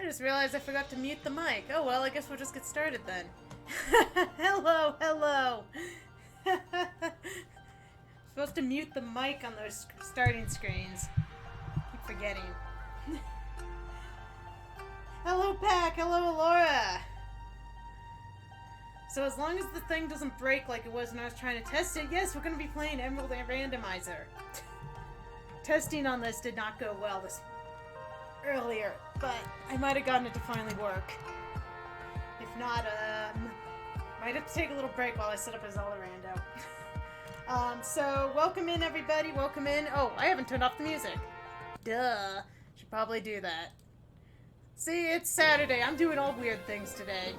I just realized I forgot to mute the mic. Oh well, I guess we'll just get started then. Hello, hello! Supposed to mute the mic on those starting screens. Keep forgetting. Hello, Pack! Hello, Alora! So as long as the thing doesn't break like it was when I was trying to test it, yes, we're going to be playing Emerald Randomizer. Testing on this did not go well earlier, but I might have gotten it to finally work. If not, might have to take a little break while I set up a Zelda rando. So welcome in, everybody. Welcome in. Oh, I haven't turned off the music. Duh. Should probably do that. See, it's Saturday. I'm doing all weird things today.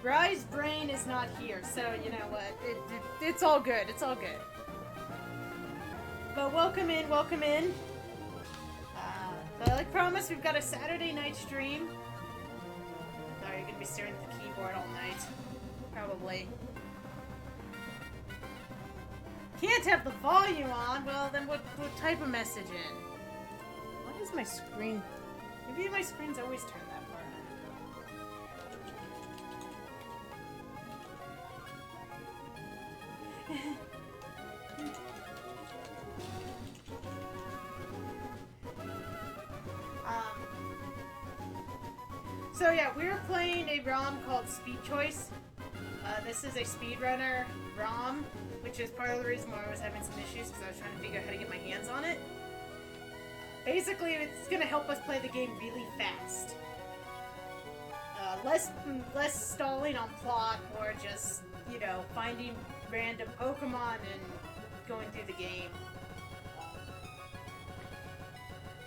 Rye's brain is not here, so you know what? It's all good. It's all good. But welcome in, welcome in. Like promised, we've got a Saturday night stream. Sorry, you're gonna be staring at the keyboard all night. Probably. Can't have the volume on. Well, then what type of message in? What is my screen? Maybe my screen's always turned that far. So yeah, we're playing a ROM called Speed Choice. This is a speedrunner ROM, which is part of the reason why I was having some issues, because I was trying to figure out how to get my hands on it. Basically, it's going to help us play the game really fast. Less stalling on plot, or just, you know, finding random Pokemon and going through the game.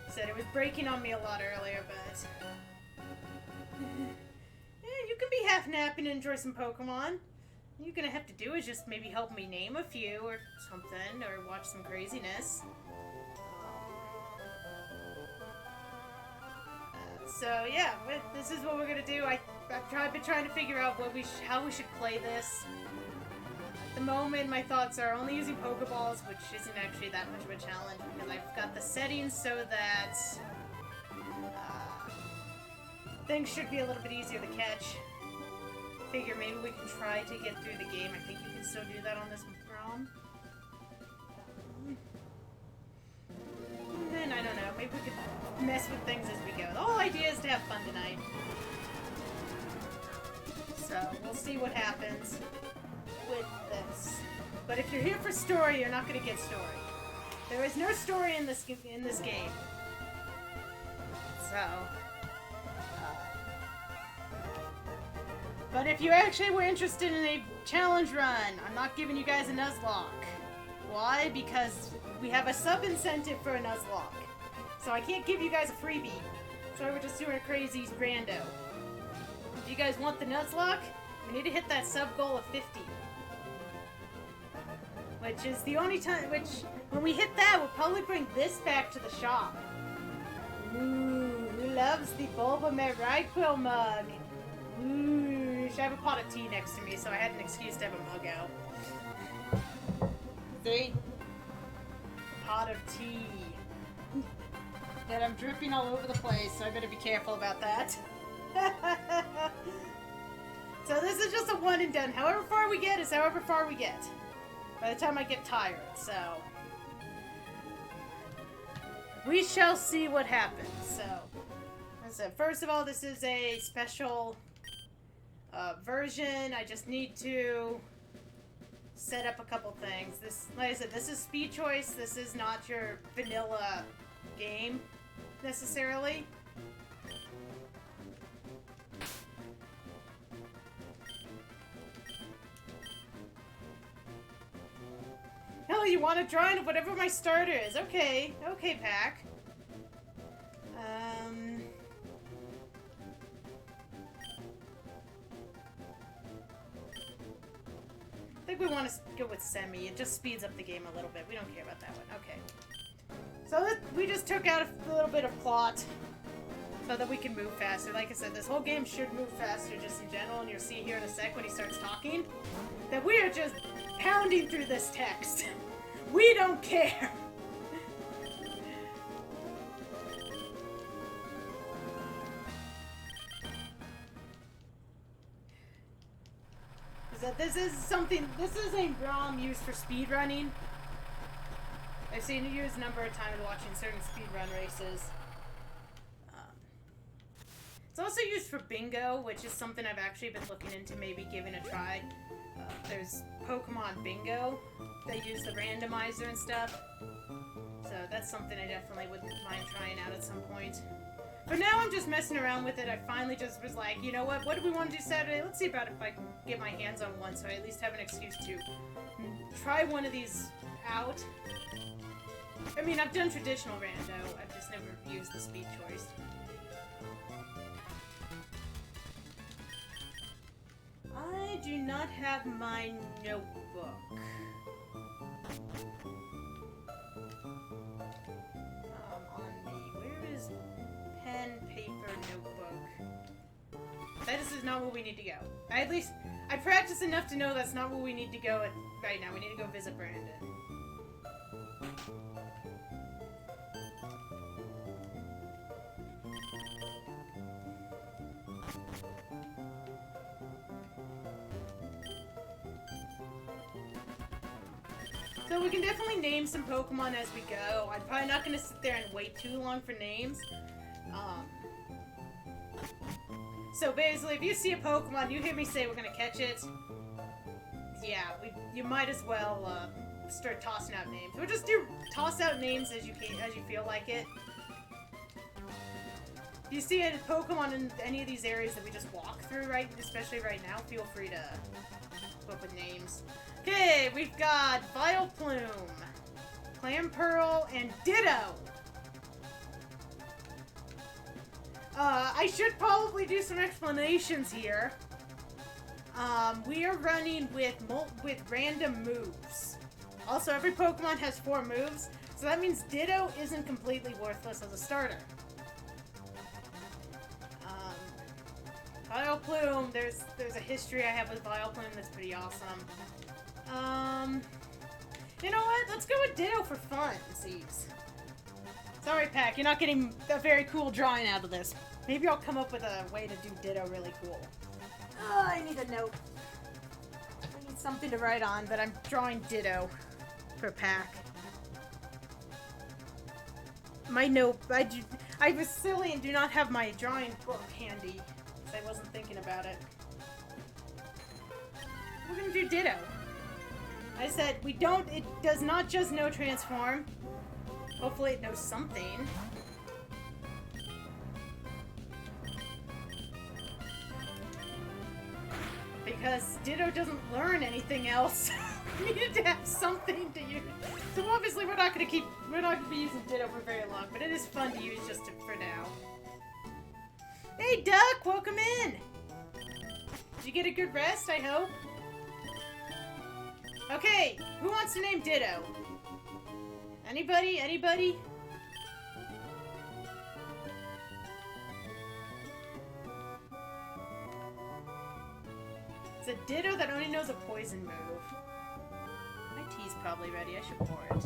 Said it was breaking on me a lot earlier, but yeah, you can be half napping and enjoy some Pokemon. You're gonna have to do is just maybe help me name a few or something, or watch some craziness. So yeah, this is what we're gonna do. I've been trying to figure out how we should play this. At the moment, my thoughts are only using Pokeballs, which isn't actually that much of a challenge, because I've got the settings so that things should be a little bit easier to catch. Figure maybe we can try to get through the game. I think you can still do that on this ROM. And I don't know, maybe we could mess with things as we go. The whole idea is to have fun tonight. So, we'll see what happens with this. But if you're here for story, you're not going to get story. There is no story in this game. So, but if you actually were interested in a challenge run, I'm not giving you guys a Nuzlocke. Why? Because we have a sub-incentive for a Nuzlocke. So I can't give you guys a freebie. So we're just doing a crazy rando. If you guys want the Nuzlocke, we need to hit that sub goal of 50. Which is the only time, when we hit that, we'll probably bring this back to the shop. Ooh, who loves the Bulbasaur Raikou mug? Ooh, I have a pot of tea next to me, so I had an excuse to have a mug out. See? Pot of tea. That I'm dripping all over the place, so I better be careful about that. So this is just a one and done. However far we get is however far we get. By the time I get tired, so we shall see what happens. So, as I said, first of all, this is a special version. I just need to set up a couple things. This, like I said, this is Speed Choice. This is not your vanilla game, necessarily. Hell, you want to draw in whatever my starter is. Okay. Okay, Pack. I think we want to go with Semi. It just speeds up the game a little bit. We don't care about that one. Okay. So we just took out a little bit of plot so that we can move faster. Like I said, this whole game should move faster just in general, and you'll see here in a sec when he starts talking that we are just pounding through this text. We don't care. This is a ROM used for speedrunning. I've seen it used a number of times watching certain speedrun races. It's also used for bingo, which is something I've actually been looking into maybe giving a try. There's Pokemon Bingo. They use the randomizer and stuff. So that's something I definitely would mind trying out at some point. But now I'm just messing around with it. I finally just was like, you know what do we want to do Saturday? Let's see about if I can get my hands on one so I at least have an excuse to try one of these out. I mean, I've done traditional rando. I've just never used the speed choice. I do not have my notebook. Where is pen, paper, notebook? That is not where we need to go. I practiced enough to know that's not where we need to go right now. We need to go visit Brandon. So we can definitely name some Pokemon as we go. I'm probably not going to sit there and wait too long for names. So basically, if you see a Pokemon, you hear me say we're going to catch it, yeah, you might as well start tossing out names. We'll just toss out names as you feel like it. If you see a Pokemon in any of these areas that we just walk through, especially right now, feel free to come up with names. Okay, we've got Vileplume, Clamperl, and Ditto. I should probably do some explanations here. We are running with random moves. Also, every Pokemon has 4 moves, so that means Ditto isn't completely worthless as a starter. Vileplume, there's a history I have with Vileplume that's pretty awesome. You know what? Let's go with Ditto for funsies. Sorry, Pack, you're not getting a very cool drawing out of this. Maybe I'll come up with a way to do Ditto really cool. I need a note. I need something to write on, but I'm drawing Ditto for Pack. My note, I was silly and do not have my drawing book handy, because I wasn't thinking about it. We're gonna do Ditto. I said, it does not just know transform. Hopefully it knows something. Because Ditto doesn't learn anything else. We needed to have something to use. So obviously we're not gonna be using Ditto for very long, but it is fun to use just for now. Hey Duck, welcome in! Did you get a good rest, I hope? Okay, who wants to name Ditto? Anybody? Anybody? It's a Ditto that only knows a poison move. My tea's probably ready. I should pour it.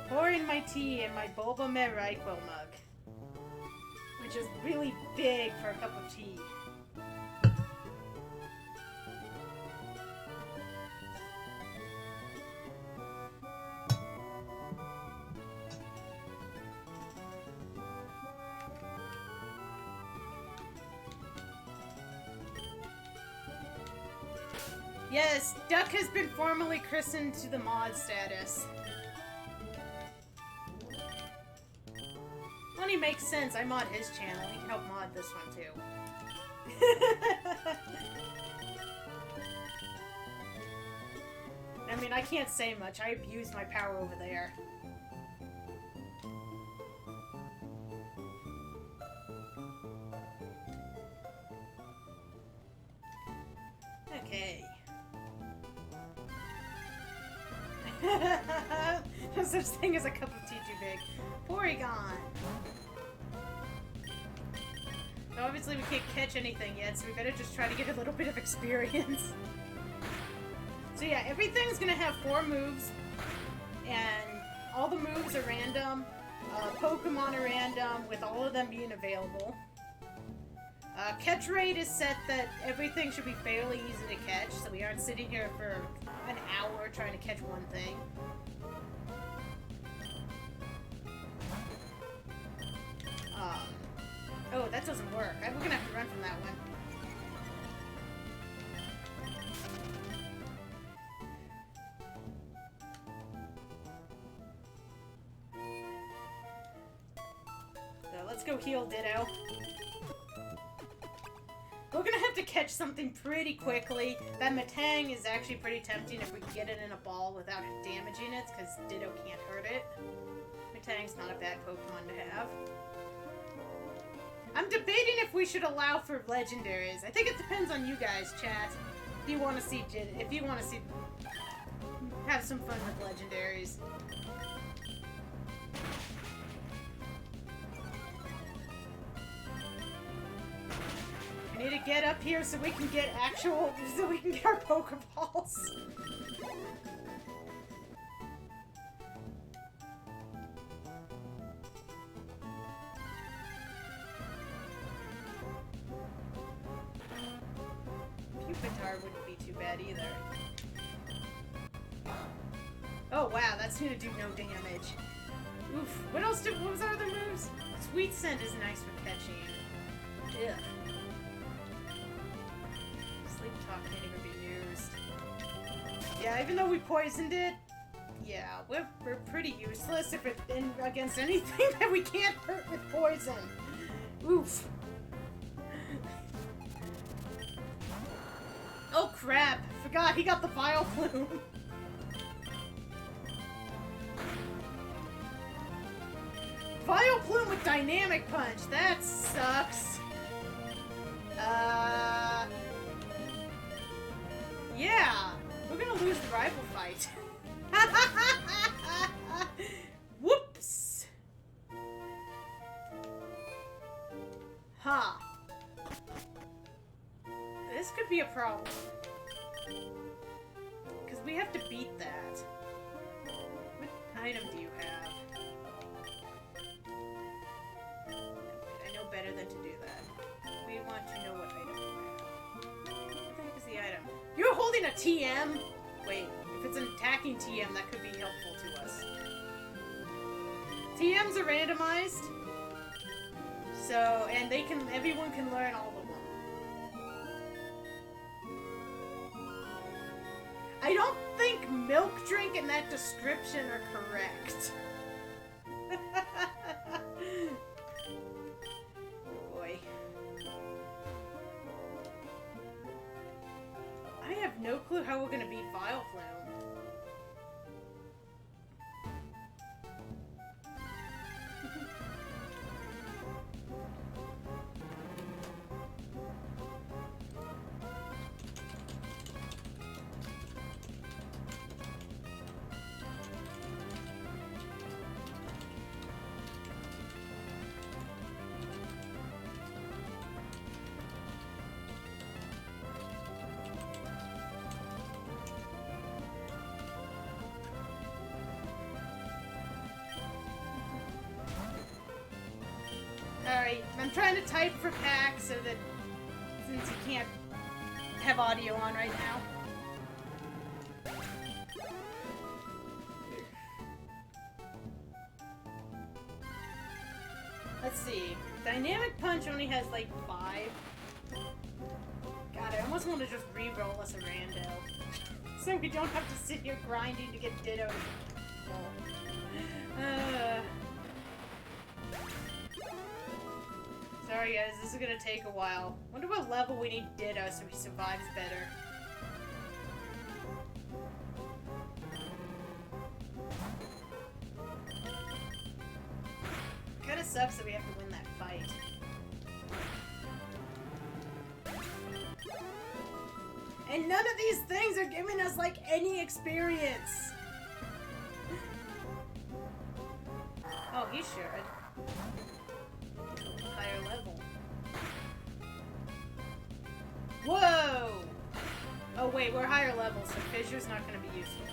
Pouring my tea in my Bulba Meraico mug, which is really big for a cup of tea. Yes, Duck has been formally christened to the mod status. Only makes sense. I mod his channel. He can help mod this one too. I mean, I can't say much. I abused my power over there. Okay. No such thing as a cup of tea too big. Porygon! So obviously we can't catch anything yet, so we better just try to get a little bit of experience. So yeah, everything's gonna have 4 moves, and all the moves are random. Pokemon Random, with all of them being available. Catch rate is set that everything should be fairly easy to catch, so we aren't sitting here for an hour trying to catch one thing. Oh, that doesn't work. We're gonna have to run from that one. So let's go heal Ditto. We're gonna have to catch something pretty quickly. That Matang is actually pretty tempting if we can get it in a ball without damaging it, because Ditto can't hurt it. Matang's not a bad Pokemon to have. I'm debating if we should allow for legendaries. I think it depends on you guys, chat. If you want to see, have some fun with legendaries. I need to get up here so we can get our Pokeballs. Pupitar wouldn't be too bad either. Oh wow, that's gonna do no damage. Oof. What was our other moves? Sweet Scent is nice for catching. Ugh. Sleep Talk can't even be used. Yeah, even though we poisoned it, yeah, we're pretty useless if against anything that we can't hurt with poison. Oof. Oh crap! Forgot he got the Vile Plume. Vile Plume with Dynamic Punch. That sucks. Yeah, we're gonna lose the rival fight. Whoops. Huh. This could be a problem. Because we have to beat that. What item do you have? I know better than to do that. We want to know what item you have. What the heck is the item? You're holding a TM? Wait, if it's an attacking TM, that could be helpful to us. TMs are randomized. So, and everyone can learn all of them. I don't think milk drink and that description are correct. Oh boy. I have no clue how we're gonna beat Vile Plume. Alright, I'm trying to type for Pack so that, since you can't have audio on right now. Let's see. Dynamic Punch only has like 5. God, I almost want to just re-roll us a rando. So we don't have to sit here grinding to get Ditto. Sorry guys, this is gonna take a while. Wonder what level we need Ditto so he survives better. Kinda sucks that we have to win that fight. And none of these things are giving us like any experience. Oh, he should. Higher level. Whoa! Oh wait, we're higher level, so Fissure's not gonna be useful.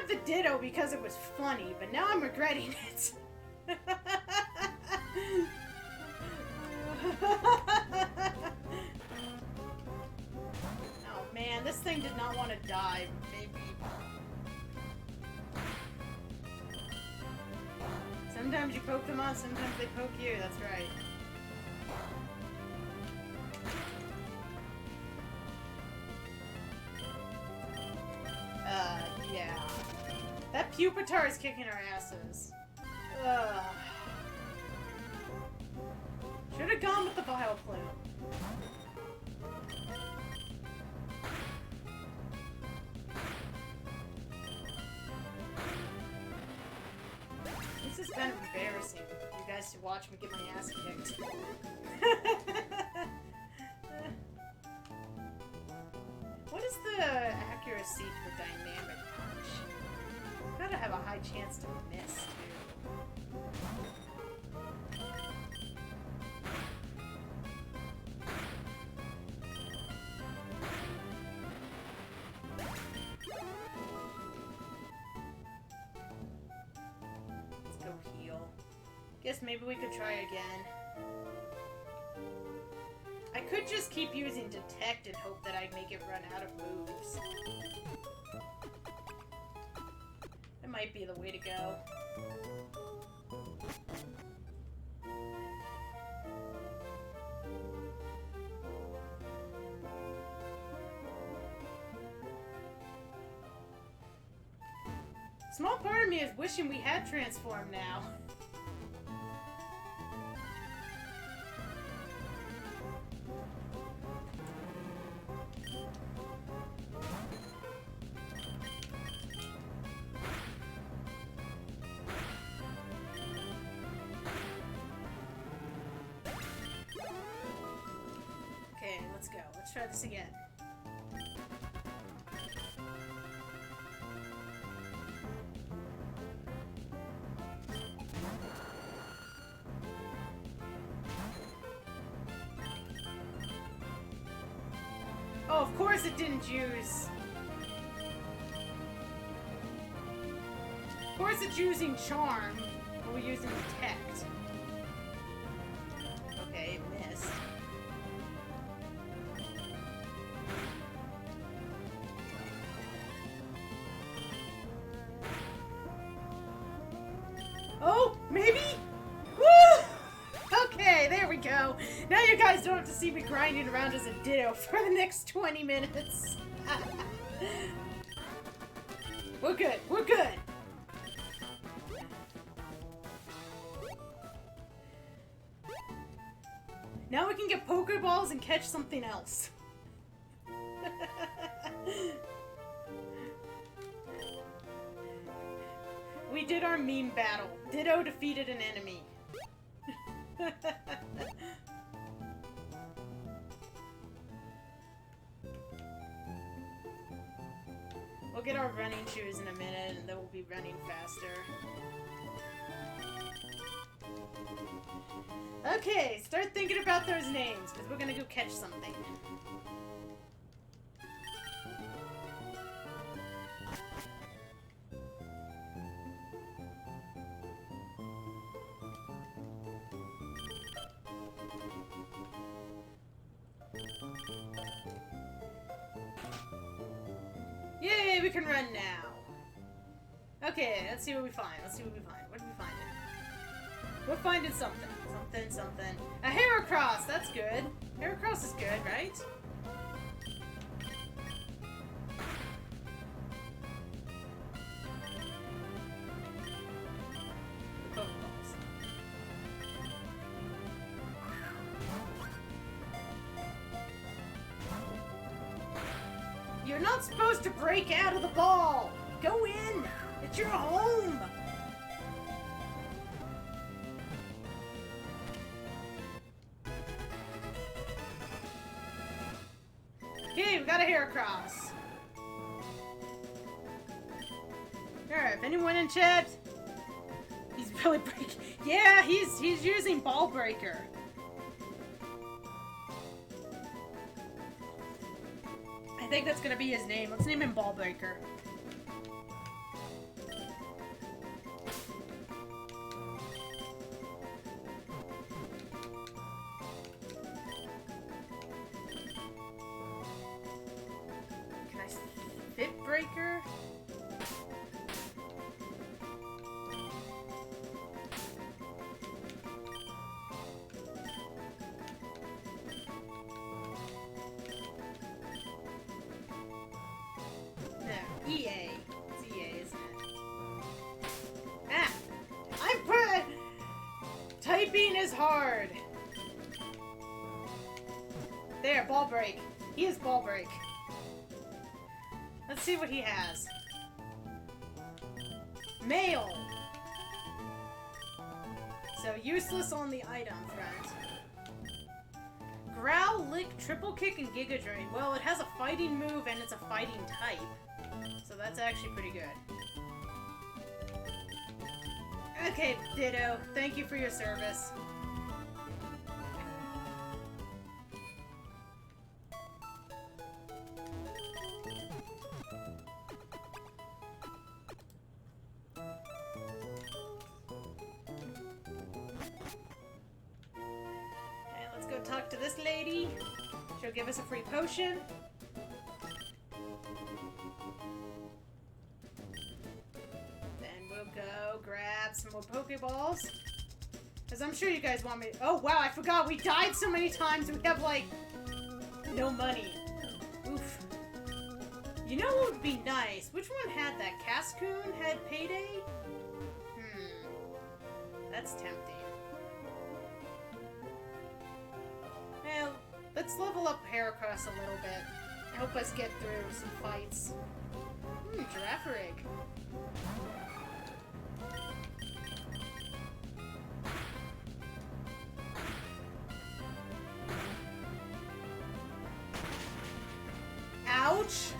grabbed the Ditto because it was funny, but now I'm regretting it. Oh man, this thing did not want to die. Maybe. Sometimes you poke them on, sometimes they poke you. That's right. Yeah. That Pupitar is kicking our asses. Should have gone with the Vileplume. This is kind of embarrassing. You guys to watch me get my ass kicked. What is the accuracy for dynamic punch? Gotta have a high chance to miss, too. Let's go heal. Guess maybe we could try again. I could just keep using Detect and hope that I'd make it run out of moves. That might be the way to go. Small part of me is wishing we had transformed now. Okay, let's go. Let's try this again. Oh, of course it didn't use... Of course it's using Charm, but we're using Detect. Okay, it missed. Oh, maybe? Woo! Okay, there we go. Now you guys don't have to see me grinding around as a Ditto for the next 20 minutes. We're good. We're good. Now we can get Pokeballs and catch something else. We did our meme battle. Ditto defeated an enemy. We'll get our running shoes in a minute and then we'll be running faster. Okay, start thinking about those names, because we're gonna go catch something. Yay, we can run now. Okay, let's see what we find. Let's see what we find. What did we find? We're finding something. Something. A Heracross! That's good. Heracross is good, right? Pokeballs. You're not supposed to break out of the ball! Go in! It's your home! Okay, we got a Heracross. Alright, if anyone in chat... He's really breaking... Yeah, he's using Ball Breaker. I think that's gonna be his name. Let's name him Ball Breaker. breaker. No, EA. It's EA, isn't it? Ah! Typing is hard! There, ball break. He is ball break. Let's see what he has. Mail! So useless on the item front. Growl, Lick, Triple Kick, and Giga Drain. Well, it has a fighting move and it's a fighting type. So that's actually pretty good. Okay, Ditto. Thank you for your service. And let's go talk to this lady. She'll give us a free potion. Some more Pokeballs. Because I'm sure you guys want me... Oh, wow, I forgot. We died so many times. We have, like, no money. Oof. You know what would be nice? Which one had that? Cascoon had Payday? That's tempting. Well, let's level up Heracross a little bit. Help us get through some fights. Girafarig. Ouch!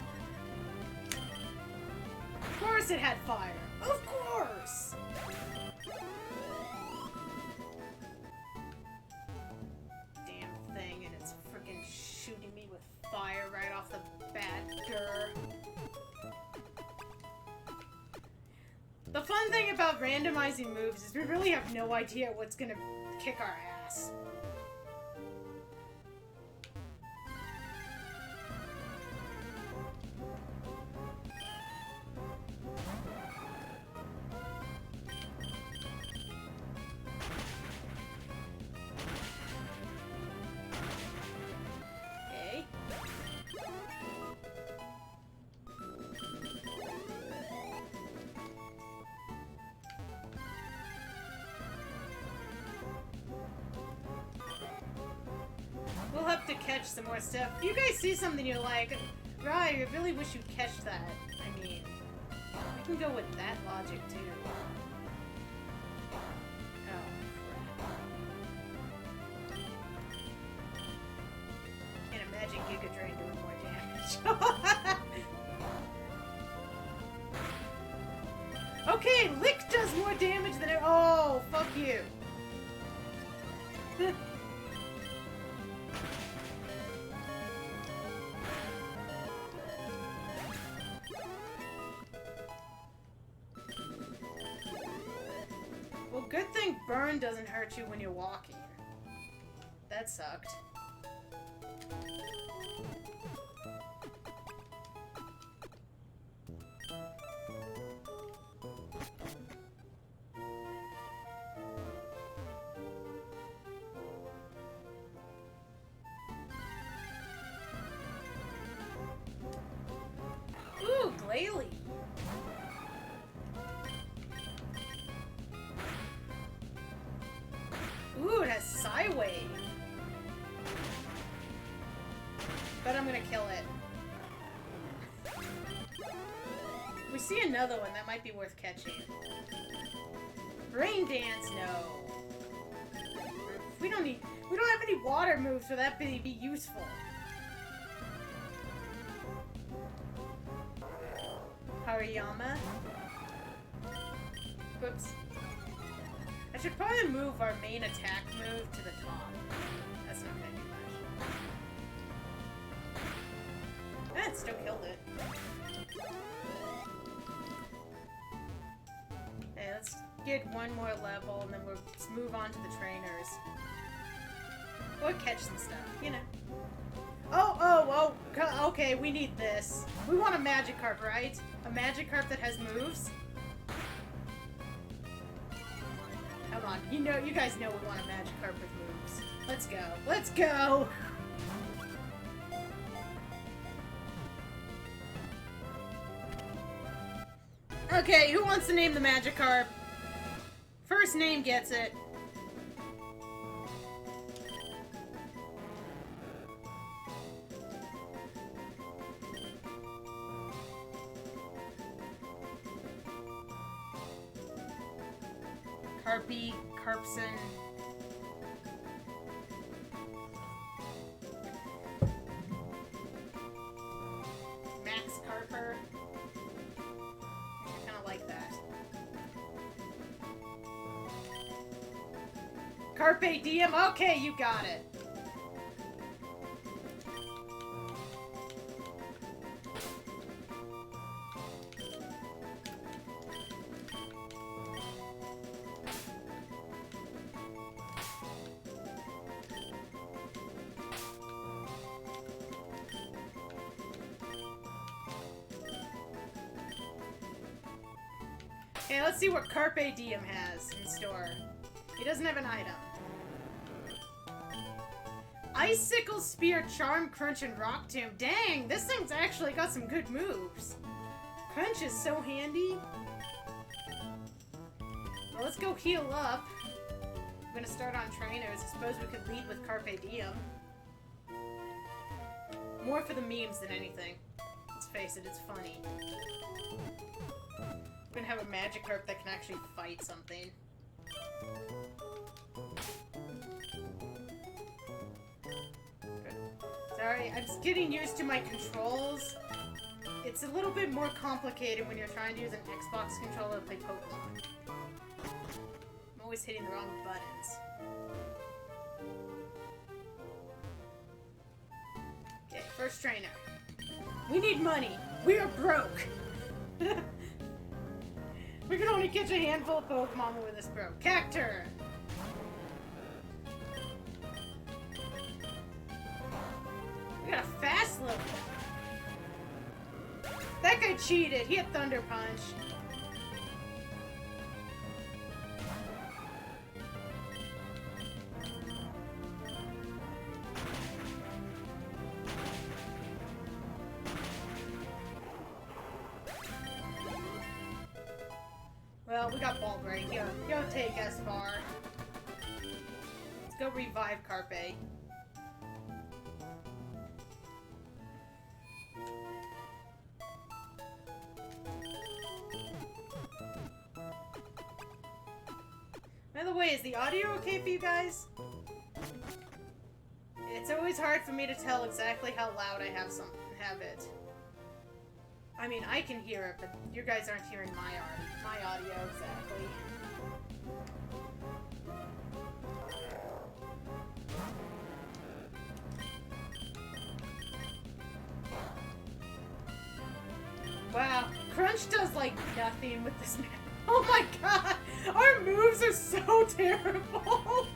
Of course it had fire. Of course! Damn thing, and it's freaking shooting me with fire right off the bat. Grr. The fun thing about randomizing moves is we really have no idea what's gonna kick our ass. We'll have to catch some more stuff. If you guys see something you're like, right, I really wish you'd catch that. I mean, we can go with that logic too. Oh, crap. Can't imagine Giga Drain doing more damage. Okay, Lick does more damage than it. Oh, fuck you. Well, good thing burn doesn't hurt you when you're walking. That sucked. Ooh, Glalie. Ooh, it has Psywave. Bet I'm gonna kill it. We see another one that might be worth catching. Rain Dance, no. We don't have any water moves for that to be useful. Hariyama. Whoops. I should probably move our main attack move to the top. That's not gonna do much. That still killed it. Okay, let's get one more level and then let's move on to the trainers. Or catch some stuff, you know. Okay, we need this. We want a Magikarp, right? A Magikarp that has moves? Come on, you guys know we want a Magikarp with moves. Let's go. Let's go! Okay, who wants to name the Magikarp? First name gets it. Carpy, Carpson. Max Carper. I kind of like that. Carpe Diem? Okay, you got it. Okay, let's see what Carpe Diem has in store. He doesn't have an item. Icicle, Spear, Charm, Crunch, and Rock Tomb. Dang, this thing's actually got some good moves. Crunch is so handy. Well, let's go heal up. I'm gonna start on trainers. I suppose we could lead with Carpe Diem. More for the memes than anything. Let's face it, it's funny. We're gonna have a Magikarp that can actually fight something. Sorry, I'm just getting used to my controls. It's a little bit more complicated when you're trying to use an Xbox controller to play Pokemon. I'm always hitting the wrong buttons. Okay, first trainer. We need money. We are broke. We can only catch a handful of Pokemon when we're this broke. Cacturn! We got a fast level. That guy cheated. He had Thunder Punch. Well, we got Ball Break. He'll take us far. Let's go revive Carpe. By the way, is the audio okay for you guys? It's always hard for me to tell exactly how loud I have it. I mean, I can hear it, but you guys aren't hearing my audio exactly. Wow, Crunch does like nothing with this man. Oh my god! Our moves are so terrible!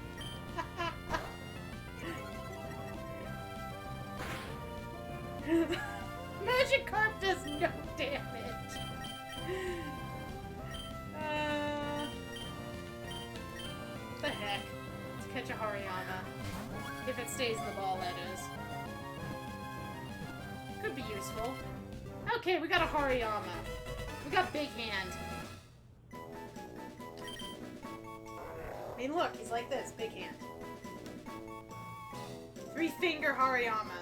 Magikarp does no damage. What the heck? Let's catch a Hariyama. If it stays in the ball, that is. Could be useful. Okay, we got a Hariyama. We got Big Hand. I mean, look, he's like this. Big Hand. 3-finger Hariyama.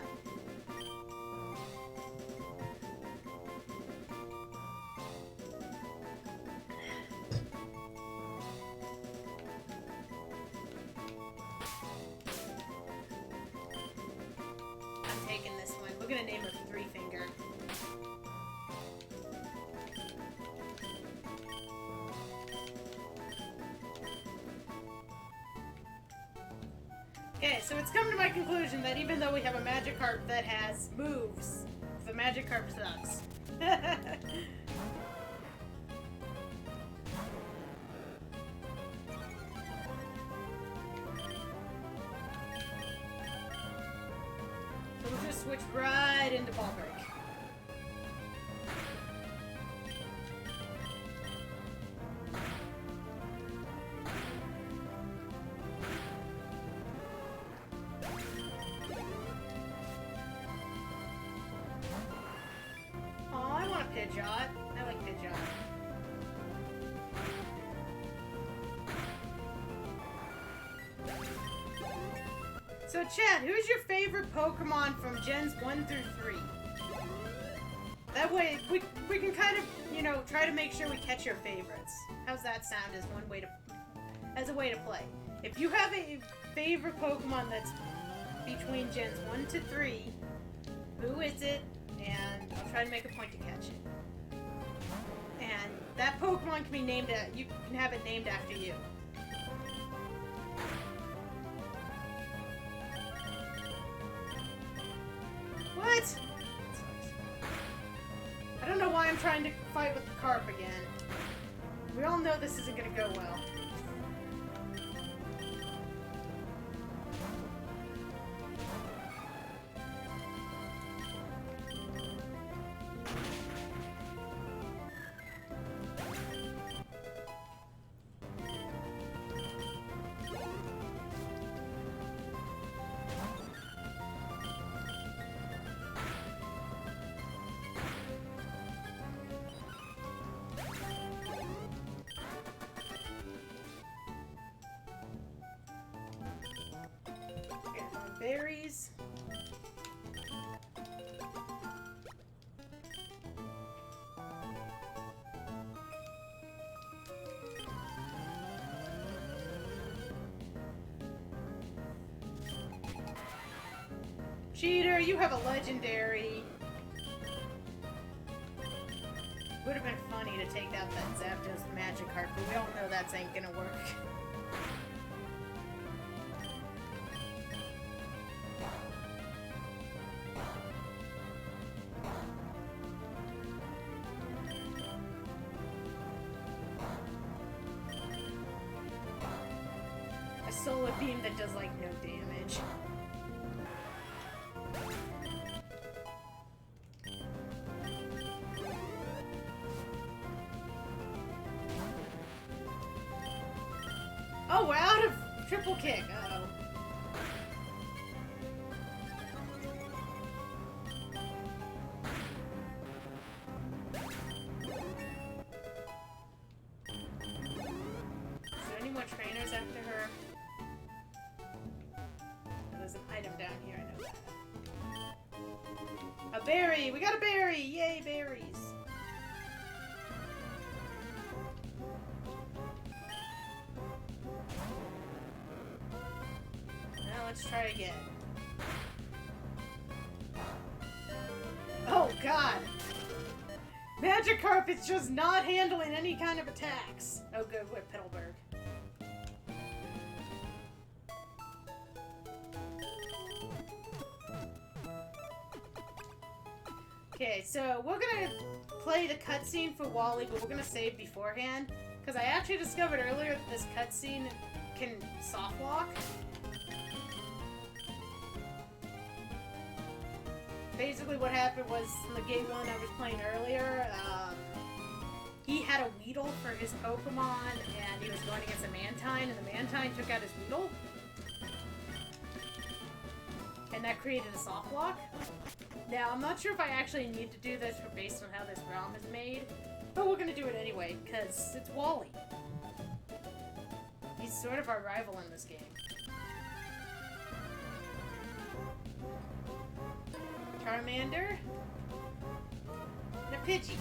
I'm taking this one. We're gonna name her 3-finger. Okay, so it's come to my conclusion that even though we have a Magikarp that has moves, the Magikarp sucks. So we'll just switch right into Ball Break. Oh, I want a Pidgeot. I like Pidgeot. So chat, who's your favorite Pokemon from Gens 1 through 3? That way, we can kind of, you know, try to make sure we catch your favorites. How's that sound as one way to, as a way to play? If you have a favorite Pokemon that's between Gens 1 to 3, who is it? And I'll try to make a point to catch it. And that Pokemon can be named, you can have it named after you. What? I don't know why I'm trying to fight with the carp again. We all know this isn't gonna go well. Berries. Cheater, you have a legendary. Would have been funny to take out that Zapdos Magikarp, but we all know that ain't gonna work. Solar beam that does like no damage. Oh, we're out of triple kick. Uh-oh. Is there any more trainers after her? There's an item down here, I know that. A berry! We got a berry! Yay, berries! Now let's try again. Oh god! Magikarp is just not handling any kind of attacks! Oh good, with Petalburg. Okay, so we're gonna play the cutscene for Wally, but we're gonna save beforehand. Because I actually discovered earlier that this cutscene can soft lock. Basically what happened was, in the game 1 I was playing earlier, he had a Weedle for his Pokemon, and he was going against a Mantine, and the Mantine took out his Weedle. And that created a soft lock. Now, I'm not sure if I actually need to do this based on how this ROM is made, but we're gonna do it anyway, because it's Wally. He's sort of our rival in this game. Charmander. And a Pidgey.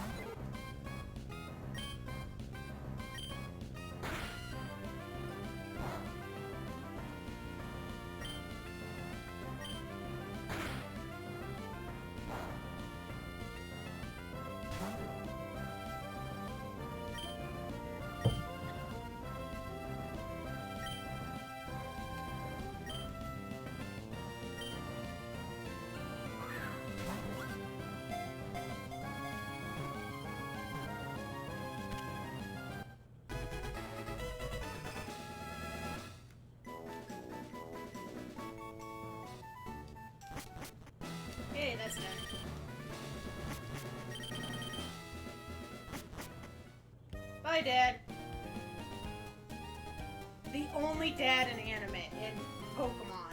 Hi, Dad. The only dad in anime, in Pokemon.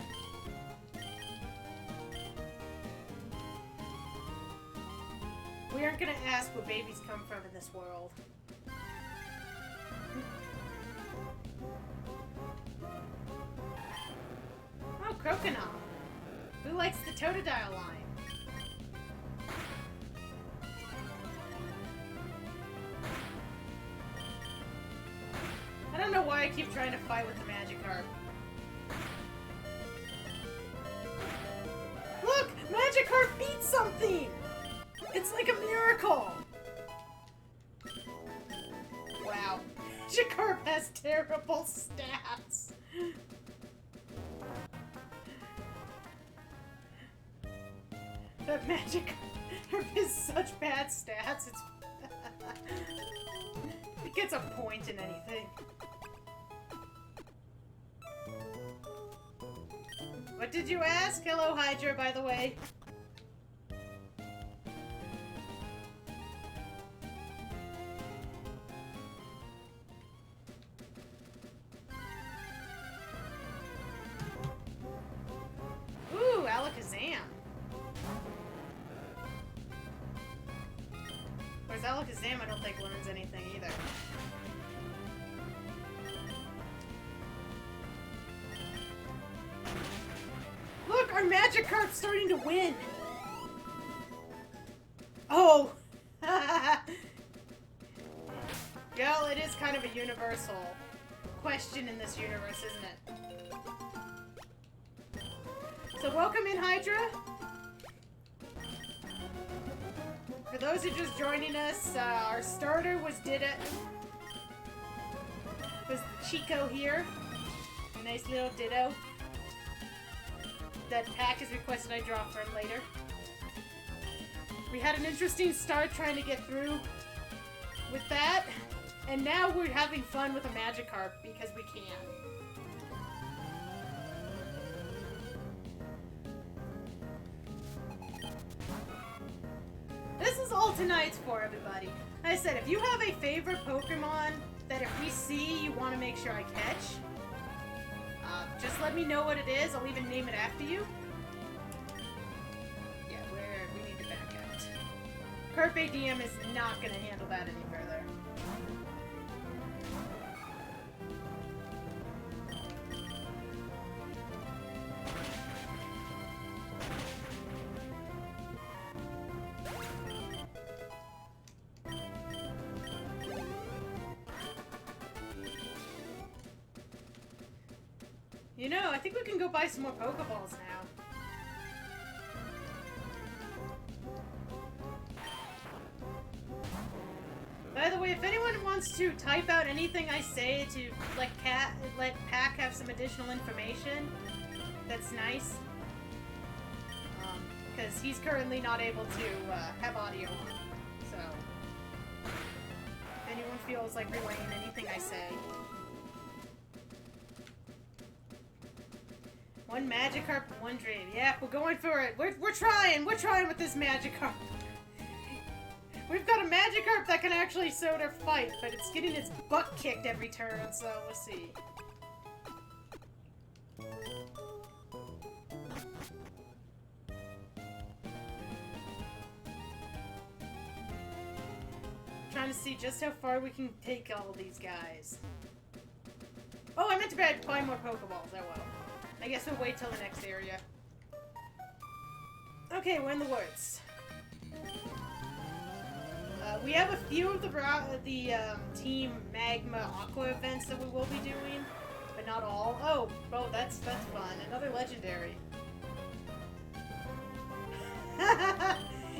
We aren't gonna ask where babies come from in this world. Oh, Croconaw. Who likes the Totodile line? I don't know why I keep trying to fight with the Magikarp. Look! Magikarp beat something! It's like a miracle! Wow. Magikarp has terrible stats! That Magikarp has such bad stats, it's... It gets a point in anything. What did you ask? Hello, Hydra, by the way. Ooh, Alakazam. Whereas Alakazam, I don't think learns anything either. Look, our Magikarp's starting to win. Oh. Well, it is kind of a universal question in this universe, isn't it? So welcome in, Hydra. For those who are just joining us, our starter was Ditto. Was Chico here. A nice little Ditto. That Pack has requested I draw for him later. We had an interesting start trying to get through with that, and now we're having fun with a Magikarp because we can. This is all tonight's for, everybody. Like I said, if you have a favorite Pokemon that if we see you want to make sure I catch, just let me know what it is. I'll even name it after you. Yeah, we need to back out. Carpe Diem is not going to handle that any further. You know, I think we can go buy some more Pokeballs now. By the way, if anyone wants to type out anything I say to let Pack have some additional information, that's nice. Because he's currently not able to have audio on. So, if anyone feels like relaying anything I say. One Magikarp, one dream. Yeah, we're going for it. We're trying with this Magikarp. We've got a Magikarp that can actually sort of fight, but it's getting its butt kicked every turn, so we'll see. Trying to see just how far we can take all of these guys. Oh, I meant to buy more Pokeballs. Oh well. I guess we'll wait till the next area. Okay, we're in the woods. We have a few of the Team Magma Aqua events that we will be doing, but not all. Oh, that's fun. Another legendary.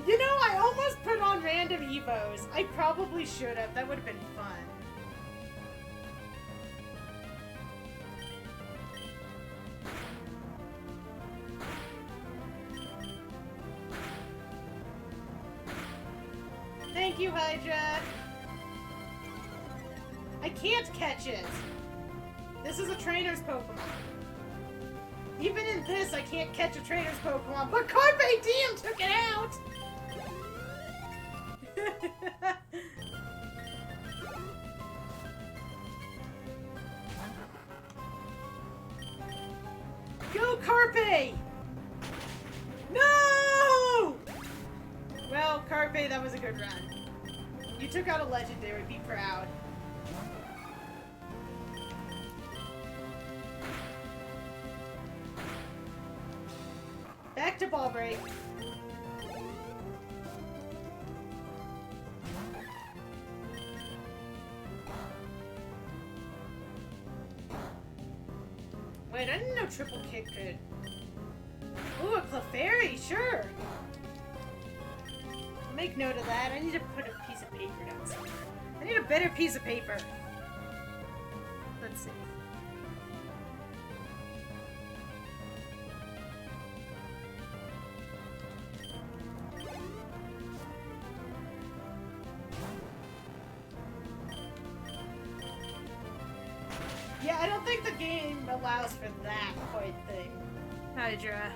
You know, I almost put on random Evos. I probably should have. That would have been fun. Thank you, Hydra! I can't catch it! This is a trainer's Pokemon. Even in this, I can't catch a trainer's Pokemon, but Carpe Diem took it out! No, Carpe! No! Well, Carpe, that was a good run. You took out a legendary. Be proud. Back to ball break. Wait, I didn't know triple kick could. Ooh, a Clefairy, sure. Make note of that. I need to put a piece of paper down somewhere. I need a better piece of paper. Let's see. Yeah, I don't think the game allows for that quite thing. Hydra.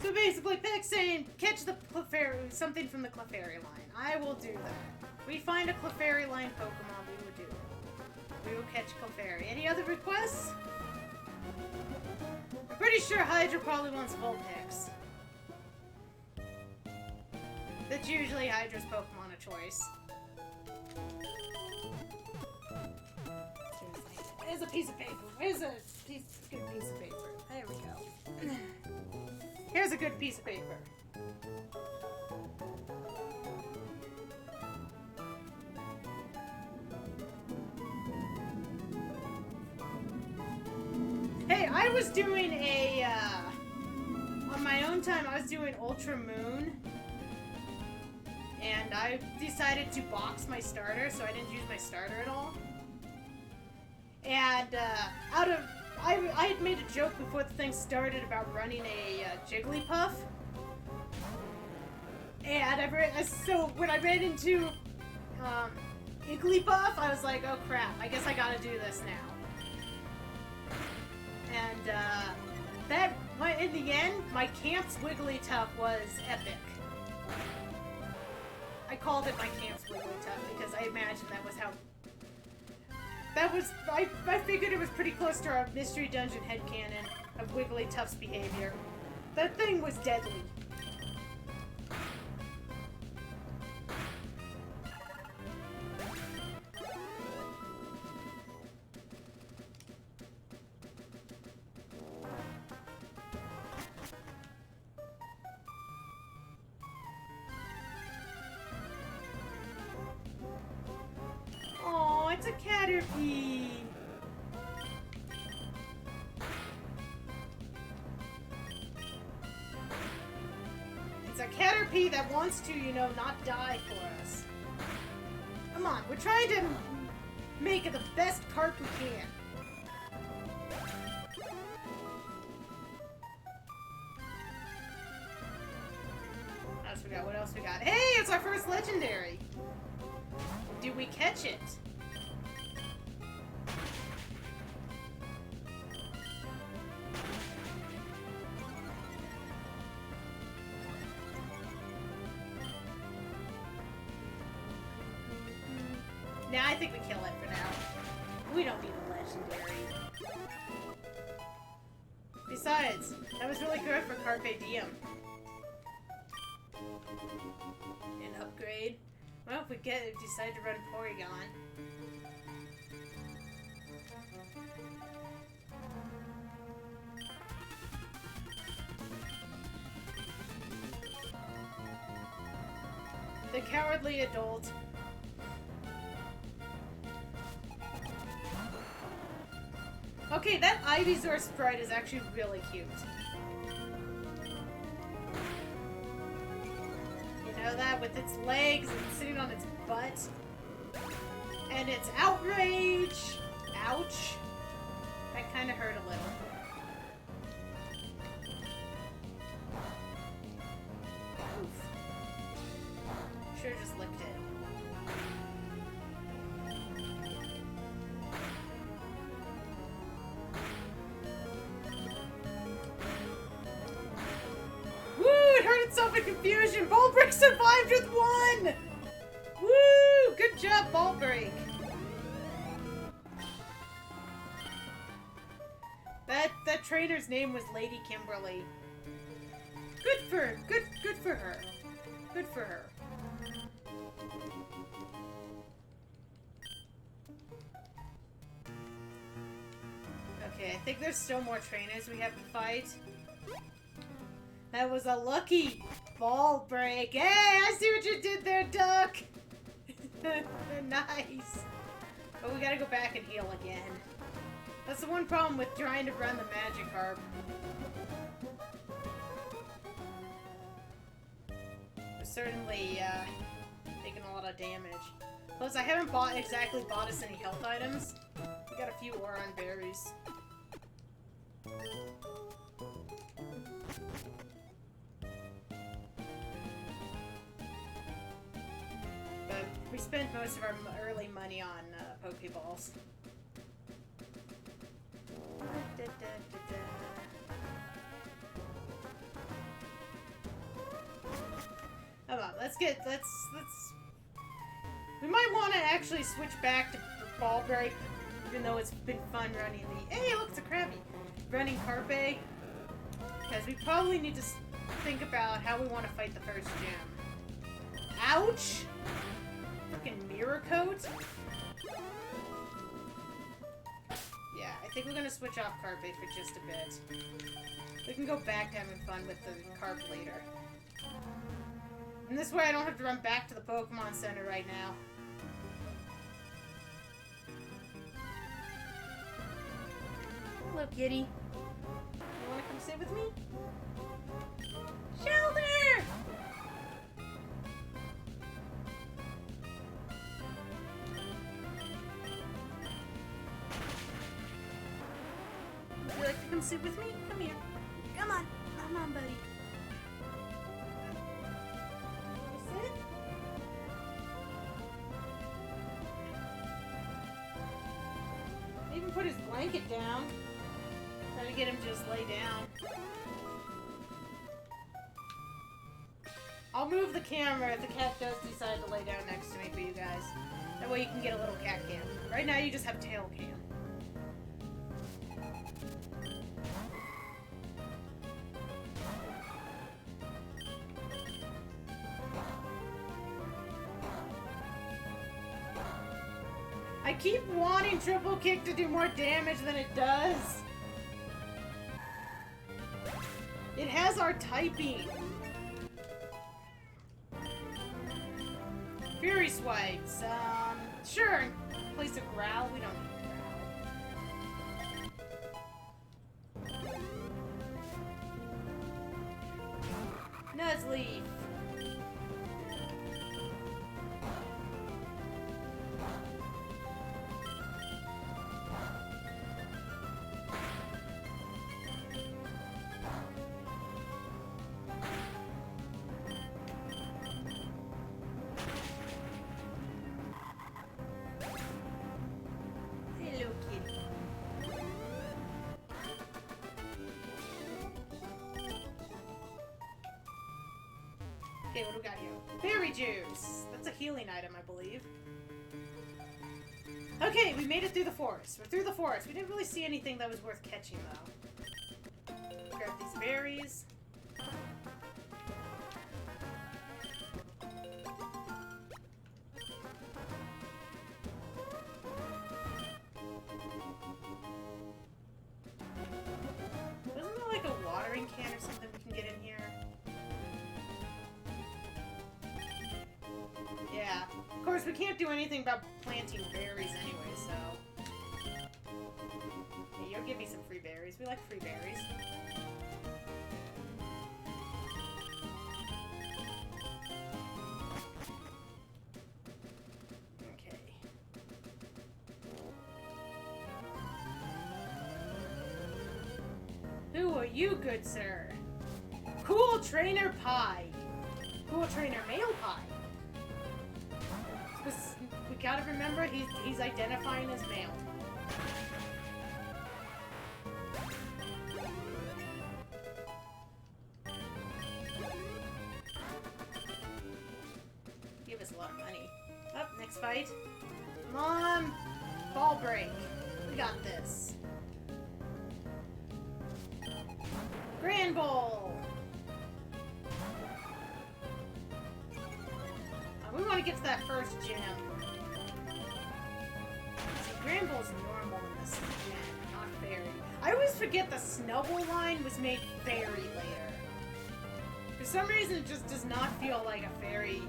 So basically, pick saying, catch the Clefairy, something from the Clefairy line. I will do that. We find a Clefairy line Pokemon, we will do it. We will catch Clefairy. Any other requests? I'm pretty sure Hydra probably wants Vulpix. That's usually Hydra's Pokemon of choice. There's a piece of paper. Where's a good piece of paper? There we go. Here's a good piece of paper. Hey, I was doing a, on my own time, I was doing Ultra Moon. And I decided to box my starter, so I didn't use my starter at all. And, I had made a joke before the thing started about running a Jigglypuff. And so when I ran into Igglybuff, I was like, oh crap, I guess I gotta do this now. And in the end, my Camp's Wigglytuff was epic. I called it my Camp's Wigglytuff because I imagined that was how... I figured it was pretty close to our Mystery Dungeon headcanon of Wigglytuff's behavior. That thing was deadly. Oh, it's a Caterpie. It's a Caterpie that wants to, you know, not die for us. Come on, we're trying to make it the best cart we can. What else we got? What else we got? Hey, it's our first legendary. Do we catch it? Nah, I think we kill it for now. We don't need a legendary. Besides, that was really good for Carpe Diem. An upgrade. Well, if we decide to run Porygon. The Cowardly Adult. Okay, that Ivysaur sprite is actually really cute. You know that? With its legs and sitting on its butt. And its outrage. Ouch. I That kind of hurt a little. Oof. Should've just licked it. Woo! It hurt itself in confusion! Ball Break survived with 1! Woo! Good job, Ball Break! That trainer's name was Lady Kimberly. Good for her. Good for her. Good for her. Okay, I think there's still more trainers we have to fight. That was a lucky Ball Break. Hey, I see what you did there, Duck. Nice. But we gotta go back and heal again. That's the one problem with trying to run the Magikarp. We're certainly taking a lot of damage. Plus, I haven't exactly bought us any health items. We got a few Oron berries. But we spent most of our early money on Pokeballs. Hold on, let's we might want to actually switch back to Ball Break, even though it's been fun running the, hey look, it's a Krabby, running Carpe, because we probably need to think about how we want to fight the first gym. Ouch! Fucking Mirror Coat? Yeah, I think we're gonna switch off Carpe for just a bit. We can go back to having fun with the Carp later. And this way I don't have to run back to the Pokemon Center right now. Hello, kitty. You wanna come sit with me? Shelter! Would you like to come sit with me? Come here. Come on. Come on, buddy. Sit. I even put his blanket down. Trying to get him to just lay down. I'll move the camera if the cat does decide to lay down next to me for you guys. That way you can get a little cat cam. Right now you just have tail cam. I keep wanting Triple Kick to do more damage than it does. It has our typing. Fury Swipes. Sure. Place a Growl. We don't need a Growl. Nuzleaf. Okay, what do we got here? Berry juice! That's a healing item, I believe. Okay, we made it through the forest. We're through the forest. We didn't really see anything that was worth catching, though. Grab these berries. Wasn't there like a watering can or something we can get in here? Yeah. Of course, we can't do anything about planting berries anyway, so... Hey, you'll give me some free berries. We like free berries. Okay. Who are you, good sir? Cool Trainer Pie. Cool Trainer Male Pie. Because we gotta remember he's identifying as male. Give us a lot of money. Up, next fight. Come on! Ball break. We got this. Grand Bowl! We want to get to that first gym. See, Grand Bowl's normal in this gym, not fairy. I always forget the Snubble line was made fairy later. For some reason, it just does not feel like a fairy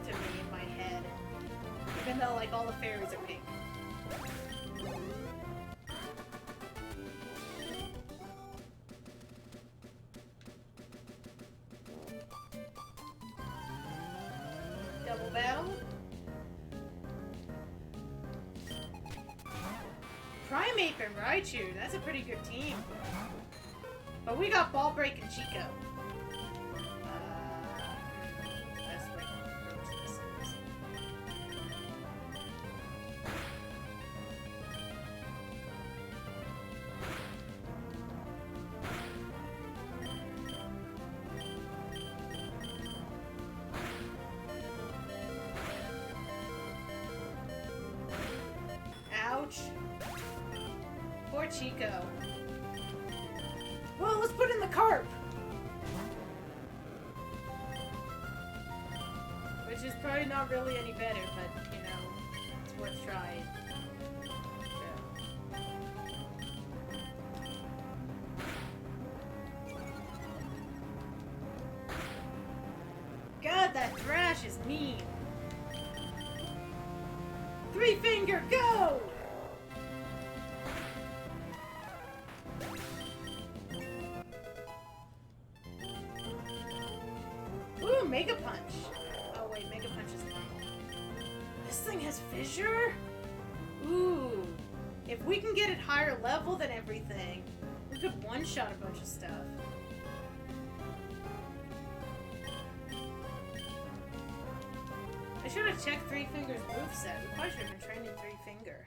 to me in my head. Even though, like, all the fairies are pink. Double battle. Primeape and Raichu, that's a pretty good team. But we got Ball Break and Chico. Best way to approach this is... Ouch. Poor Chico. Well, let's put in the carp. Which is probably not really any better, but, you know, it's worth trying. God, that Thrash is mean. Three Finger, go! Ooh, Mega Punch. Oh wait, Mega Punch is normal. This thing has Fissure? Ooh. If we can get it higher level than everything, we could one-shot a bunch of stuff. I should have checked Three Finger's moveset. We probably should have been training Three Finger.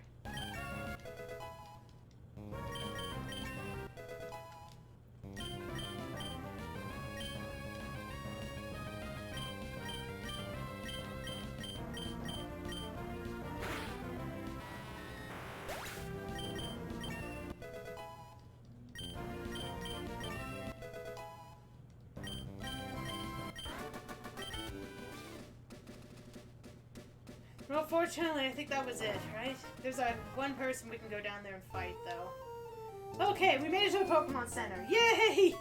Well, fortunately, I think that was it, right? There's one person we can go down there and fight, though. Okay, we made it to the Pokemon Center. Yay!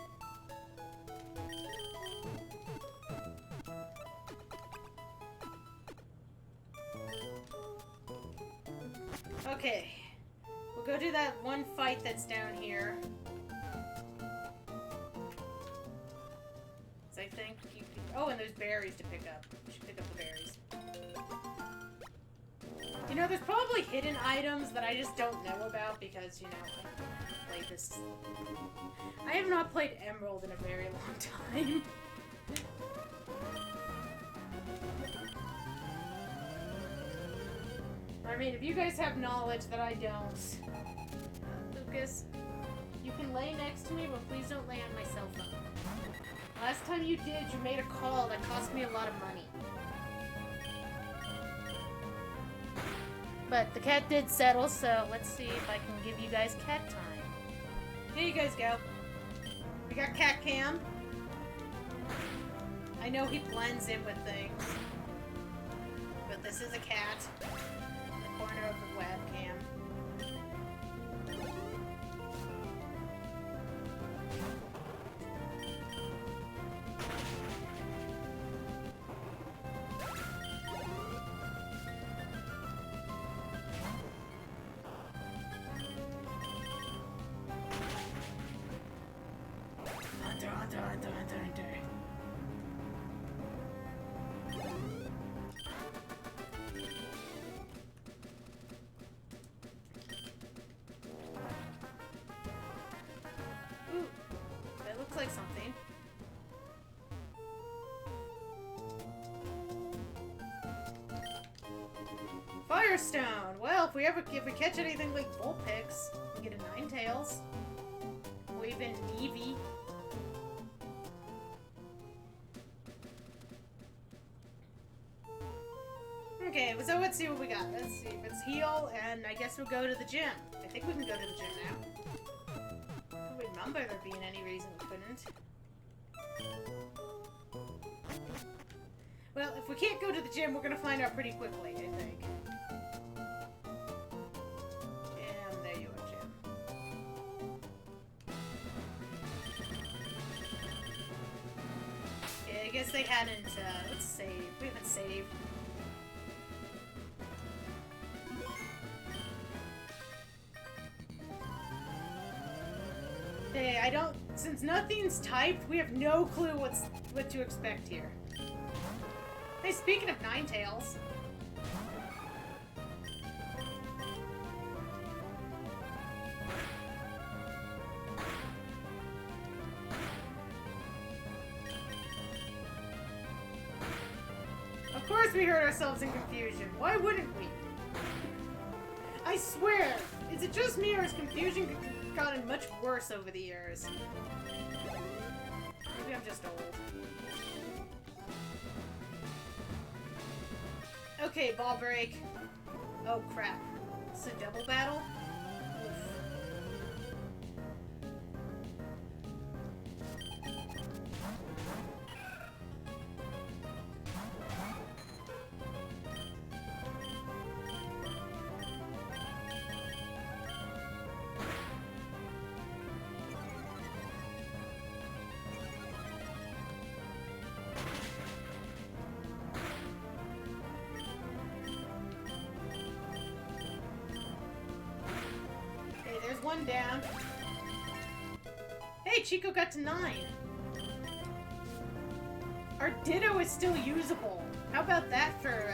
Okay. We'll go do that one fight that's down here. So I think you can... Oh, and there's berries to pick up. We should pick up the berries. You know, there's probably hidden items that I just don't know about because, you know, I haven't played this. I have not played Emerald in a very long time. I mean, if you guys have knowledge that I don't. Lucas, you can lay next to me, but please don't lay on my cell phone. Last time you did, you made a call that cost me a lot of money. But the cat did settle, so let's see if I can give you guys cat time. Here you guys go. We got cat cam. I know he blends in with things. But this is a cat. In the corner of the webcam. Firestone! Well, if we catch anything like Vulpix, we get a Ninetales. Or even Eevee. Okay, so let's see what we got. Let's see. Let's heal, and I guess we'll go to the gym. I think we can go to the gym now. I don't remember there being any reason we couldn't. Well, if we can't go to the gym, we're gonna find out pretty quickly, I think. And there you are, gym. Yeah, I guess they hadn't, let's save. We haven't saved. Hey, I don't... Since nothing's typed, we have no clue what to expect here. Hey, speaking of Ninetales... Of course we hurt ourselves in confusion. Why wouldn't we? I swear, is it just me or has confusion gotten much worse over the years? Maybe I'm just old. Okay, ball break. Oh crap. It's a double battle? Oof. One down. Hey, Chico got to 9. Our Ditto is still usable. How about that for,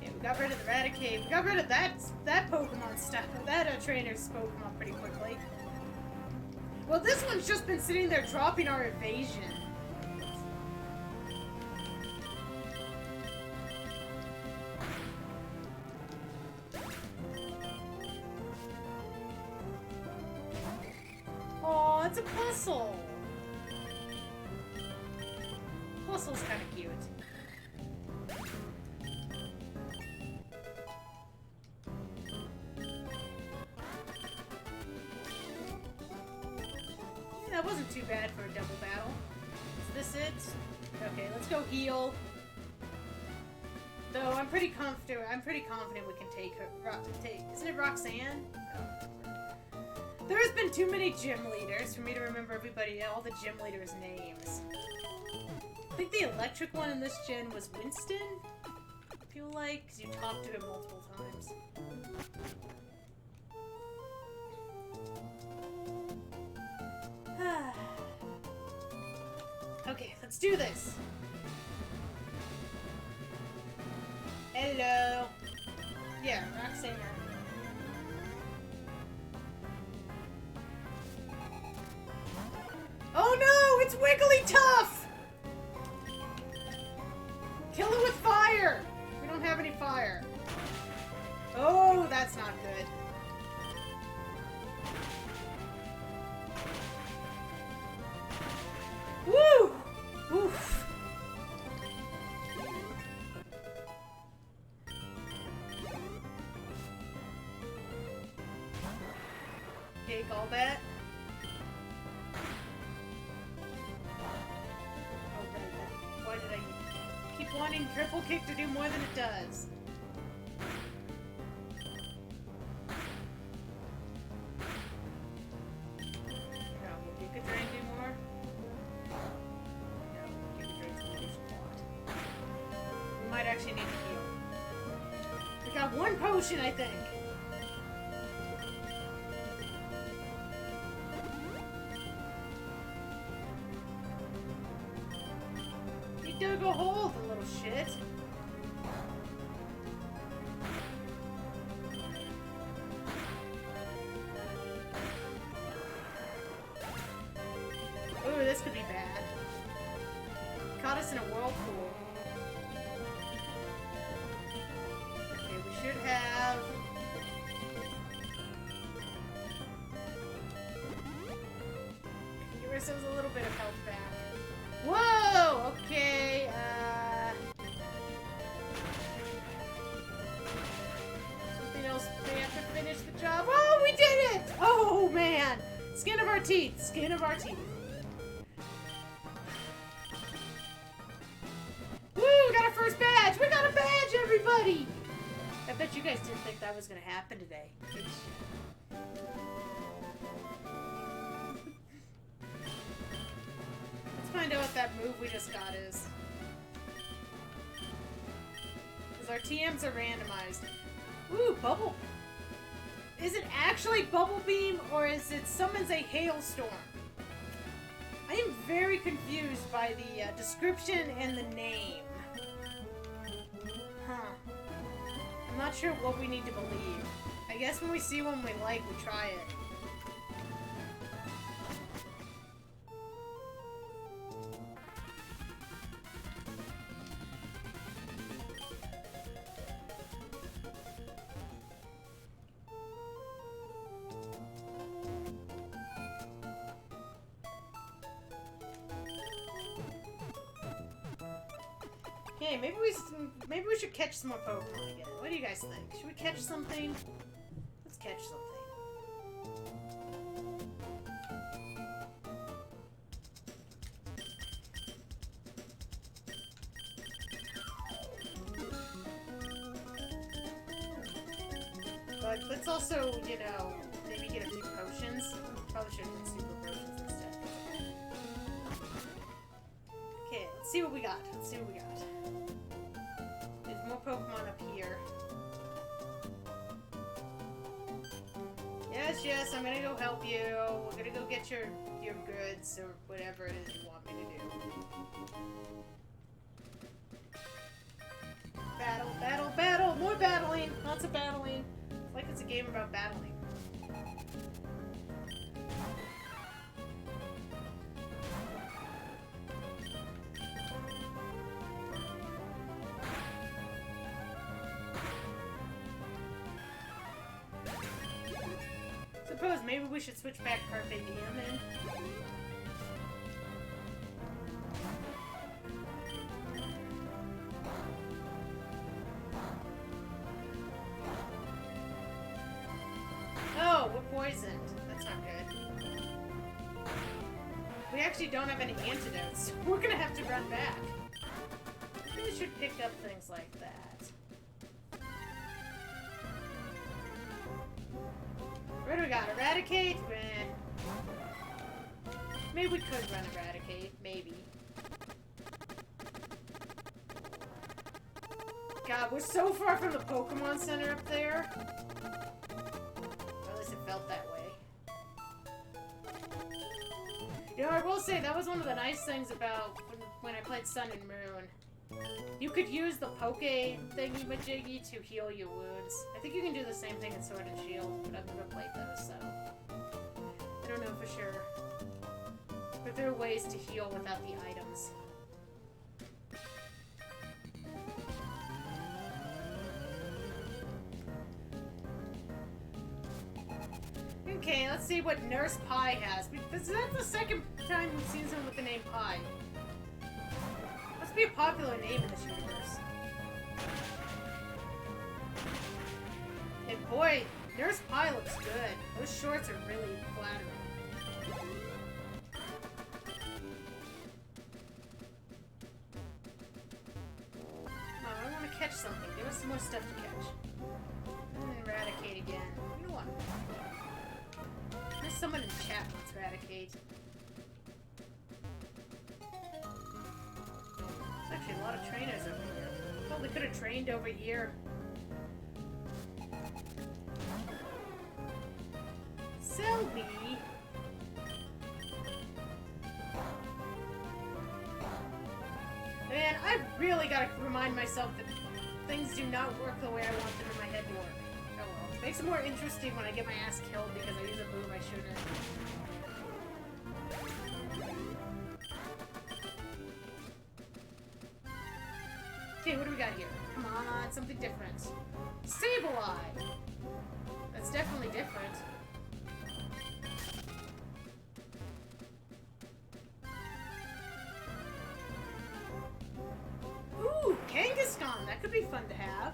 Yeah, we got rid of the Raticate. We got rid of that Pokemon stuff. That trainer's Pokemon pretty quickly. Well, this one's just been sitting there dropping our evasion. Oh, it's a puzzle. Puzzle's kind of cute. That wasn't too bad for a double battle. Is this it? Okay, let's go heal. Though I'm pretty confident we can take her. Isn't it Roxanne? There's been too many gym leaders for me to remember all the gym leaders' names. I think the electric one in this gen was Winston. I feel like, because you talked to him multiple times. Okay, let's do this. Hello. Yeah, Roxanne. Oh no, it's Wigglytuff! Kill it with fire! We don't have any fire. Oh, that's not good. Woo! Oof. Take all that. Oh, why did I keep wanting triple kick to do more than it does? Actually need to heal. We got one potion, I think. He dug a hole, the little shit. us in a whirlpool. Okay, we should have... Give ourselves a little bit of health back. Whoa! Okay, something else may have to finish the job. Oh, we did it! Oh, man! Skin of our teeth! Skin of our teeth. Woo! We got our first badge! We got a badge, everybody! I bet you guys didn't think that was gonna happen today. Let's find out what that move we just got is. Because our TMs are randomized. Ooh, bubble. Is it actually Bubble Beam, or is it summons a hailstorm? I am very confused by the description and the name. Huh. I'm not sure what we need to believe. I guess when we see one we like, we try it. Okay, maybe we should catch some more Pokemon again. What do you guys think? Should we catch something? Let's catch something. But let's also, you know, maybe get a few potions. Probably should get super potions instead. Okay, let's see what we got. Let's see what we got. There's more Pokemon up here. Yes, yes, I'm gonna go help you. We're gonna go get your goods or whatever it is you want me to do. Battle, battle, battle! More battling! Lots of battling. It's like it's a game about battling. Suppose maybe we should switch back Carpe Diem in. Oh, we're poisoned. That's not good. We actually don't have any antidotes. We're gonna have to run back. Maybe we should pick up things like that. What do we got? Eradicate? Meh. Maybe we could run Eradicate. Maybe. God, we're so far from the Pokemon Center up there. Or at least it felt that way. You know, I will say, that was one of the nice things about when I played Sun and Moon. You could use the Poke thingy-majiggy to heal your wounds. I think you can do the same thing in Sword and Shield, but I've never played those, so... I don't know for sure. But there are ways to heal without the items. Okay, let's see what Nurse Pie has. Because that's the second time we've seen someone with the name Pie. Must be a popular name in this universe. And boy, Nurse Pie looks good. Those shorts are really flattering. Come on, I want to catch something. Give us some more stuff to catch. And Eradicate again. You know what? There's someone in chat wants Eradicate. There's actually a lot of trainers over here. Probably could have trained over here. Selby! Man, I really gotta remind myself that things do not work the way I want them in my head to work. Oh well. Makes it more interesting when I get my ass killed because I use a move I shouldn't. we got here? Come on, something different. Sableye! That's definitely different. Ooh, Kangaskhan! That could be fun to have.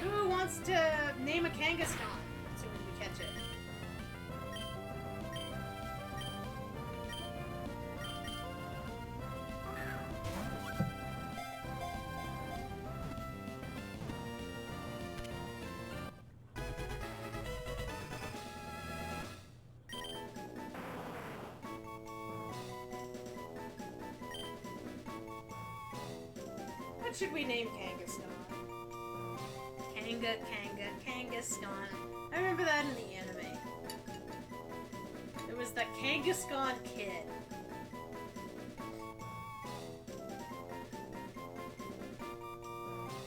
Who wants to name a Kangaskhan? Assuming we catch it. What should we name Kangaskhan? Kangaskhan. I remember that in the anime. It was the Kangaskhan kid.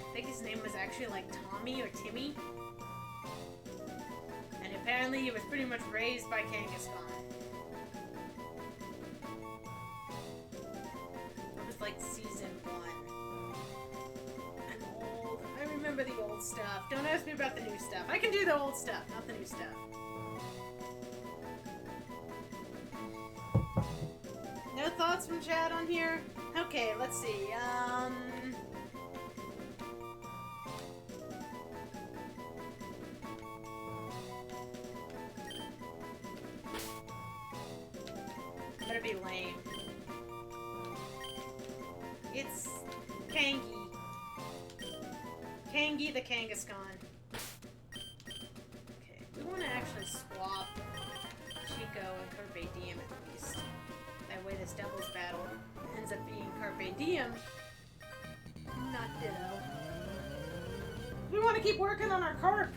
I think his name was actually like Tommy or Timmy. And apparently he was pretty much raised by Kangaskhan. It was like season 1. I remember the old stuff. Don't ask me about the new stuff. I can do the old stuff, not the new stuff. No thoughts from chat on here? Okay, let's see. I'm gonna be lame. It's Kangi. Kangi the Kangaskhan. Okay, we want to actually swap Chico and Carpe Diem at least. That way this Devil's Battle ends up being Carpe Diem, not Ditto. We want to keep working on our carp.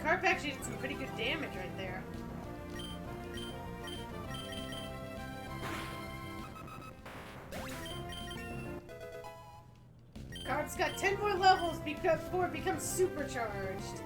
Carp actually did some pretty good damage right there. Carp's got 10 more levels before it becomes supercharged.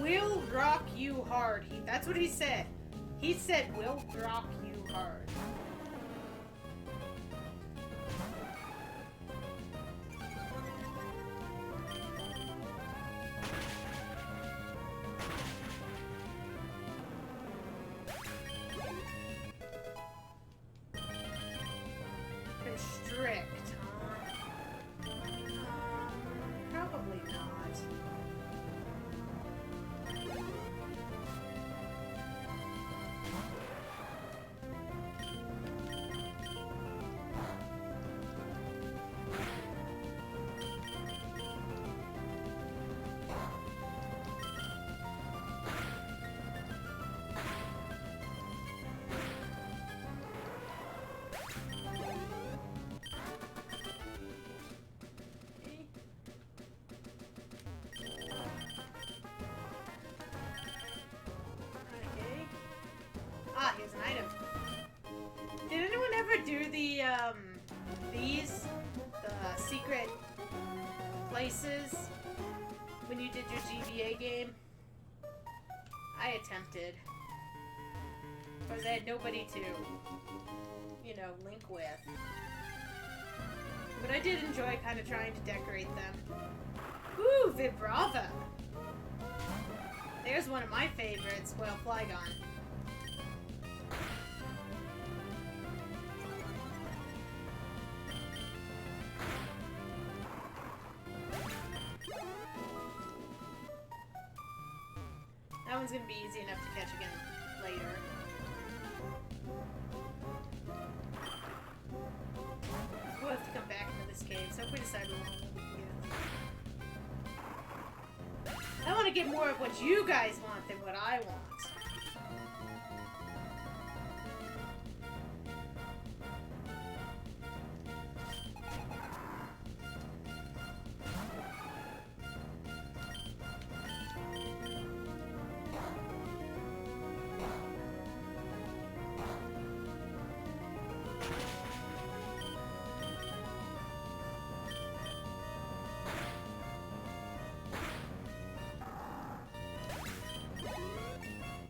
We'll rock you hard. That's what he said. He said, we'll rock you hard. Constrict, huh? Probably not. Ah, here's an item. Did anyone ever do the, the secret places when you did your GBA game? I attempted. Because I had nobody to, you know, link with. But I did enjoy kind of trying to decorate them. Ooh, Vibrava! There's one of my favorites, well, Flygon. one's gonna be easy enough to catch again later. We'll have to come back into this cave, so if we decide we want to, I want to get more of what you guys want than what I want.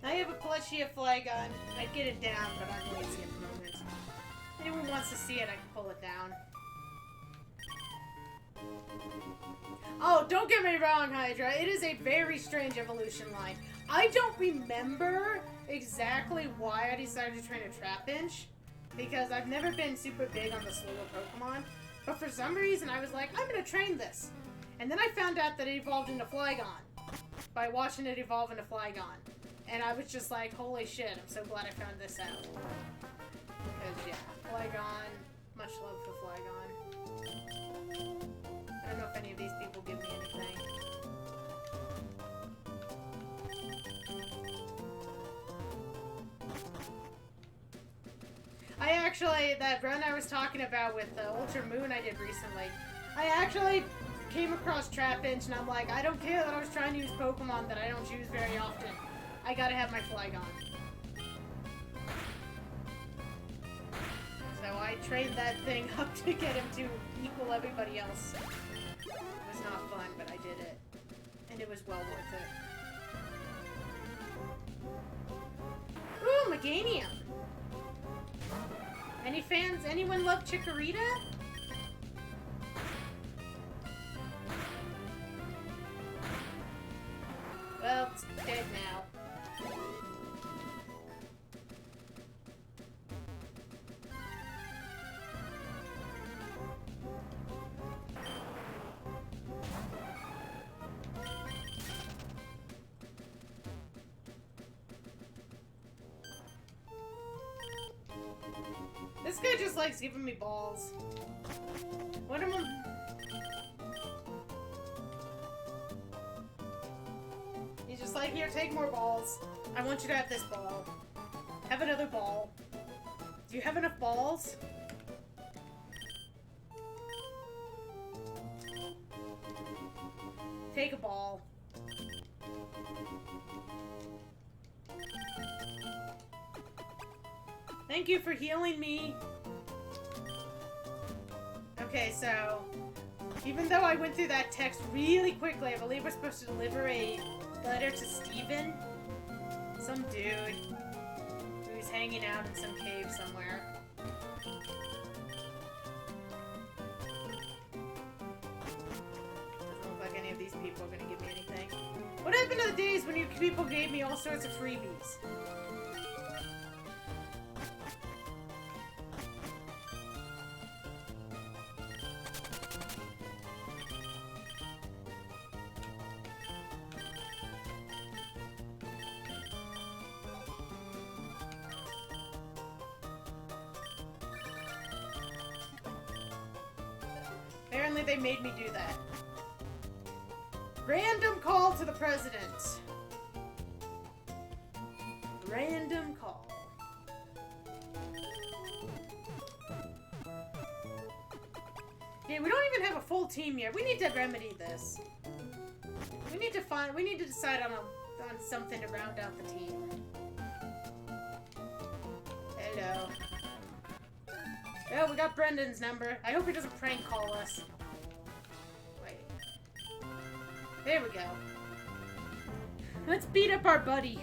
I have a plushie of Flygon. I'd get it down, but I'm lazy at the moment. If anyone wants to see it, I can pull it down. Oh, don't get me wrong, Hydra. It is a very strange evolution line. I don't remember exactly why I decided to train a Trapinch, because I've never been super big on the slower Pokemon. But for some reason, I was like, I'm going to train this. And then I found out that it evolved into Flygon by watching it evolve into Flygon. And I was just like, holy shit, I'm so glad I found this out. Because, yeah, Flygon, much love for Flygon. I don't know if any of these people give me anything. I actually, that run I was talking about with the Ultra Moon I did recently, I actually came across Trapinch, and I'm like, I don't care that I was trying to use Pokemon that I don't use very often. I gotta have my Flygon. So I trained that thing up to get him to equal everybody else. It was not fun, but I did it. And it was well worth it. Ooh, Meganium! Any fans? Anyone love Chikorita? Well, it's dead now. This guy just likes giving me balls. What am I... He's just like, here, take more balls. I want you to have this ball. Have another ball. Do you have enough balls? Take a ball. Thank you for healing me. Okay, so even though I went through that text really quickly, I believe we're supposed to deliver a letter to Steven. Some dude who's hanging out in some cave somewhere. Doesn't look like any of these people are gonna give me anything. What happened to the days when you people gave me all sorts of freebies? Apparently they made me do that. Random call to the president. Random call. Yeah, we don't even have a full team yet. We need to remedy this. We need to decide on something to round out the team. Hello. Oh, we got Brendan's number. I hope he doesn't prank call us. Wait. There we go. Let's beat up our buddy.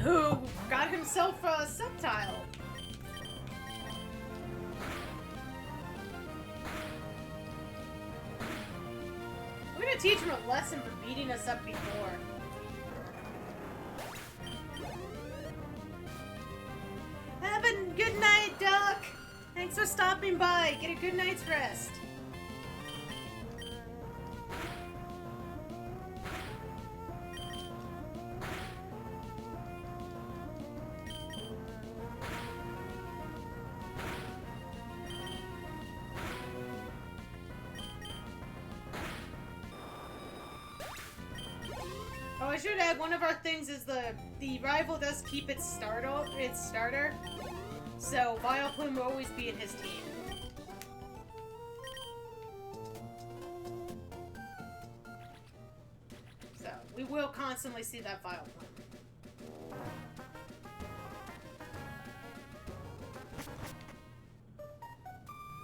Who got himself a subtile. We're gonna teach him a lesson for beating us up before. Have a good night, Duck! Thanks for stopping by. Get a good night's rest. Oh, I should add, one of our things is the rival does keep its starter. So Vileplume will always be in his team. So we will constantly see that Vileplume.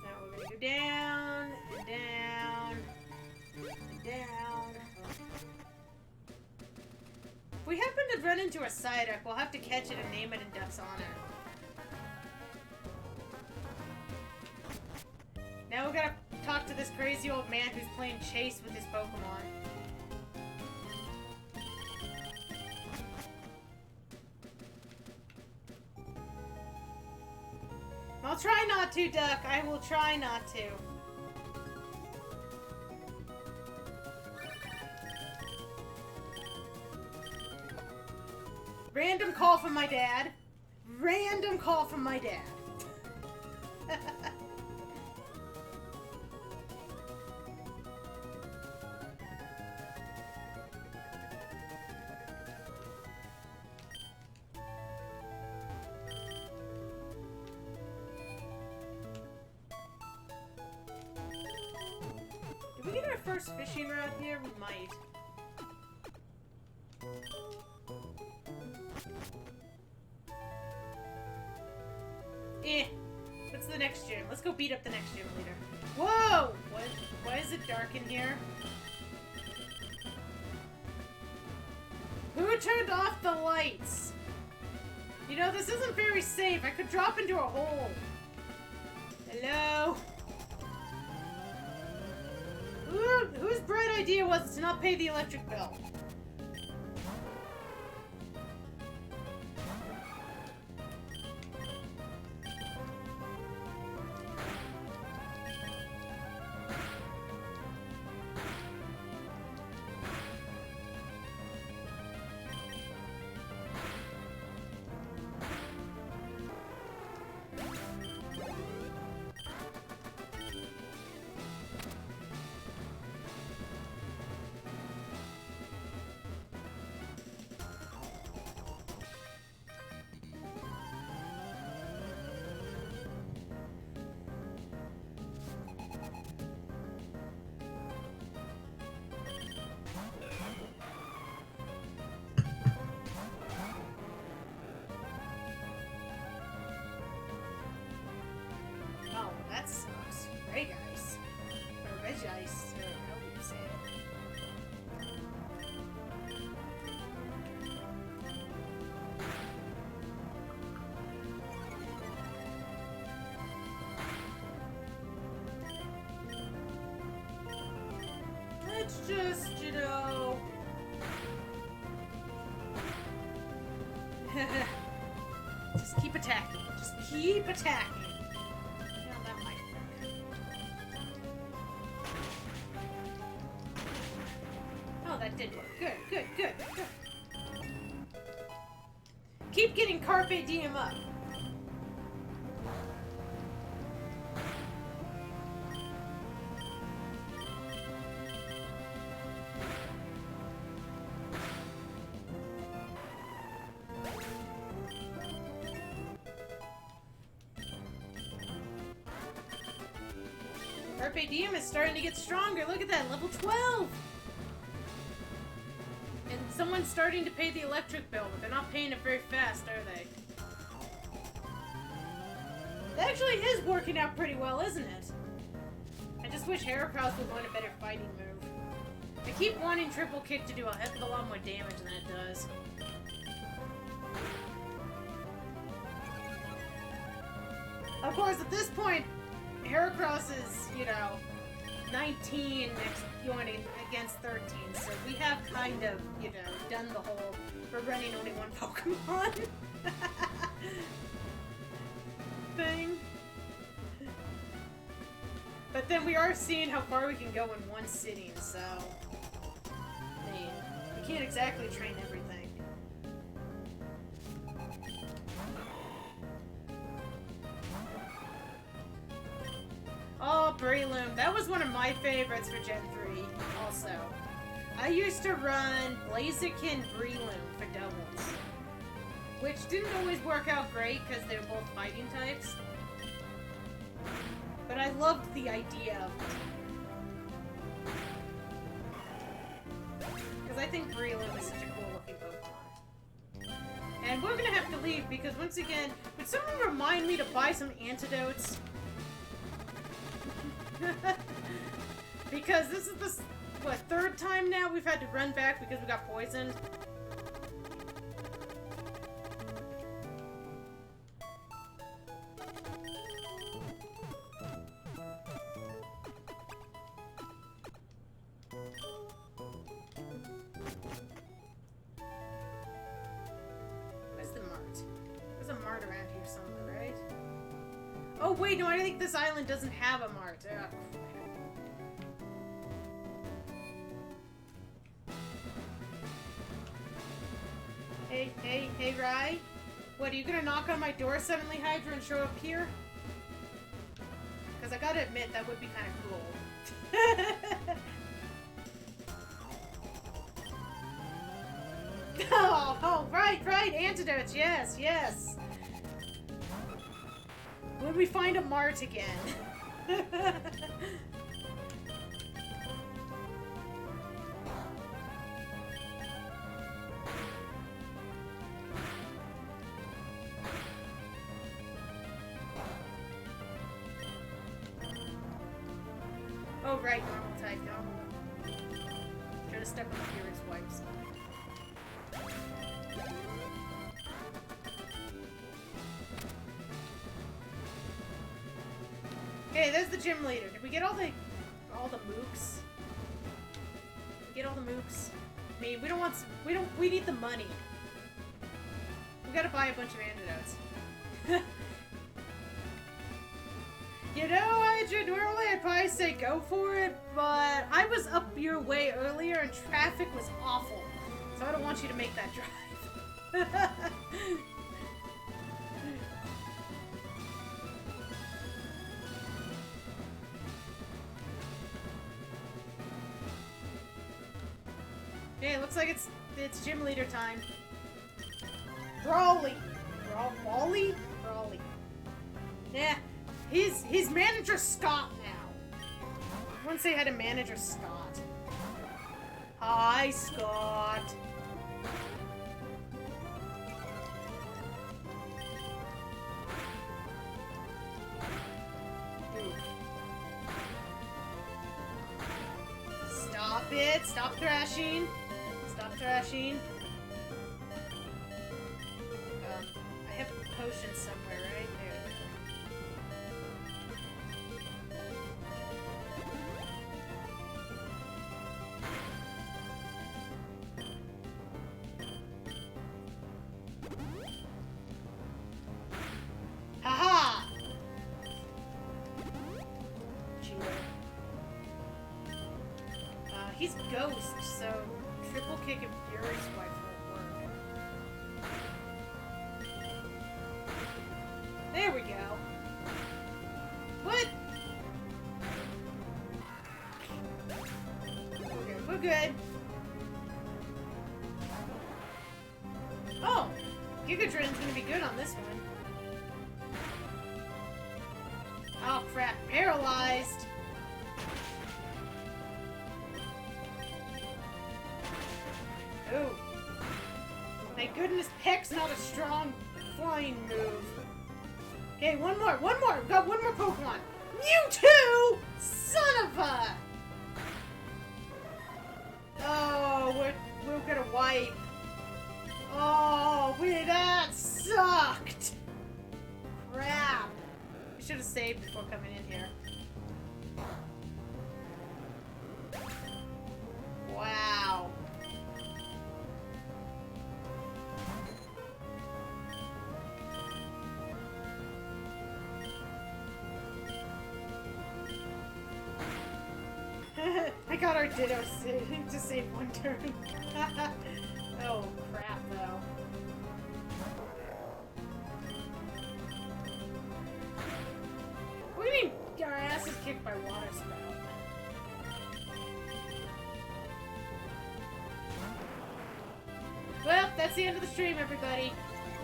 Now we're gonna go down and down and down. If we happen to run into a Psyduck, we'll have to catch it and name it in Duck's honor. Now we gotta talk to this crazy old man who's playing chase with his Pokemon. I'll try not to, Duck. I will try not to. Random call from my dad. Random call from my dad. Did we get our first fishing rod here? We might. What's the next gym? Let's go beat up the next gym leader. Whoa! What? Why is it dark in here? Who turned off the lights? You know, this isn't very safe. I could drop into a hole. Hello? Whose bright idea was it to not pay the electric bill? That sucks. Ray Ice. Or Reg Ice, or however you say it. It's just, you know... Just keep attacking. Just keep attacking. That did work. Good, good, good, good. Keep getting Carpe Diem up. Carpe Diem is starting to get stronger. Look at that, level 12! And someone's starting to pay the electric bill, but they're not paying it very fast, are they? It actually is working out pretty well, isn't it? I just wish Heracross would learn a better fighting move. I keep wanting Triple Kick to do a heck of a lot more damage than it does. Of course, at this point, Heracross is, you know, 19 next going against 13, so we have kind of, you know, done the whole we're running only one Pokemon thing. But then we are seeing how far we can go in one sitting, so I mean, we can't exactly train everything. Oh, Breloom. That was one of my favorites for Gen 3, also. I used to run Blaziken Breloom for doubles, which didn't always work out great because they were both fighting types. But I loved the idea of it. Because I think Breloom is such a cool looking Pokemon. And we're gonna have to leave because once again, would someone remind me to buy some antidotes? Because this is the, what, third time now we've had to run back because we got poisoned? Where's the mart? There's a mart around here somewhere, right? Oh wait, no, I think this island doesn't have a mart. Hey, Rai? What, are you gonna knock on my door suddenly, Hydra, and show up here? Because I gotta admit, that would be kind of cool. Oh, right, antidotes, yes. When we find a mart again. Oh, right, normal type, normal. Try to step on the Furious Wipes. Okay, there's the gym leader. Did we get all the mooks? Did we get all the mooks? I mean, we need the money. We gotta buy a bunch of antidotes. You know, normally I'd probably say go for it, but I was up your way earlier and traffic was awful. So I don't want you to make that drive. Okay, looks like it's gym leader time. Brawly. Brawly? Brawly. Yeah. He's manager Scott now. I wouldn't say I had a manager Scott. Hi, Scott. Ooh. Stop it. Stop thrashing. Stop thrashing. I have a potion somewhere, right? There. Haha! Cheater. He's ghost, so triple kick and fury swipe won't work. There we go. What? Okay, we're good. Oh! Gigadron's gonna be good on this one. Oh crap, paralyzed! Oh. Thank goodness Peck's not a strong flying move. Okay, one more! We've got one more Pokemon! Mewtwo! Son of a... Oh, we're gonna wipe. Oh, that sucked! Crap! I should have saved before coming in here. Wow. I got our Ditto to save one turn. Oh, crap, though. What do you mean our ass is kicked by water spout? that's the end of the stream, everybody.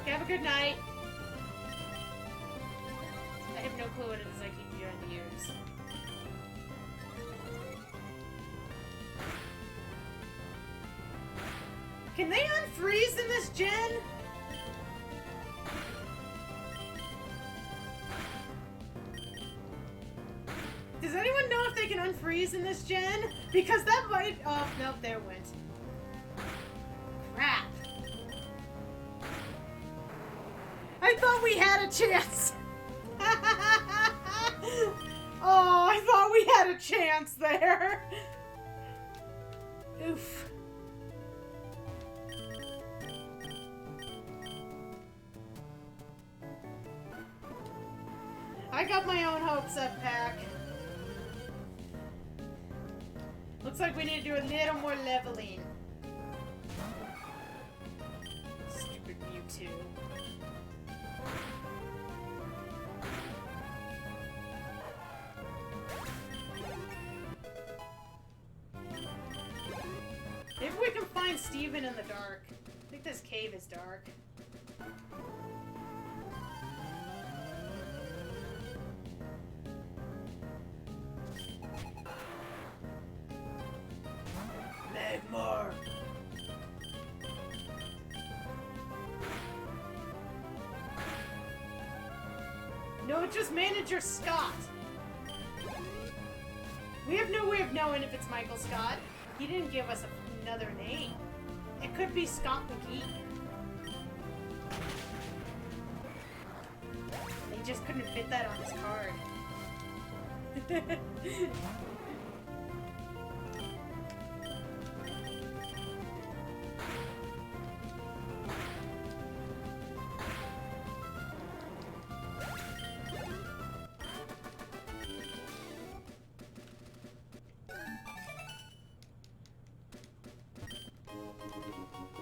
Have a good night. I have no clue what it is I keep behind the ears. Can they unfreeze in this gen? Does anyone know if they can unfreeze in this gen? Because that might... Oh, nope, there it went. Crap. I thought we had a chance. Oh, I thought we had a chance there. Oof. I got my own hopes up, Pack. Looks like we need to do a little more leveling. Stupid Mewtwo. Maybe we can find Steven in the dark. I think this cave is dark. Magmar! No, it's just Manager Scott. We have no way of knowing if it's Michael Scott. He didn't give us another name. It could be Scott McGee. They just couldn't fit that on his card.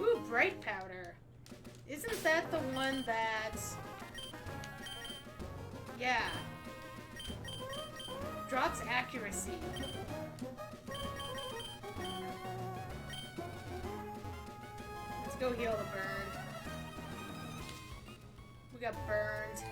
Ooh, Bright Powder. Isn't that the one that... Yeah. Drops accuracy. Let's go heal the burn. We got burned.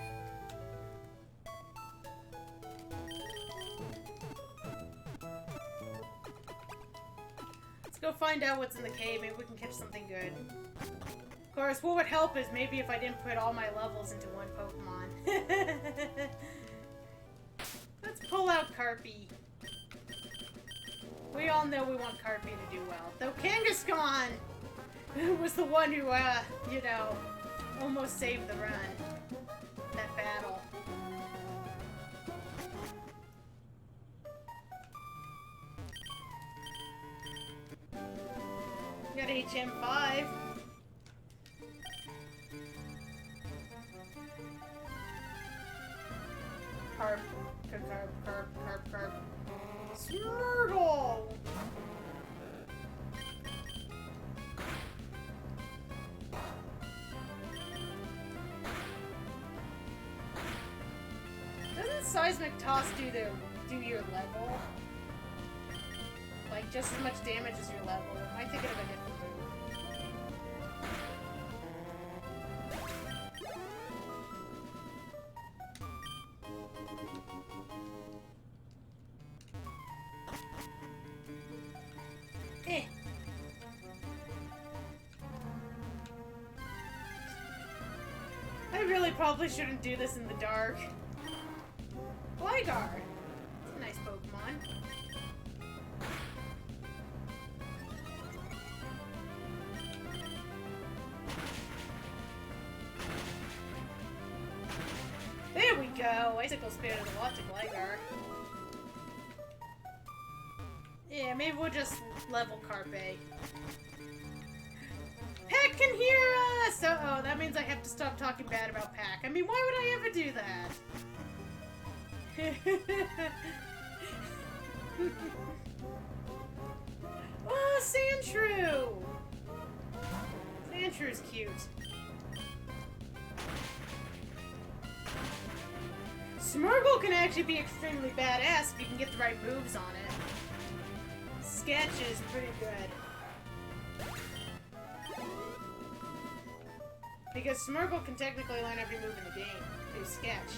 Let's go find out what's in the cave. Maybe we can catch something good. Of course, what would help is maybe if I didn't put all my levels into one Pokemon. Let's pull out Carpy. We all know we want Carpy to do well. Though Kangaskhan was the one who, you know, almost saved the run. That battle. Got HM5. Carp. Smurgle! Doesn't Seismic Toss do your level? Like, just as much damage as your level? Am I thinking of a different move? I really probably shouldn't do this in the dark. Gligar! It's a nice Pokemon. There we go! Icicle Spirit is a lot to Gligar. Yeah, maybe we'll just level Carpe. Pack can hear us! Uh-oh, that means I have to stop talking bad about Pack. I mean, why would I ever do that? Oh, Sandshrew! Sandshrew is cute. Smurgle can actually be extremely badass if you can get the right moves on it. Sketch is pretty good. Because Smeargle can technically learn every move in the game through Sketch.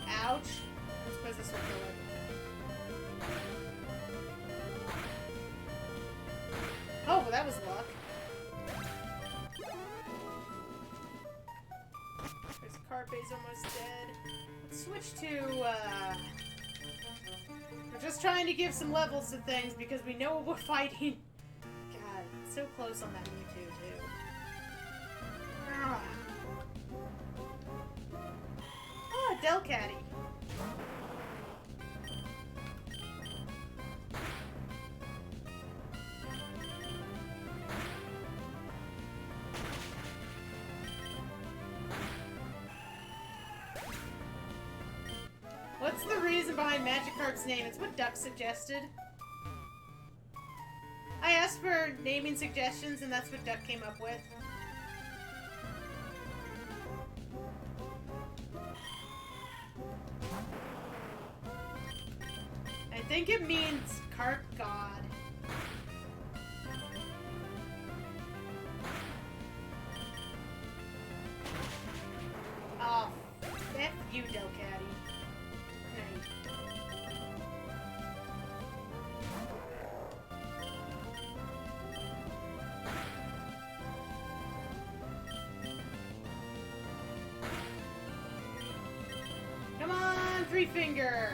Ouch. I suppose this will kill it. Oh, well that was luck. There's Carpe's almost dead. Let's switch to, we're just trying to give some levels to things because we know what we're fighting. God, so close on that Mewtwo, too. Ah, Delcatty. What's the reason behind Magikarp's name? It's what Duck suggested. I asked for naming suggestions, and that's what Duck came up with. I think it means Carp God. Oh, F you, Delcatty. Come on, Three Finger!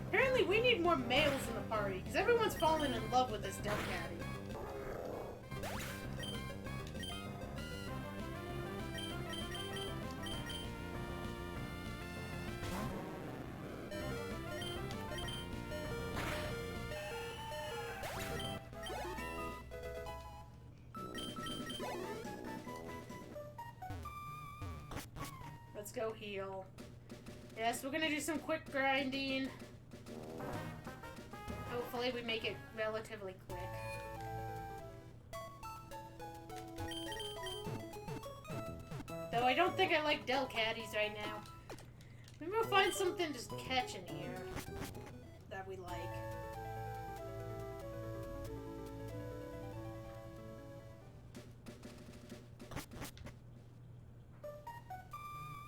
Apparently we need more males in the party, because everyone's fallen in love with this Delcatty. Let's go heal. Yes, we're gonna do some quick grinding. Hopefully we make it relatively quick. Though I don't think I like Delcatties right now. Maybe we'll find something to catch in here that we like.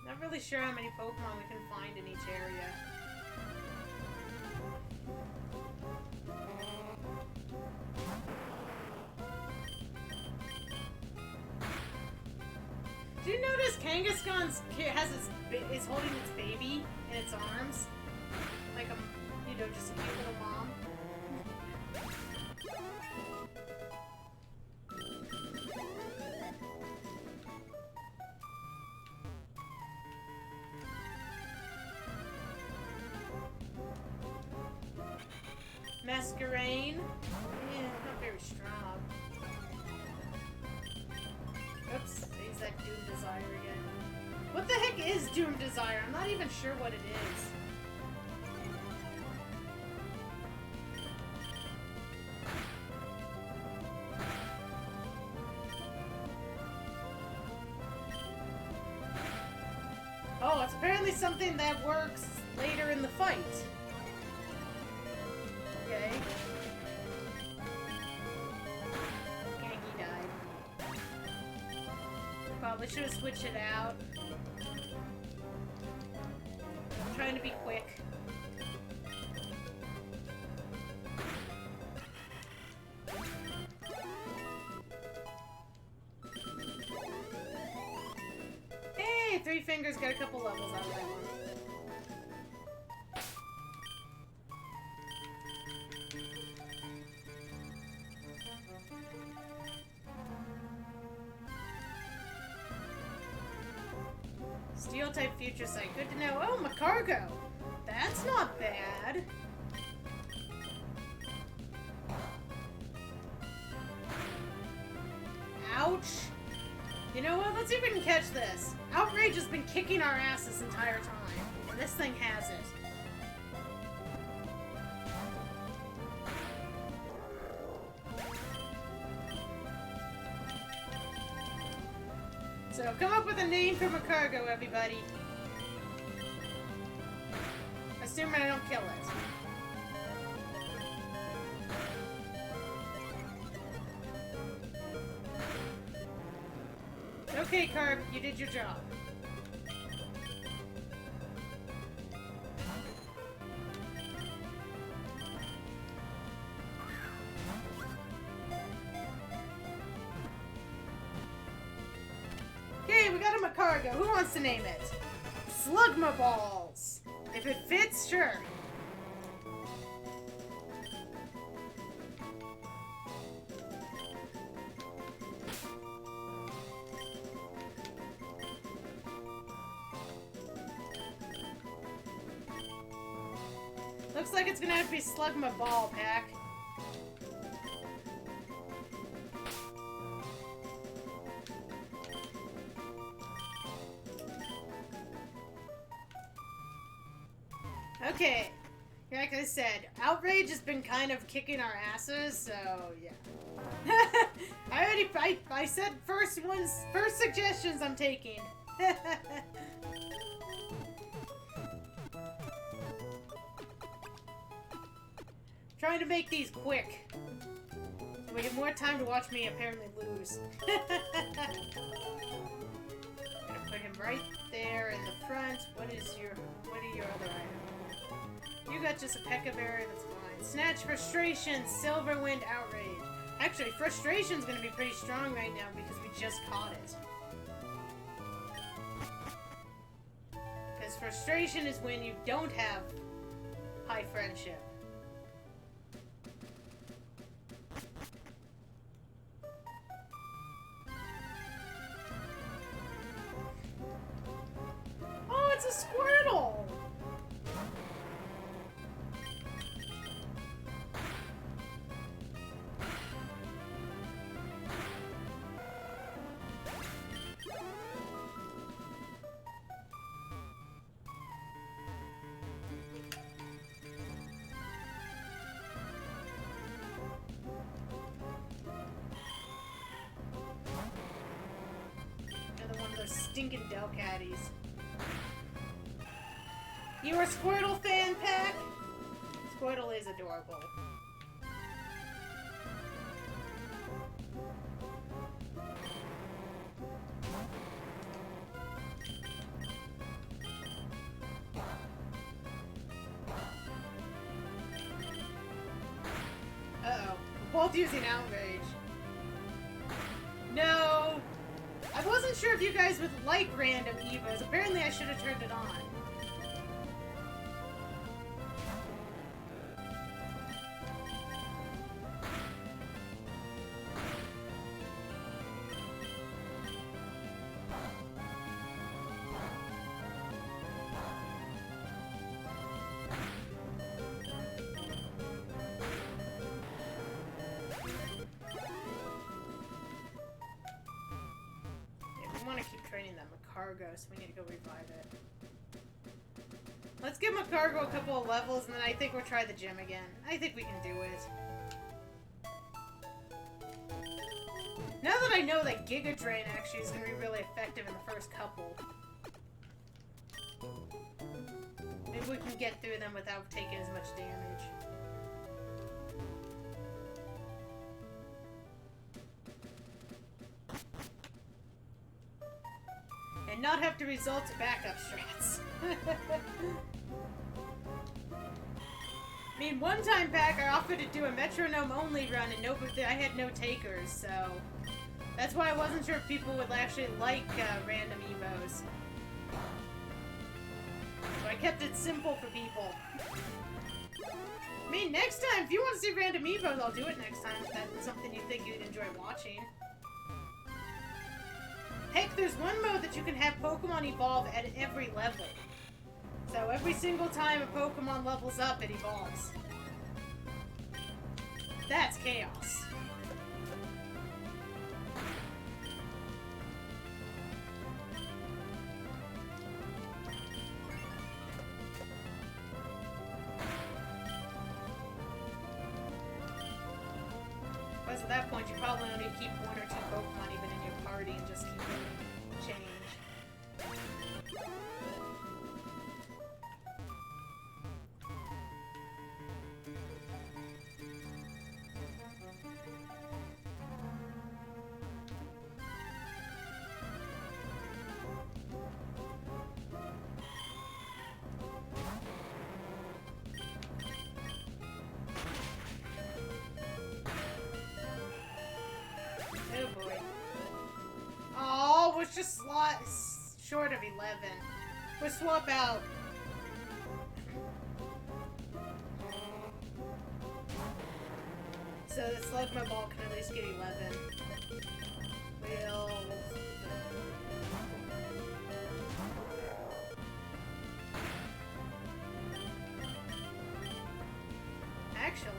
Not really sure how many Pokemon we can find in each area. Did you notice Kangaskhan is holding its baby in its arms? Like a, you know, just a cute little mom. Masquerain. Yeah, not very strong. Oops, there's that Doom Desire again. What the heck is Doom Desire? I'm not even sure what it is. Oh, it's apparently something that works later in the fight. Okay. Genki died. Probably should have switched it out. I'm trying to be quick. Hey, Three Fingers got a couple levels out of that one. Steel-type Future Sight. Good to know. Oh, Macargo! That's not bad. Ouch. You know what? Let's see if we can catch this. Outrage has been kicking our ass this entire time. And this thing has it. So come up with a name for Macargo, everybody. Assuming I don't kill it. Okay, Carb, you did your job. Okay, we got a Macargo. Who wants to name it? Slugma Balls. If it fits, sure. Looks like it's gonna have to be Slugma Ball, Pack. Okay, like I said, Outrage has been kind of kicking our asses, so yeah. I said first suggestions I'm taking. Trying to make these quick. So we have more time to watch me apparently lose. Gonna put him right there in the front. What are your other items? You got just a Peckleberry, that's fine. Snatch, Frustration, Silverwind, Outrage. Actually, Frustration's gonna be pretty strong right now because we just caught it. Because Frustration is when you don't have high friendship. Oh, it's a Squirtle! Another one of those stinking Delcatties. You a Squirtle fan, Pack? Squirtle is adorable. Uh-oh. Both using Outrage. No! I wasn't sure if you guys would like random Evos. Apparently I should have turned it on. I want to keep training that Macargo, so we need to go revive it. Let's give Macargo a couple of levels, and then I think we'll try the gym again. I think we can do it. Now that I know that Giga Drain actually is going to be really effective in the first couple. Maybe we can get through them without taking as much damage. And not have to resort to backup strats. I mean, one time back I offered to do a metronome only run and I had no takers, so that's why I wasn't sure if people would actually like random evos. So I kept it simple for people. I mean, next time, if you want to see random evos, I'll do it next time if that's something you think you'd enjoy watching. Heck, there's one mode that you can have Pokemon evolve at every level. So every single time a Pokemon levels up, it evolves. That's chaos. Because at that point, you probably only keep one or two Pokemon even in your party and just keep changing. it's just short of 11. We'll swap out. So the Slugma Ball can at least get 11. We'll... Actually...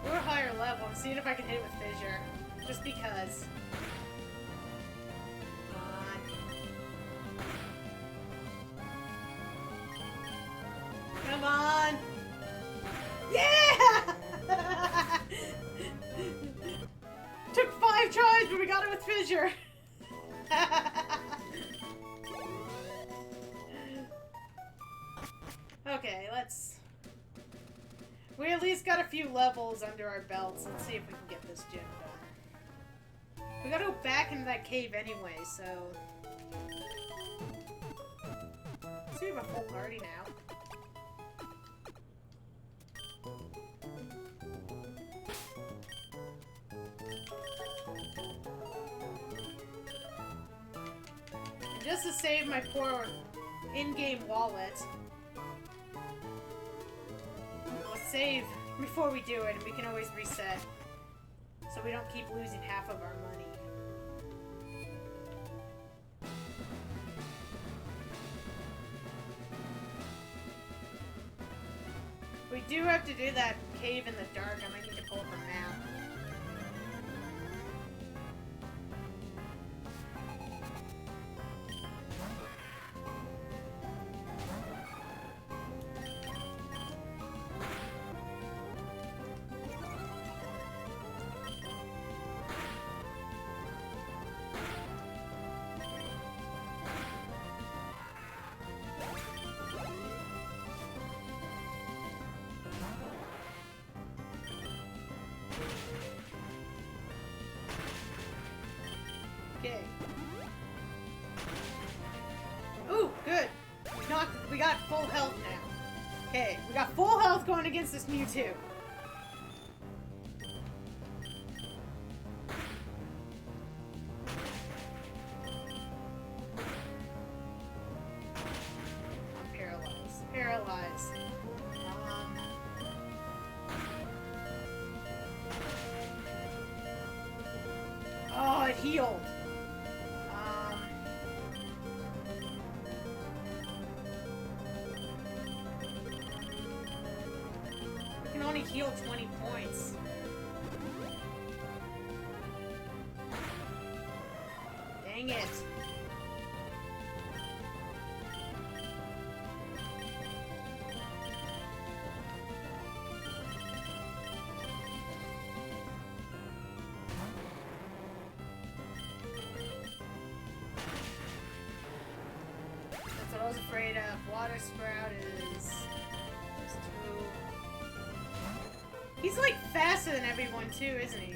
We're a higher level. I'm seeing if I can hit it with Fissure. Just because. Come on! Yeah! Took 5 tries, but we got it with Fissure. Okay, let's... We at least got a few levels under our belts. Let's see if we can get this gym done. We gotta go back into that cave anyway, so... Let's see, we have a full party now. And just to save my poor in-game wallet, we'll save before we do it, and we can always reset, so we don't keep losing half of our money. We do have to do that cave in the dark. I might need to pull up a map. Okay. Ooh, good. We got full health now. Okay, we got full health going against this Mewtwo. I'm paralyzed. Paralyzed. Oh, it healed. Only heal 20 points. Dang it. That's what I was afraid of. Water Sprout is... He's like faster than everyone too, isn't he?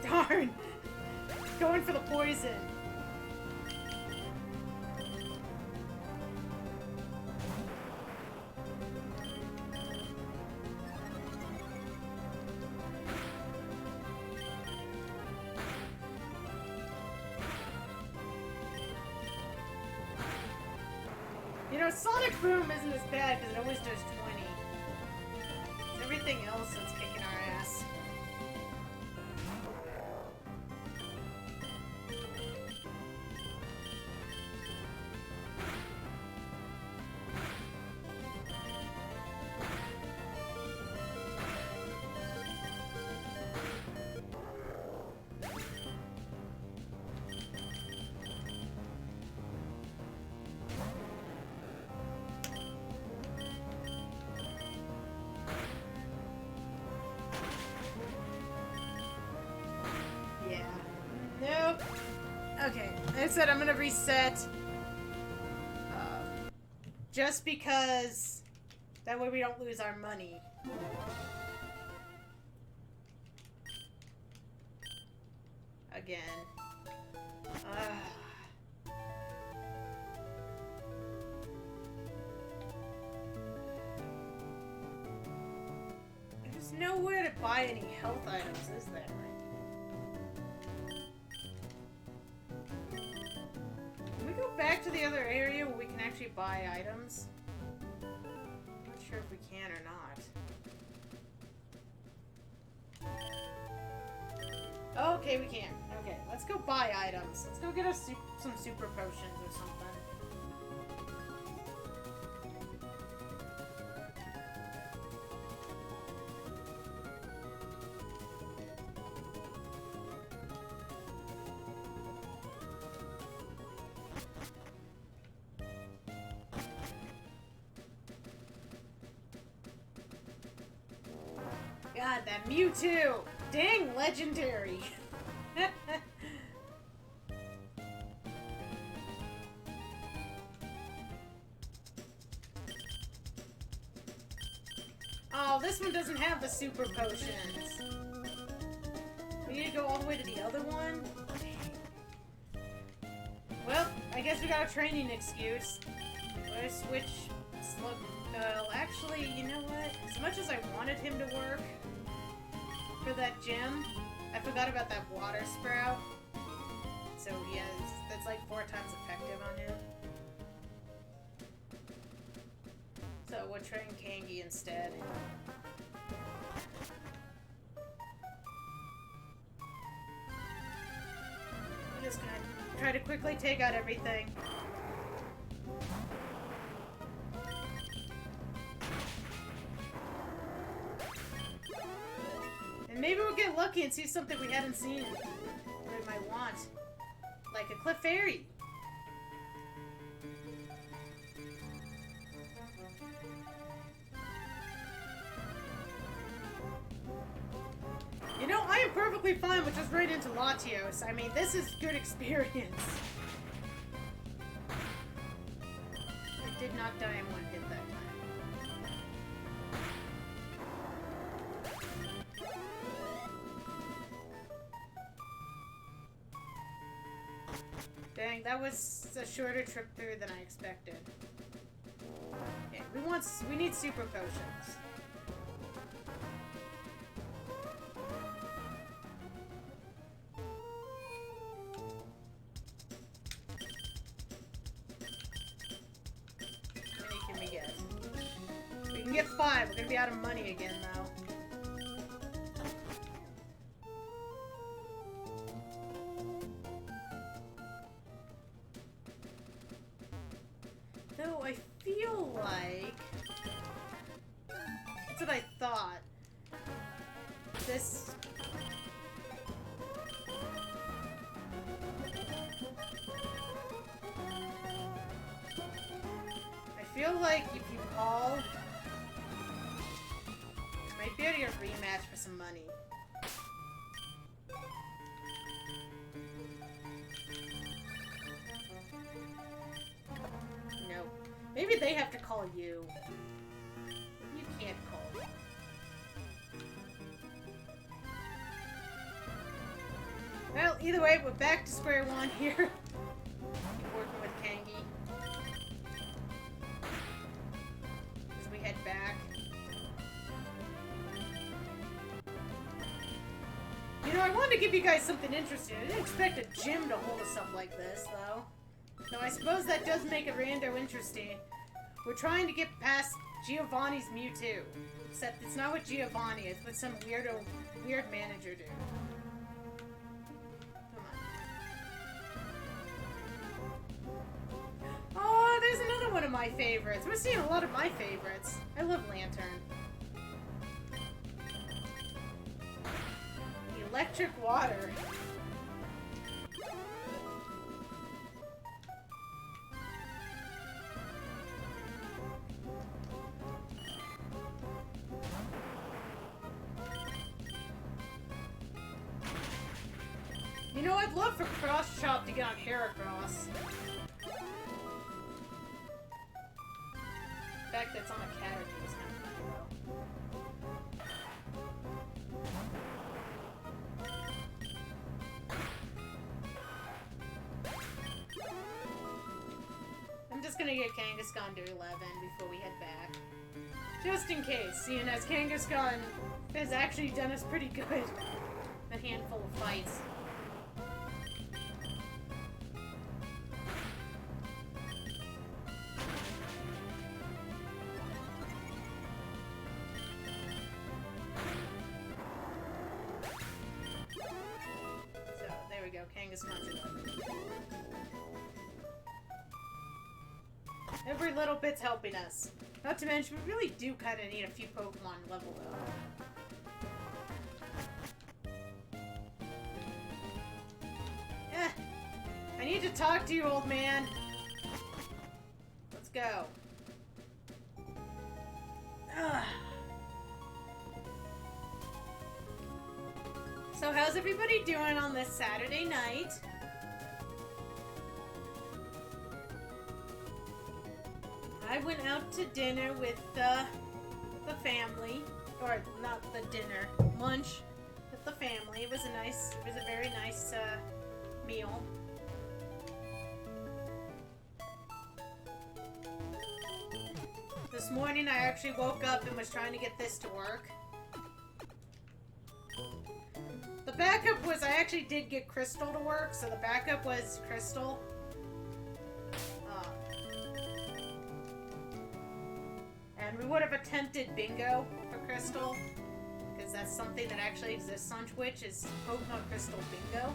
Darn! Going for the poison. You know, Sonic Boom isn't as bad because it always does 20. It's everything else that's kicking our ass. Nope. Okay, I said I'm gonna reset. Just because That way we don't lose our money. Again. There's nowhere to buy any health items, is there? Can we go back to the other area where we can actually buy items? I'm not sure if we can or not. Okay, we can. Okay, let's go buy items. Let's go get us some super potions or something. God, that Mewtwo! Dang, legendary! Oh, this one doesn't have the super potions. We need to go all the way to the other one? Well, I guess we got a training excuse. Let's switch... Well, actually, you know what? As much as I wanted him to work for that gym, I forgot about that water sprout. So, yeah, that's like 4 times effective on him. So, we'll train Kangi instead. I'm just gonna try to quickly take out everything. And maybe we'll get lucky and see something we haven't seen that we might want. Like a Clefairy. You know, I am perfectly fine with just right into Latios. I mean, this is good experience. I did not die in one hit that time. Dang, that was a shorter trip through than I expected. Okay, we need super potions. How many can we get? We can get 5. We're gonna be out of money again, though. Though I feel like... That's what I thought. This... I feel like if you call... You might be able to get a rematch for some money. Maybe they have to call you. You can't call. Well, either way, we're back to square one here. Keep working with Kangi. As we head back. You know, I wanted to give you guys something interesting. I didn't expect a gym to hold us up like this, though. Though I suppose that does make a rando interesting. We're trying to get past Giovanni's Mewtwo. Except it's not with Giovanni, it's with some weird manager dude. Come on. Oh, there's another one of my favorites. We're seeing a lot of my favorites. I love Lantern. Electric water. You know, I'd love for Cross Chop to get on Heracross. fact that it's on a character is kind of funny, though. I'm just gonna get Kangaskhan to 11 before we head back. Just in case, seeing as Kangaskhan has actually done us pretty good. A handful of fights. So, there we go, Kangaskhan's 11. Every little bit's helping us. Not to mention, we really do kind of need a few Pokemon level though. I need to talk to you, old man. Let's go. Ugh. So how's everybody doing on this Saturday night? I went out to dinner with the family, or not the dinner, lunch with the family. It was a very nice meal. This morning I actually woke up and was trying to get this to work. The backup was, I actually did get Crystal to work, so the backup was Crystal. And we would have attempted bingo for Crystal, because that's something that actually exists on Twitch, is Pokemon Crystal bingo.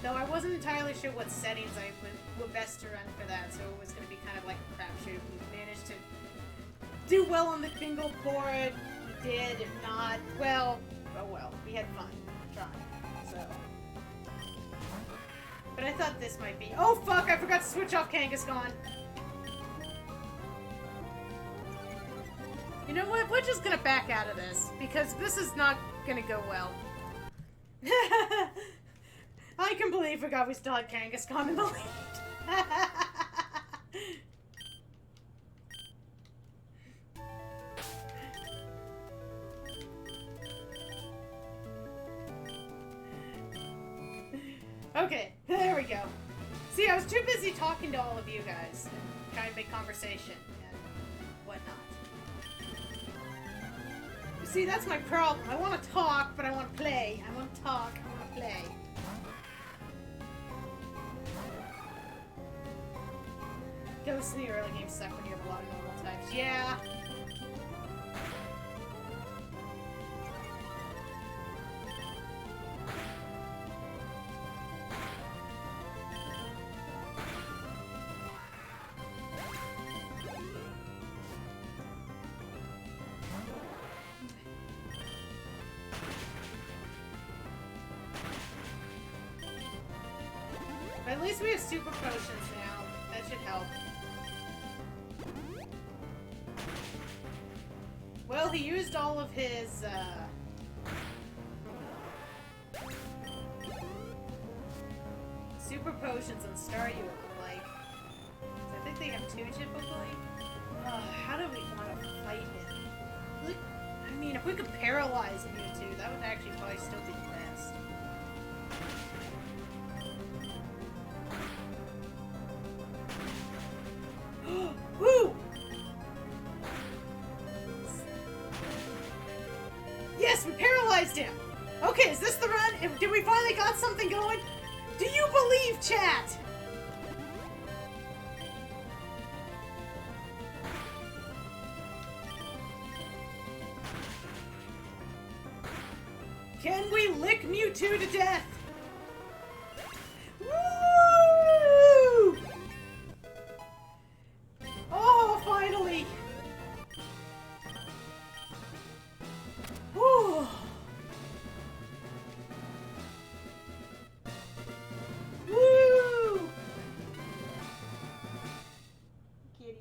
Though I wasn't entirely sure what settings I would best to run for that, so it was going to be kind of like a crapshoot. If we managed to do well on the bingo board, we did. If not, well, oh well. We had fun trying, so. But I thought this might be... Oh fuck, I forgot to switch off Kangaskhan. You know what? We're just gonna back out of this, because this is not gonna go well. I completely forgot we still had Kangaskhan in the lead. Okay, there we go. See, I was too busy talking to all of you guys, and trying to make conversation and whatnot. You see, that's my problem. I want to talk, but I want to play. I want to talk, I want to play. Ghosts in the early game suck when you have a lot of normal types. Yeah. At least we have super potions now. That should help. Well, he used all of his, super potions on Staryu, it looked like. So I think they have 2 typically. How do we want to fight him? I mean, if we could paralyze Mewtwo, that would actually probably still be the best. Woo! Yes, we paralyzed him! Okay, is this the run? Did we finally got something going? Do you believe, chat? Can we lick Mewtwo to death? Woo! Oh, finally! Woo! Woo! Kitty.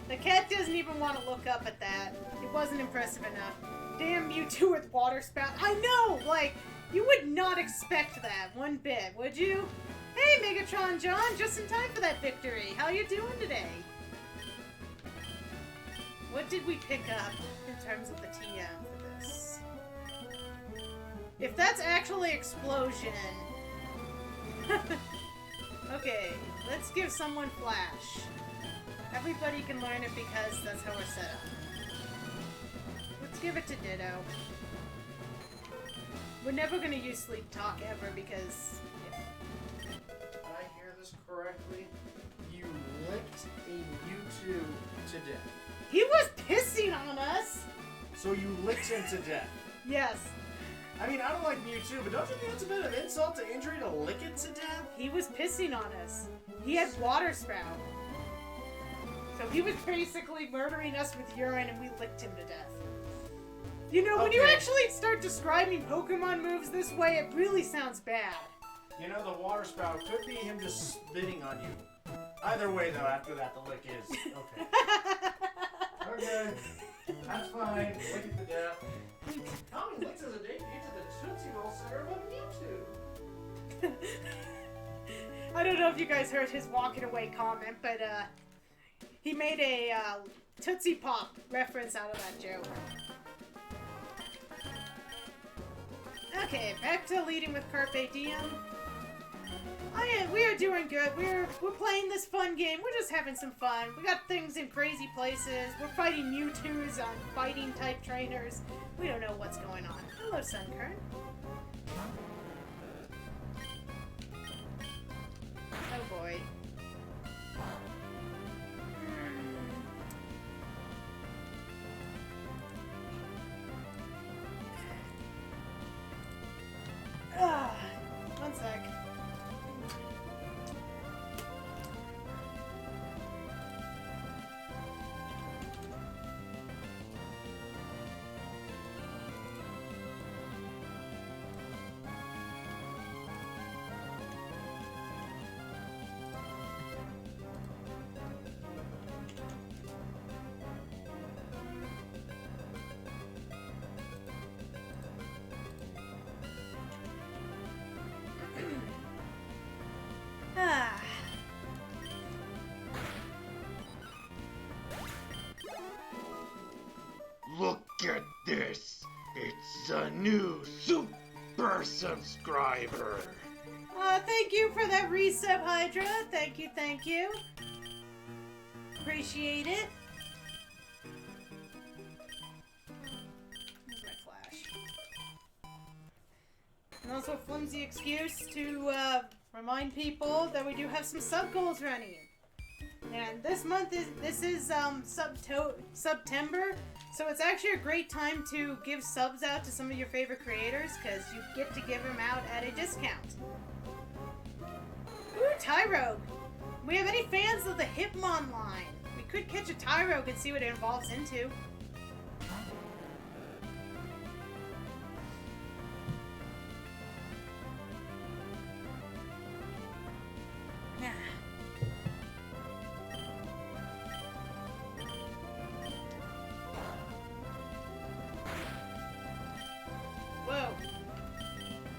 The cat doesn't even want to look up at that. It wasn't impressive enough. Damn Mewtwo with water spout. I know! Like, you would not expect that one bit, would you? Hey, Megatron John! Just in time for that victory. How you doing today? What did we pick up in terms of the TM for this? If that's actually explosion... Okay, let's give someone Flash. Everybody can learn it because that's how we're set up. Let's give it to Ditto. We're never gonna use Sleep Talk ever because... Yeah. Did I hear this correctly? You licked a Mewtwo to death. He was pissing on us! So you licked him to death? Yes. I mean, I don't like Mewtwo, but don't you think it's a bit of insult to injury to lick it to death? He was pissing on us. He had water spout. So he was basically murdering us with urine and we licked him to death. You know, when you actually start describing Pokemon moves this way, it really sounds bad. You know, the water spout could be him just spitting on you. Either way, though, after that, the lick is. Okay. Okay. That's fine. Lick it to death. Tommy licks as a debut to the Tootsie Roll Center of Mewtwo. I don't know if you guys heard his walking away comment, but he made a Tootsie Pop reference out of that joke. Okay, back to leading with Carpe Diem. We are doing good. We're playing this fun game. We're just having some fun. We got things in crazy places. We're fighting Mewtwo's on fighting type trainers. We don't know what's going on. Hello, Sunkern. Oh boy. One sec. Look at this! It's a new super subscriber! Thank you for that resub, Hydra. Thank you, thank you. Appreciate it. Where's my flash? And also a flimsy excuse to remind people that we do have some sub goals running. And this month is September, so it's actually a great time to give subs out to some of your favorite creators because you get to give them out at a discount. Ooh, Tyrogue! We have any fans of the Hitmon line? We could catch a Tyrogue and see what it evolves into. Whoa.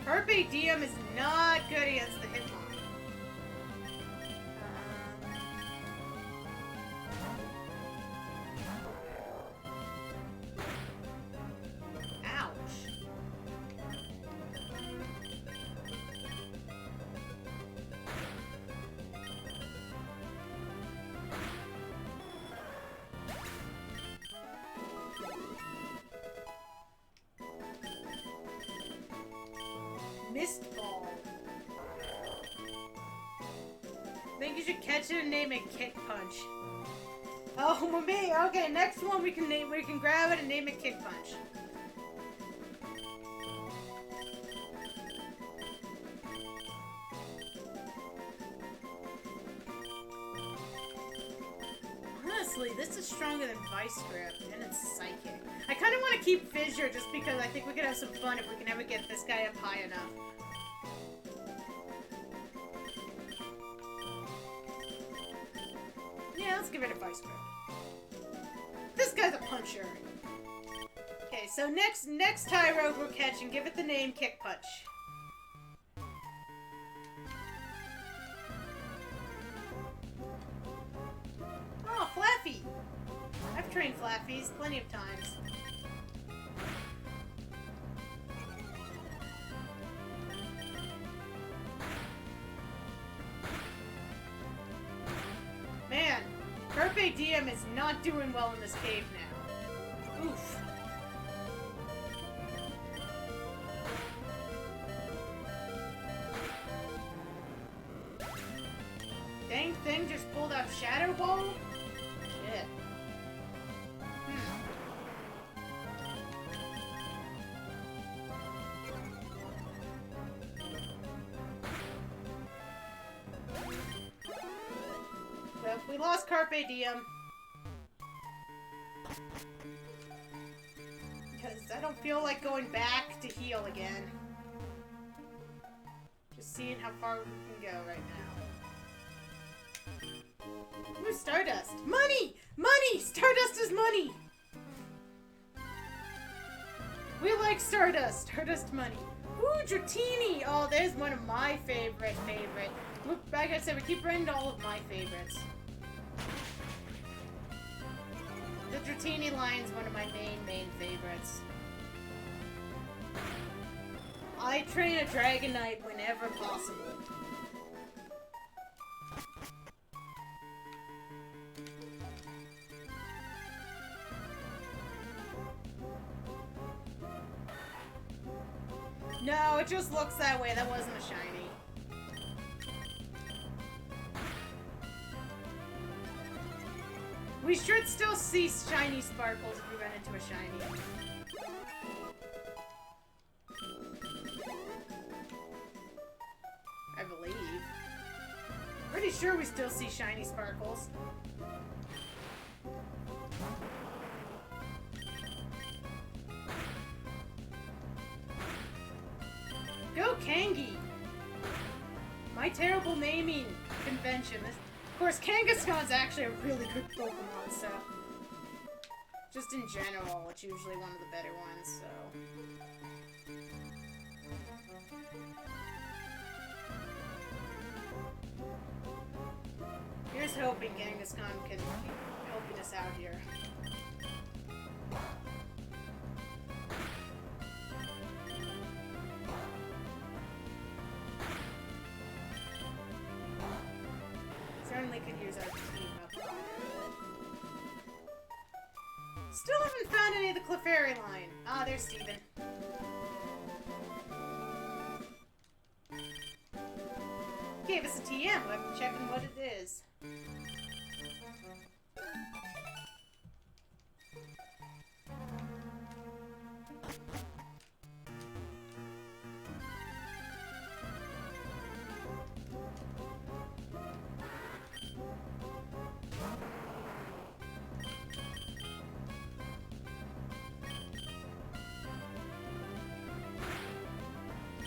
Carpe Diem is not good against the Hitmon. Mist Ball. I think you should catch it and name it Kick Punch. Oh, well, me. Okay, next one we can grab it and name it Kick Punch. Honestly, this is stronger than Vice Grip, and it's Psychic. I kind of want to keep Fissure just because I think we could have some fun if we can ever get this guy up high enough. Yeah, let's give it a Vice Grip. This guy's a puncher. Okay, so next Tyrogue we're catching, give it the name Kick Punch. Oh, Flaffy! I've trained Flaffies plenty of times. Man, Carpe Diem is not doing well in this cave now. Oof. Dang thing just pulled out Shadow Ball? Shit. Well, we lost Carpe Diem. Because I don't feel like going back to heal again. Just seeing how far we can go right now. Ooh, Stardust! Money! Money! Stardust is money! We like Stardust! Stardust money. Ooh, Dratini! Oh, there's one of my favorite. Look, like I said, we keep running all of my favorites. The Dratini line's one of my main favorites. I train a Dragonite whenever possible. No, it just looks that way. That wasn't a shiny. We should still see shiny sparkles if we run into a shiny. I believe. Pretty sure we still see shiny sparkles. Go Kangi! My terrible naming convention. Of course, Kangaskhan's actually a really good Pokemon, so... Just in general, it's usually one of the better ones, so... Here's hoping Kangaskhan can keep helping us out here. Certainly could use our team up. Still haven't found any of the Clefairy line. Ah, there's Steven. Gave us a TM. I'm checking what it is.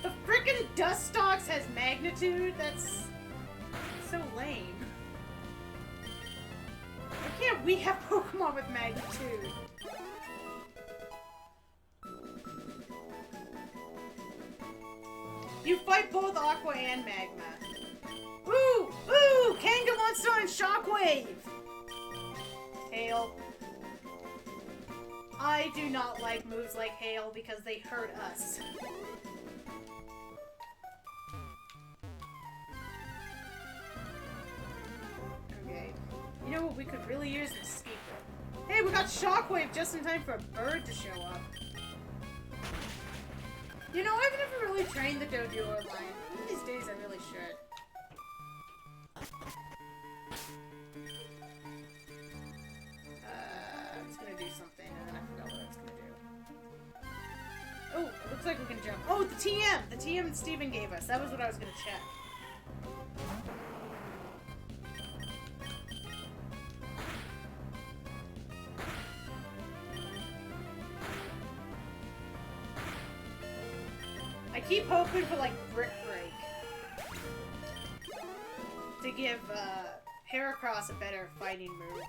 The frickin' Dustox has magnitude? That's so lame. Why can't we have Pokemon with magnitude? You fight both Aqua and Magma. Ooh! Ooh! Kanga wants to on Shockwave! Hail. I do not like moves like Hail because they hurt us. Okay. You know what we could really use is Skeeper. Hey, we got Shockwave just in time for a bird to show up. You know, I've never really trained the Doduo line. One of these days I really should. I was gonna do something and then I forgot what I was gonna do. Oh, it looks like we can jump. Oh, the TM! The TM Steven gave us. That was what I was gonna check. I keep hoping for, like, Brick Break. To give, Heracross a better fighting move.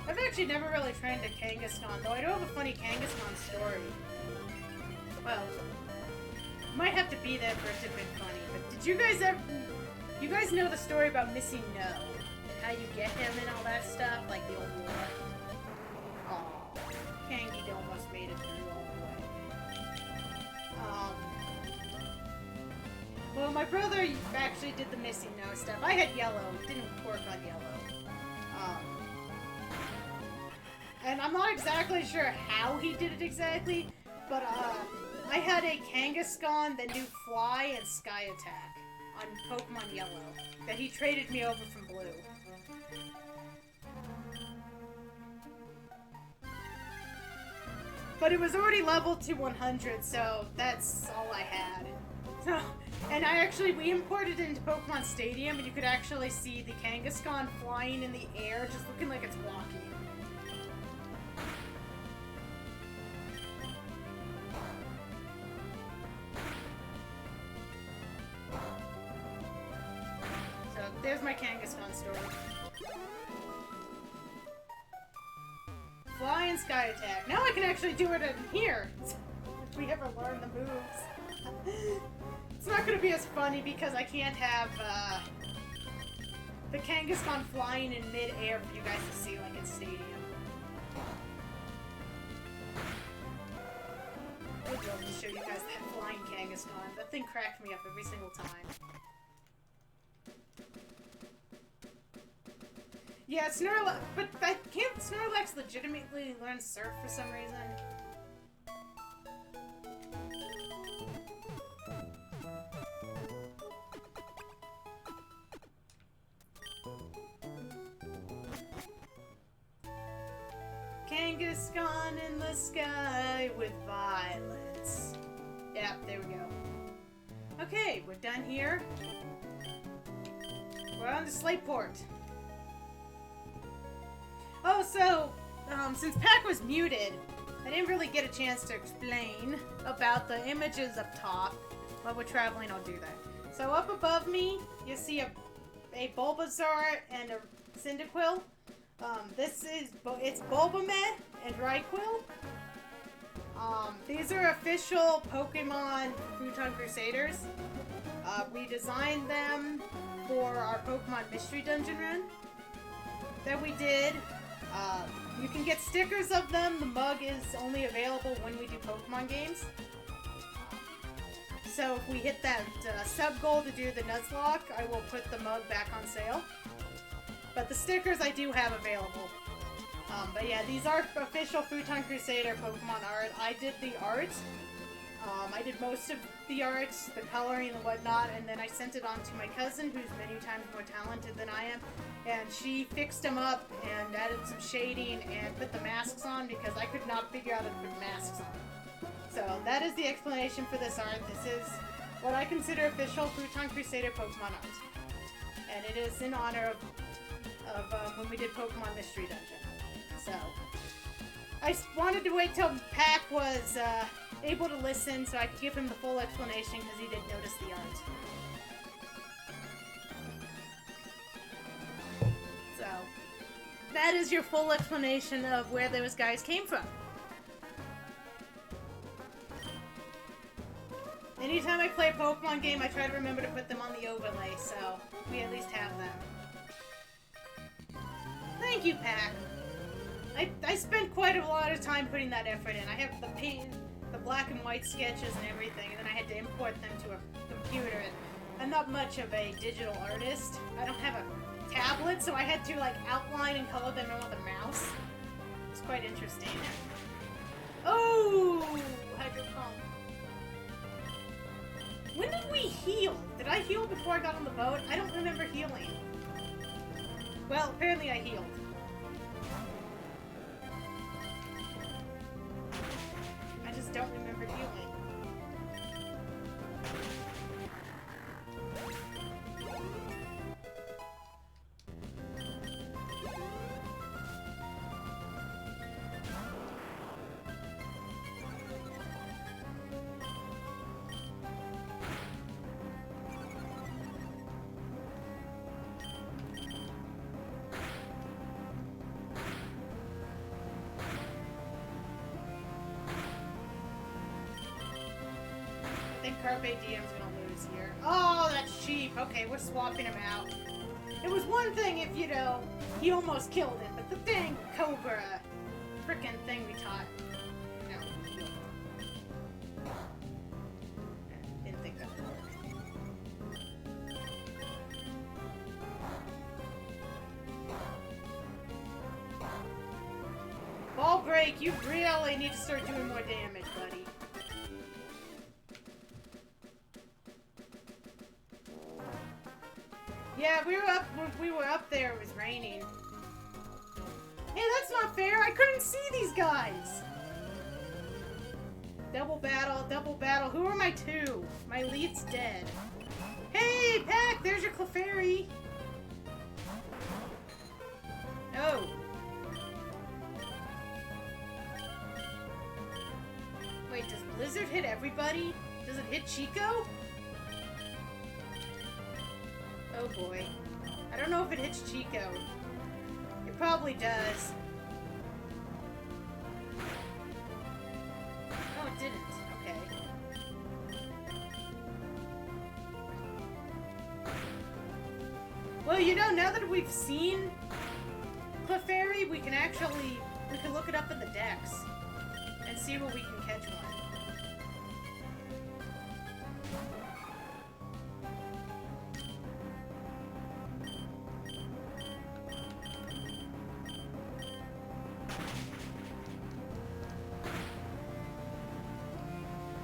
I've actually never really trained a Kangaskhan, though I do have a funny Kangaskhan story. Well, might have to beat be there for it to be funny. But did you guys ever... You guys know the story about Missing No? And how you get him and all that stuff? Like the old war? Aw. Kangi almost made it through all the way. Well, my brother actually did the Missing No stuff. I had yellow. Didn't work on yellow. And I'm not exactly sure how he did it exactly, but I had a Kangaskhan that knew Fly and Sky Attack on Pokemon Yellow that he traded me over from Blue. But it was already leveled to 100, so that's all I had. So, and we imported it into Pokemon Stadium, and you could actually see the Kangaskhan flying in the air, just looking like it's walking. So, there's my Kangaskhan story. Fly and Sky Attack. Now I can actually do it in here! If we ever learn the moves. It's not gonna be as funny because I can't have, the Kangaskhan flying in mid-air for you guys to see like in Stadium. I'd love to show you guys that flying Kangaskhan. That thing cracked me up every single time. Yeah, Snorlax, but can't Snorlax legitimately learn Surf for some reason? Kangaskhan in the sky with violets. Yep, there we go. Okay, we're done here. We're on the Slateport. Oh, so, since Pac was muted, I didn't really get a chance to explain about the images up top. While we're traveling, I'll do that. So up above me, you see a Bulbasaur and a Cyndaquil. It's Bulbamet and Raikou. These are official Pokemon Futon Crusaders. We designed them for our Pokemon Mystery Dungeon run that we did. You can get stickers of them. The mug is only available when we do Pokemon games. So if we hit that sub goal to do the Nuzlocke, I will put the mug back on sale. But the stickers I do have available. But yeah, these are official Futon Crusader Pokemon art. I did the art. I did most of the art, the coloring and whatnot, and then I sent it on to my cousin, who's many times more talented than I am, and she fixed them up and added some shading and put the masks on because I could not figure out how to put masks on. So that is the explanation for this art. This is what I consider official Futon Crusader Pokemon art. And it is in honor of when we did Pokemon Mystery Dungeon. So, I wanted to wait till Pac was able to listen so I could give him the full explanation because he did notice the art. So, that is your full explanation of where those guys came from. Anytime I play a Pokemon game, I try to remember to put them on the overlay, so we at least have them. Thank you, Pac. I spent quite a lot of time putting that effort in. I have the black and white sketches and everything, and then I had to import them to a computer. And I'm not much of a digital artist. I don't have a tablet, so I had to like outline and color them in with a mouse. It's quite interesting. Oh, Hydro Pump. When did we heal? Did I heal before I got on the boat? I don't remember healing. Well, apparently I healed. I just don't remember healing. think Carpe Diem's gonna lose here. Oh, that's cheap. Okay, we're swapping him out. It was one thing if, you know, he almost killed it, but the dang Cobra frickin' thing we taught. No. Didn't think that would work. Ball break, you really need to start doing more damage, buddy. Yeah, we were up there, it was raining. Hey, that's not fair, I couldn't see these guys! Double battle, who are my two? My lead's dead. Hey, Pack, there's your Clefairy! Oh. Wait, does Blizzard hit everybody? Does it hit Chico? Oh boy. I don't know if it hits Chico. It probably does. Oh, it didn't. Okay. Well, you know, now that we've seen Clefairy, we can look it up in the decks and see where we can catch one.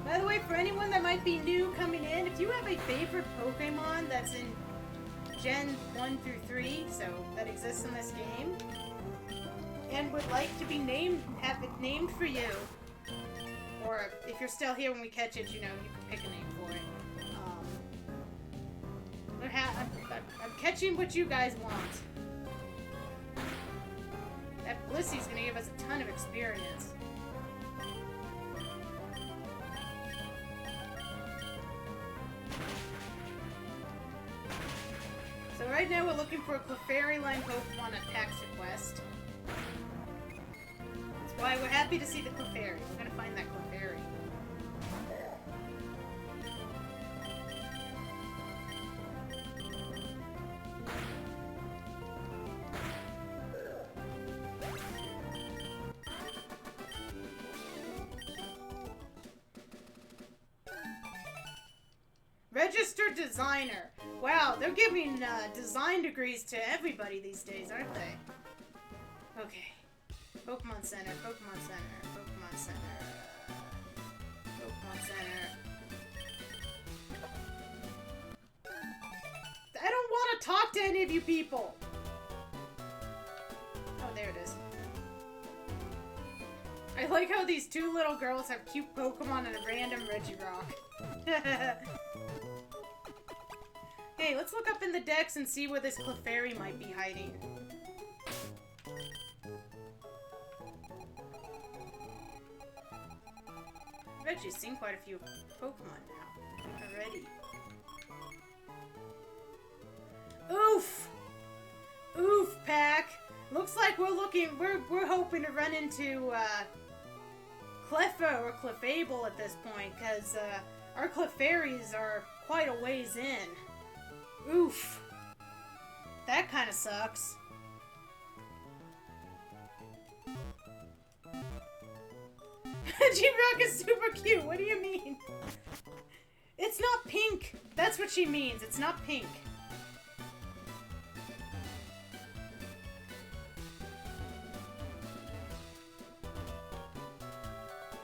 By the way, for anyone that might be new coming in, if you have a favorite Pokemon that's in Gen 1 through 3, so that exists in this game, and would like to be have it named for you, or if you're still here when we catch it, you know, you can pick a name for it. I'm catching what you guys want. That Blissy's gonna give us a ton of experience. So right now we're looking for a Clefairy line Pokemon at Pack's request. That's why we're happy to see the Clefairy. We're gonna find that Clefairy. Registered designer. Wow, they're giving design degrees to everybody these days, aren't they? Okay. Pokemon Center, Pokemon Center, Pokemon Center. Pokemon Center. I don't want to talk to any of you people! Oh, there it is. I like how these two little girls have cute Pokemon and a random Regirock. Hey, let's look up in the decks and see where this Clefairy might be hiding. Reggie's seen quite a few Pokemon now already. Oof! Oof, Pack! Looks like we're hoping to run into Cleffa or Clefable at this point, because our Clefairies are quite a ways in. Oof. That kind of sucks. G-Rock is super cute. What do you mean? It's not pink. That's what she means. It's not pink.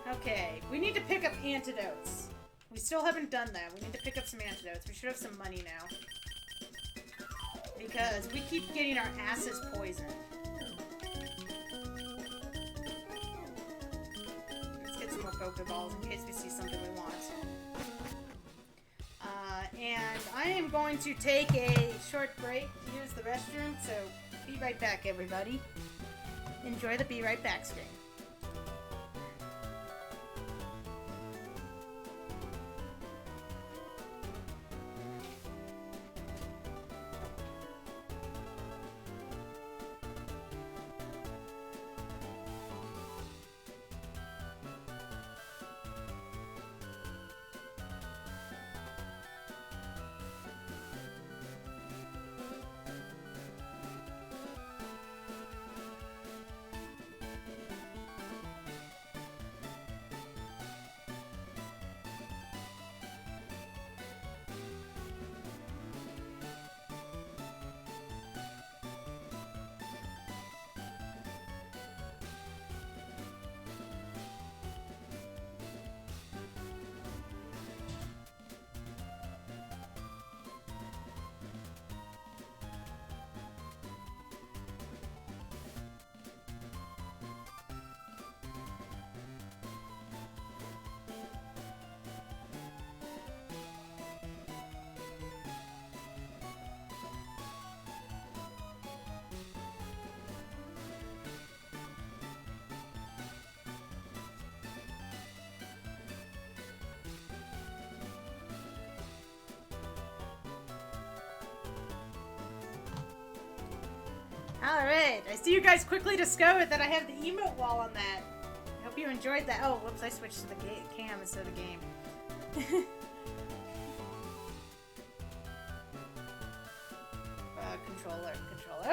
Okay, we need to pick up antidotes. We still haven't done that. We need to pick up some antidotes. We should have some money now. Because we keep getting our asses poisoned. Let's get some more Pokeballs in case we see something we want. And I am going to take a short break to use the restroom, so be right back, everybody. Enjoy the Be Right Back screen. Alright, I see you guys quickly discovered that I have the emote wall on that. I hope you enjoyed that. Oh, whoops, I switched to the cam instead of the game. Controller.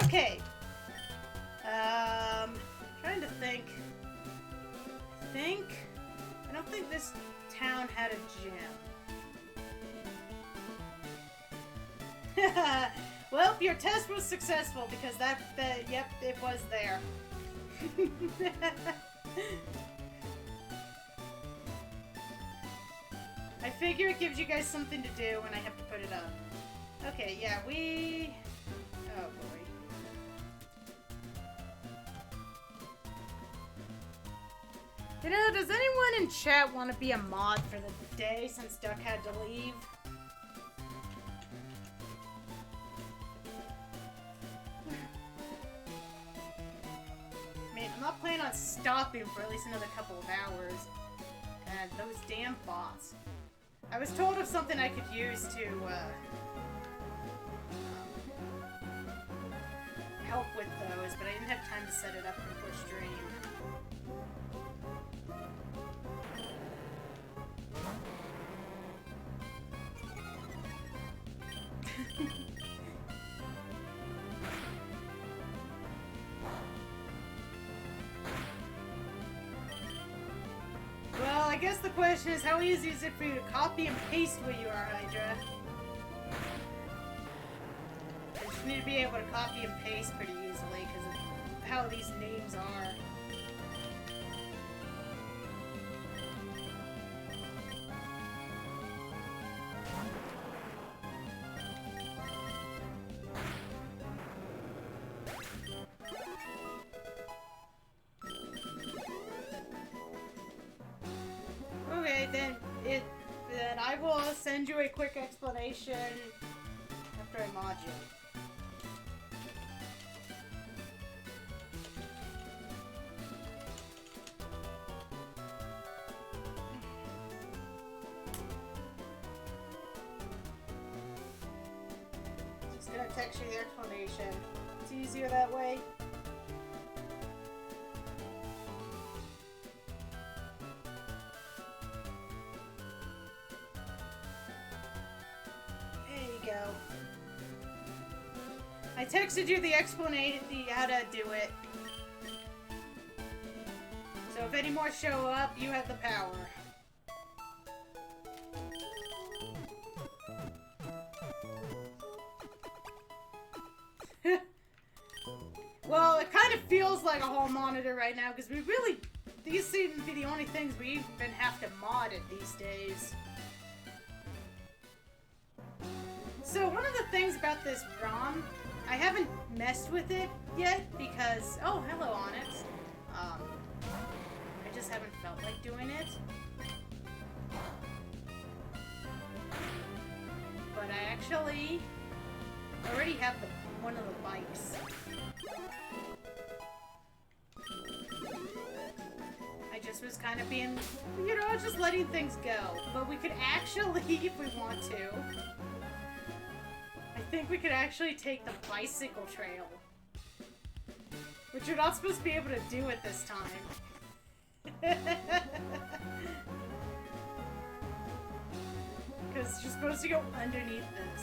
Okay. Trying to think. I don't think this town had a gym. Well, your test was successful because yep, it was there. I figure it gives you guys something to do when I have to put it up. Okay, yeah, oh boy. You know, does anyone in chat want to be a mod for the day since Duck had to leave? Man, I'm not planning on stopping for at least another couple of hours. And those damn bots. I was told of something I could use to, help with those, but I didn't have time to set it up before stream. Well, I guess the question is, how easy is it for you to copy and paste where you are, Hydra? You just need to be able to copy and paste pretty easily because of how these names are. Okay, then I will send you a quick explanation after I mod you. Just gonna text you the explanation. It's easier that way. Go. I texted you the explanation, how to do it. So if any more show up, you have the power. Well, it kind of feels like a hall monitor right now because these seem to be the only things we even have to mod it these days. So one of the things about this ROM, I haven't messed with it yet because, oh, hello Onyx. I just haven't felt like doing it. But I actually already have one of the bikes. I just was kind of being, just letting things go. But we could actually, if we want to, I think we could actually take the bicycle trail. Which you're not supposed to be able to do at this time. Because you're supposed to go underneath this.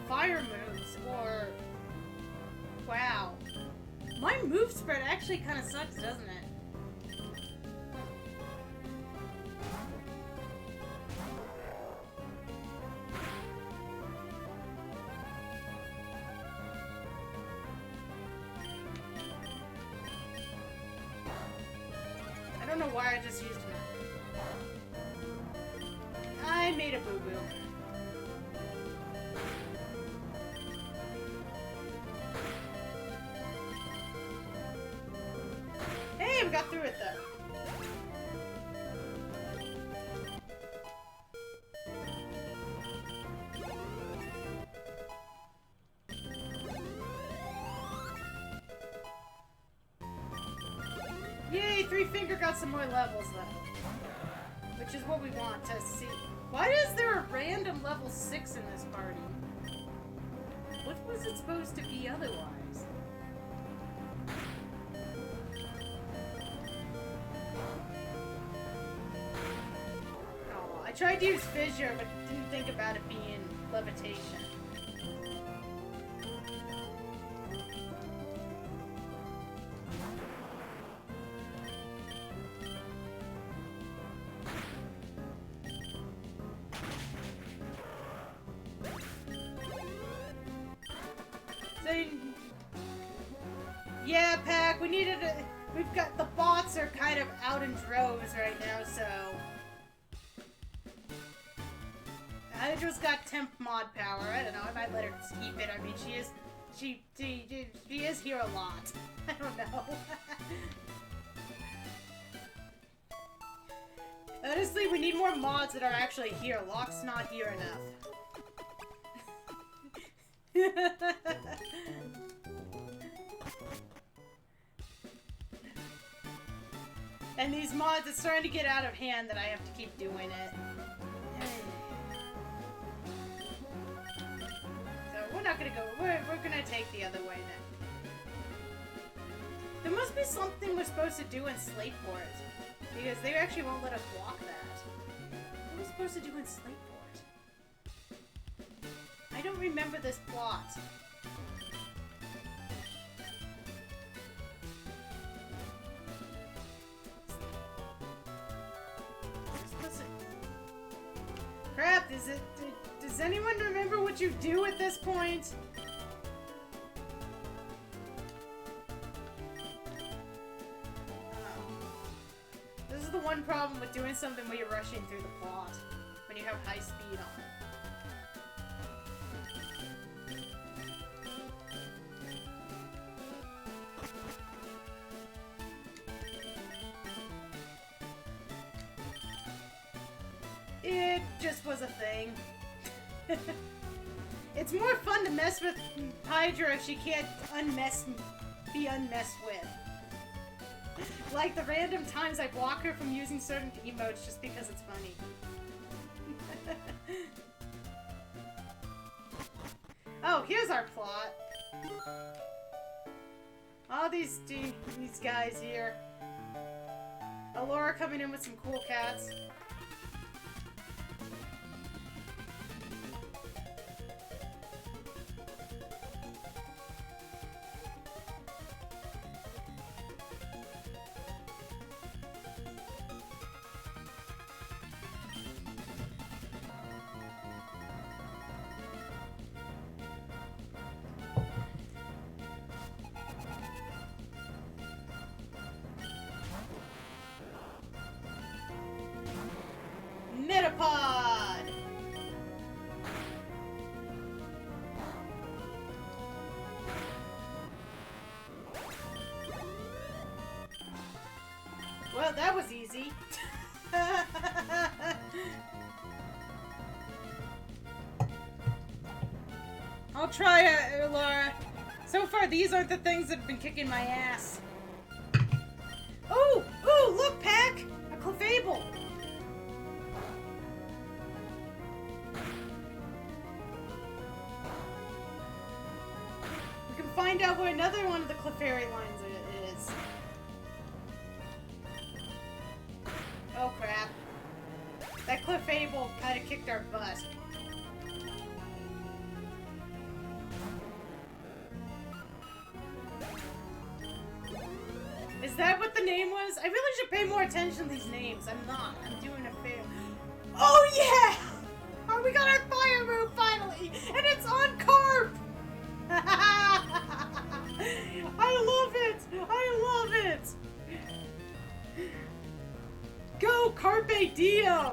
fire moves, or... Wow. My move spread actually kind of sucks, doesn't it? I don't know why I just used him. I made a boo-boo. Hey, we got through it though. Yay, Three Finger got some more levels though. Which is what we want to see. Why is there a random level 6 in this party? What was it supposed to be otherwise? Oh, I tried to use Fissure, but didn't think about it being levitation. Yeah, Pack, we needed a... We've got... The bots are kind of out in droves right now, so... I just got temp mod power. I don't know, I might let her keep it. I mean, she is... She is here a lot. I don't know. Honestly, we need more mods that are actually here. Locke's not here enough. And these mods, it's starting to get out of hand that I have to keep doing it. So we're not gonna go, we're gonna take the other way then. There must be something we're supposed to do in Slateport, because they actually won't let us block that. What are we supposed to do in Slateport? I don't remember this plot. Crap, does anyone remember what you do at this point? This is the one problem with doing something where you're rushing through the plot, when you have high speed on. It just was a thing. It's more fun to mess with Hydra if she can't be unmessed with. Like the random times I block her from using certain emotes just because it's funny. Oh, here's our plot. All these guys here. Alora coming in with some cool cats. Metapod! Well, that was easy. I'll try it, Laura. So far, these aren't the things that have been kicking my ass. Oh! Oh, look, Pack! A Clefable! We can find out where another one of the Clefairy lines is. Oh, crap. That Clefable kind of kicked our butt. Is that what the name was? I really should pay more attention to these names. I'm not. I'm doing a fail. Oh yeah! Oh, we got our fire move finally! And it's on Carp! I love it! I love it! Go Carpe Diem!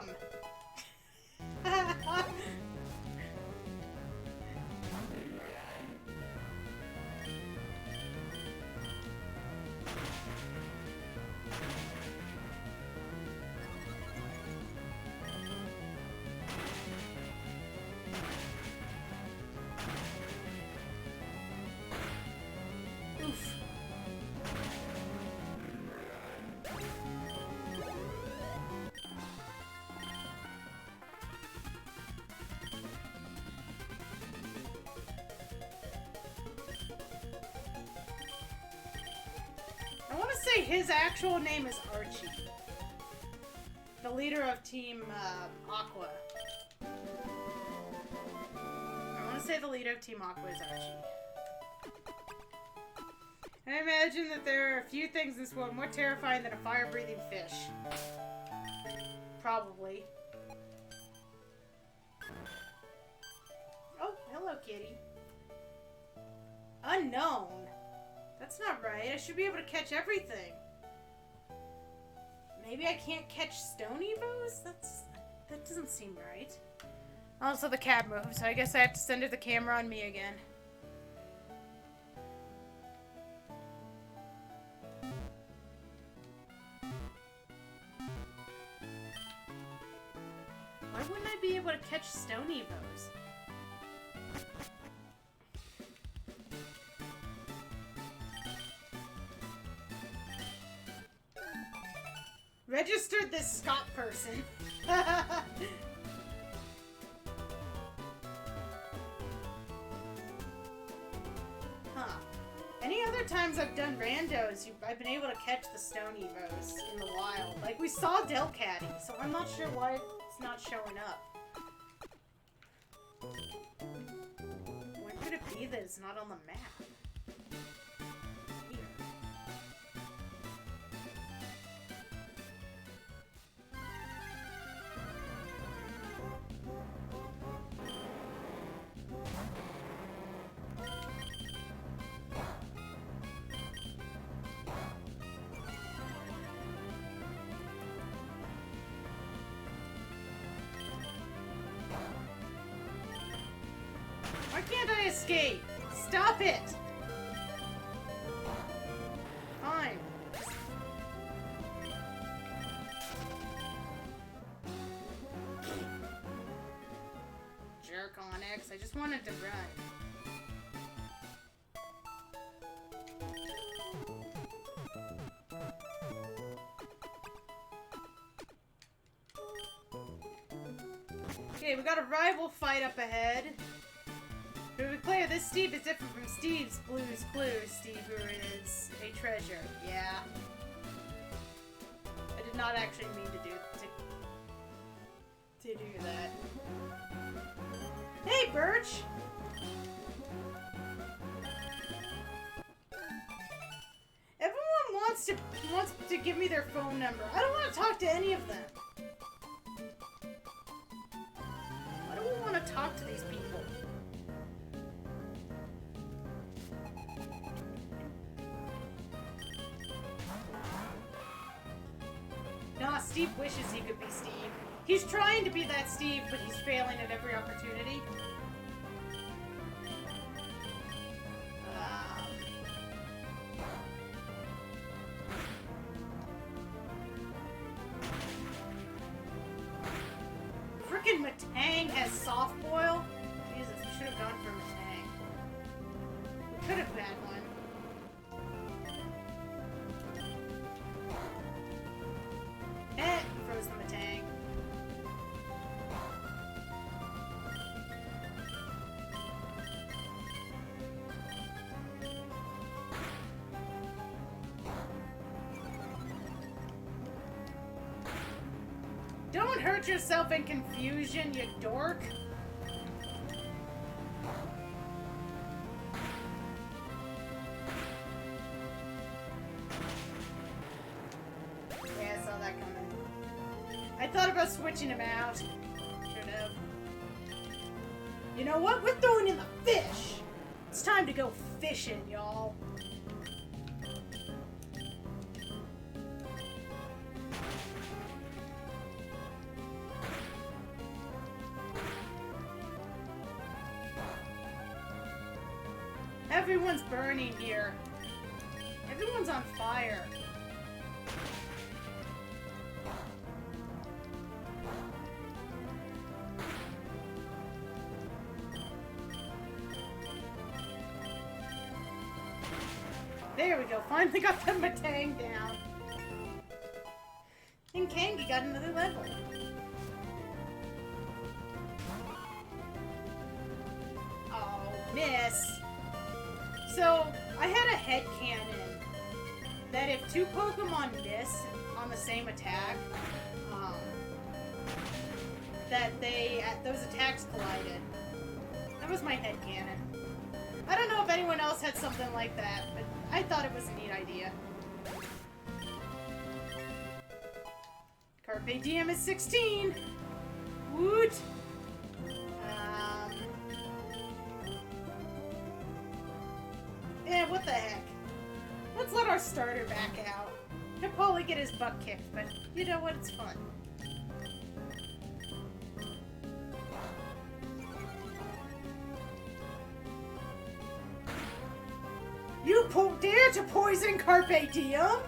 I want to say his actual name is Archie. The leader of Team Aqua. I want to say the leader of Team Aqua is Archie. And I imagine that there are a few things in this world more terrifying than a fire-breathing fish. Probably. Oh, hello, kitty. Unknown? That's not right. I should be able to catch everything. Maybe I can't catch stone evos? That doesn't seem right. Also, the cat moved, so I guess I have to center the camera on me again. Why wouldn't I be able to catch stone evos? Registered this Scott person. Huh. Any other times I've done randos, I've been able to catch the stone evos in the wild. Like, we saw Delcatty, so I'm not sure why it's not showing up. Why could it be that it's not on the map? Why can't I escape? Stop it! Fine. Jerk on X. I just wanted to run. Okay, we got a rival fight up ahead. To be clear, this Steve is different from Steve's Blue's Clues, Steve, who is a treasure. Yeah. I did not actually mean to do that. Hey, Birch! Everyone wants to give me their phone number. I don't want to talk to any of them. Why do we want to talk to these people? Nah, Steve wishes he could be Steve. He's trying to be that Steve, but he's failing at every opportunity. Frickin' Matang has soft boil? Jesus, we should have gone for Matang. We could have had one. Froze the Matang. Don't hurt yourself in confusion, you dork. I thought about switching him out. Should have. You know what? We're throwing in the fish. It's time to go fishing, y'all. Everyone's burning here. Everyone's on fire. There we go. Finally got the Matang down. And Kangi got another level. Oh, miss. So, I had a headcanon that if two Pokemon miss on the same attack, that those attacks collided. That was my headcanon. I don't know if anyone else had something like that, but I thought it was a neat idea. Carpe Diem is 16! Woot! Yeah, what the heck? Let's let our starter back out. He'll probably get his butt kicked, but you know what? It's fun. You dare to poison Carpe Diem? Of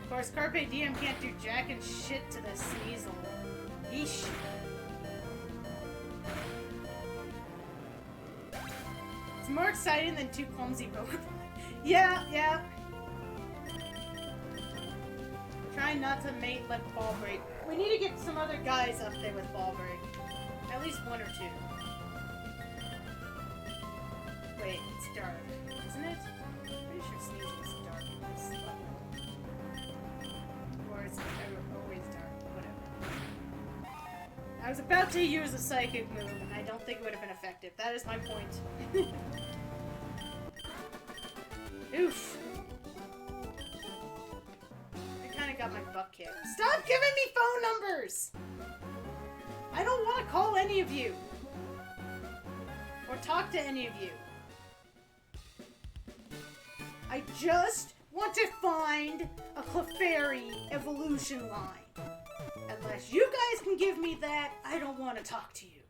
course, Carpe Diem can't do jack and shit to the Sneasel. Yeesh. It's more exciting than two clumsy Pokemon. Yeah. Trying not to let Ball Break. We need to get some other guys up there with Ball Break. At least one or two. Wait, it's dark, isn't it? I'm pretty sure Sneasel is dark in this level. Or it's always dark, whatever. I was about to use a psychic move, and I don't think it would have been effective. That is my point. Oof. I kind of got my butt kicked. Stop giving me phone numbers! I don't want to call any of you. Or talk to any of you. I just want to find a Clefairy evolution line. Unless you guys can give me that, I don't want to talk to you.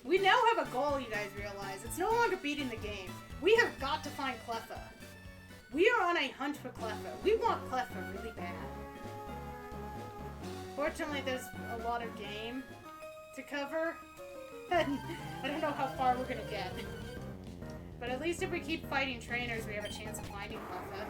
We now have a goal, you guys realize. It's no longer beating the game. We have got to find Cleffa. We are on a hunt for Cleffa. We want Cleffa really bad. Fortunately, there's a lot of game to cover. I don't know how far we're gonna get. But at least if we keep fighting trainers, we have a chance of finding Cleffa.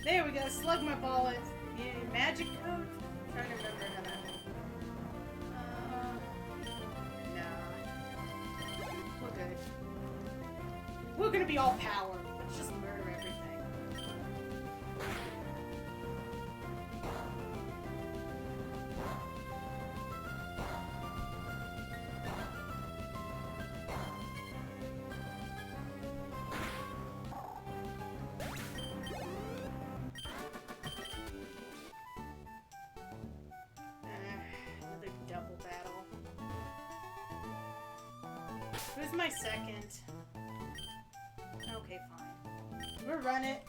There we go, slug my ball in. Yeah, magic code? I'm trying to remember how that nah. We're good. We're gonna be all power. Let's just murder everything. Who's my second? Okay, fine. We'll run it.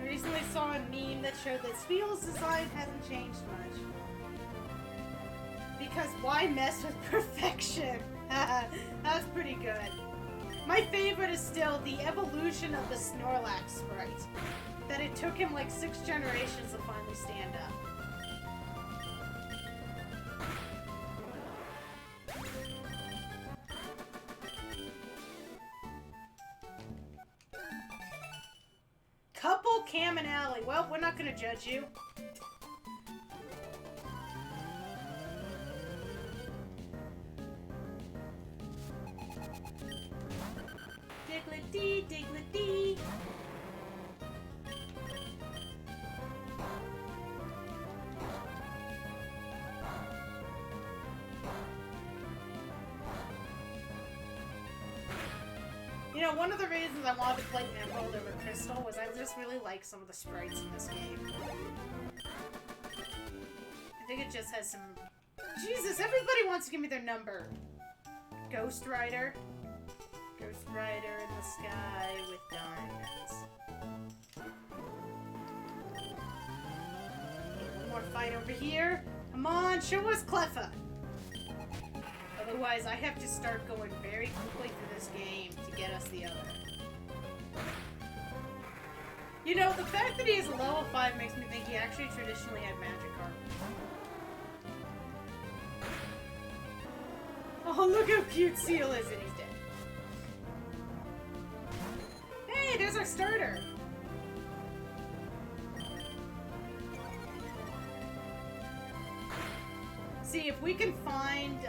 Recently saw a meme that showed that Spiel's design hasn't changed much. Because why mess with perfection? That's pretty good. My favorite is still the evolution of the Snorlax sprite. That it took him like 6 generations to finally stand up. Couple Cam and Alley. Well, we're not gonna judge you. Diglett-dee, Diglett-dee. You know, one of the reasons I wanted to play Emerald over Crystal was I just really like some of the sprites in this game. I think it just has some... Jesus, everybody wants to give me their number. Ghost Rider. Ghost Rider in the sky with diamonds. Okay, one more fight over here. Come on, show us Cleffa. Otherwise, I have to start going very quickly through this game to get us the other. You know, the fact that he is a level 5 makes me think he actually traditionally had Magikarp. Oh, look how cute Seal is, and he's dead. Hey, there's our starter! See, if we can find,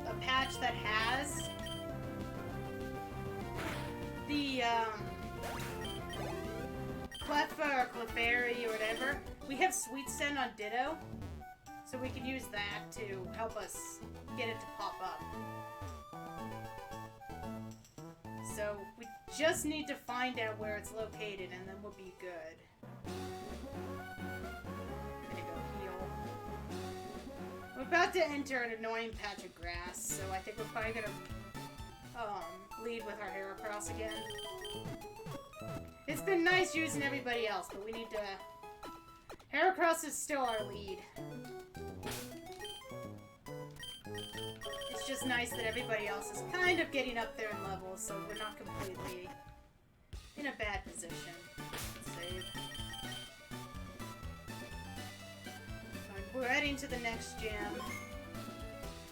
a patch that has the, Cleffa or Clefairy or whatever, we have Sweet Scent on Ditto, so we can use that to help us get it to pop up. So, we just need to find out where it's located, and then we'll be good. I'm gonna go heal. We're about to enter an annoying patch of grass, so I think we're probably gonna lead with our Heracross again. It's been nice using everybody else, but we need to... Heracross is still our lead. It's just nice that everybody else is kind of getting up there in levels, so we're not completely in a bad position. Save. We're heading to the next gym.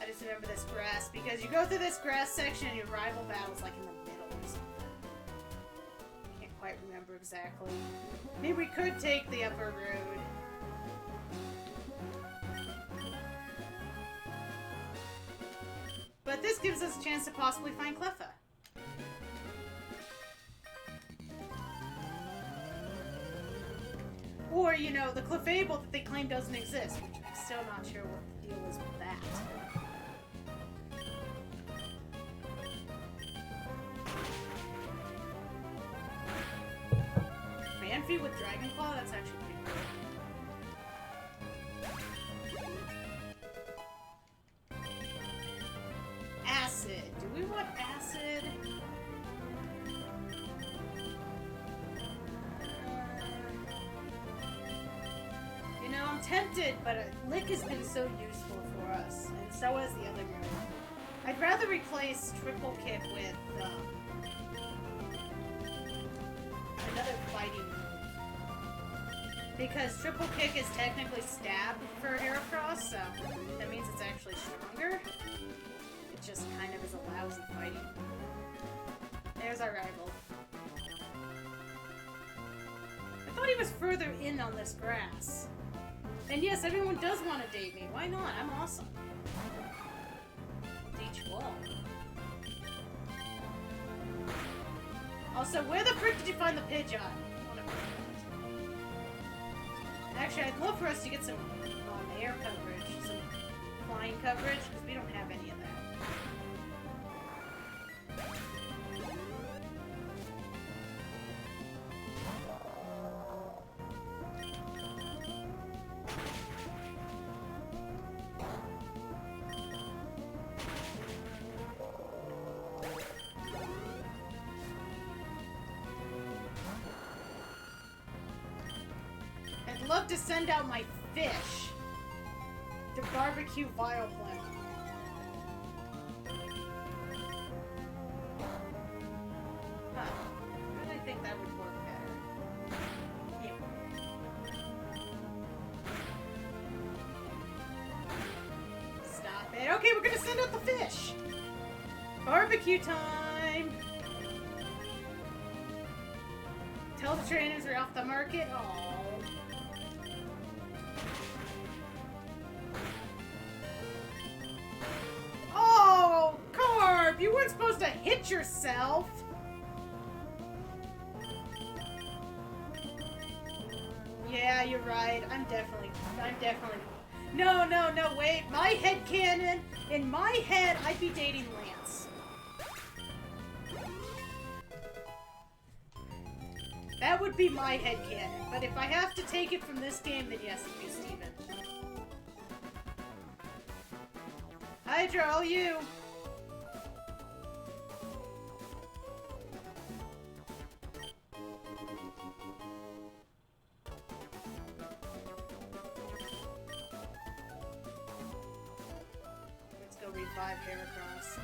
I just remember this grass, because you go through this grass section and your rival battle's like in the middle or something. Can't quite remember exactly. Maybe we could take the upper road. But this gives us a chance to possibly find Cleffa. Or, you know, the Clefable that they claim doesn't exist, which I'm still not sure what the deal is with that. Manphy with Dragon Claw? That's actually pretty cool. Acid. Do we want acid? You know, I'm tempted, but Lick has been so useful for us, and so has the other move. I'd rather replace Triple Kick with another fighting move. Because Triple Kick is technically stab for Heracross, so that means it's actually stronger. It just kind of is a lousy fighting move. There's our rival. I thought he was further in on this grass. And yes, everyone does want to date me. Why not? I'm awesome. Teach wall. Also, where the frick did you find the Pidgeot? Actually, I'd love for us to get some air coverage, some flying coverage, because we don't have any of that. I'd love to send out my fish. The barbecue Vileplume. Huh. I really think that would work better. Yeah. Stop it. Okay, we're gonna send out the fish. Barbecue time. Tell the trainers we're off the market. Aww. Oh, Carb, you weren't supposed to hit yourself. Yeah, you're right. I'm definitely. No, wait. My headcanon, in my head, I'd be dating Lance. That would be my headcanon, but if I have to take it from this game, then yes, it'd be Steven. Hydra, all you! Let's go revive Heracross.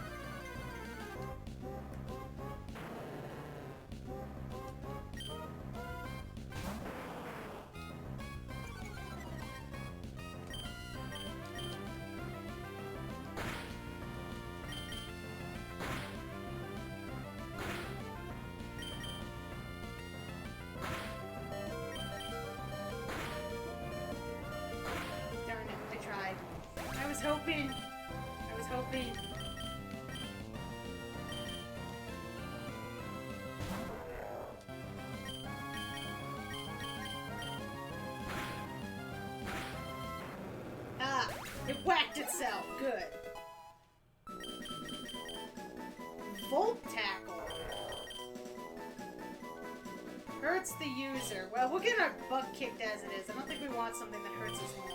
I was hoping. Ah, it whacked itself. Good. Volt tackle. Hurts the user. Well, we'll get our butt kicked as it is. I don't think we want something that hurts us more.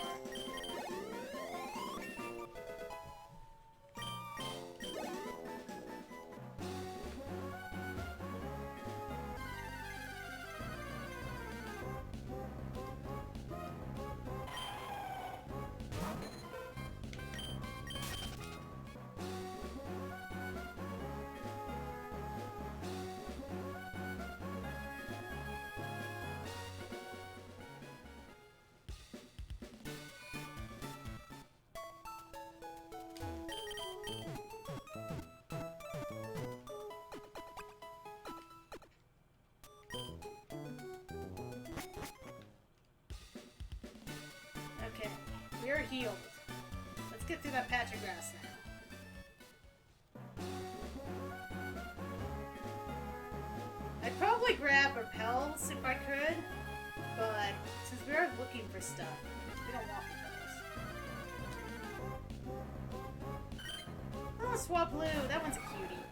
Okay, we are healed. Let's get through that patch of grass now. I'd probably grab repels if I could, but since we are looking for stuff, we don't want repels. Oh, Swablu! That one's a cutie.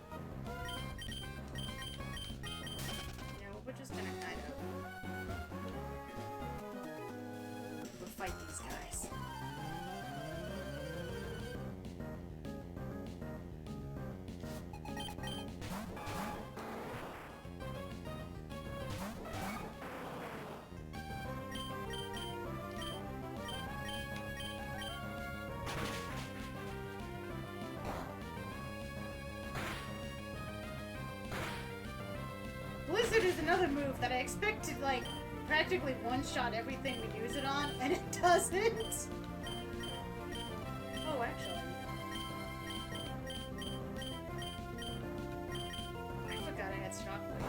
You know, we're just gonna kind of... We'll fight these guys. Blizzard is another move that I expect to, like, practically one-shot everything we use it on, and it doesn't! Oh, actually. I forgot I had Shockwave.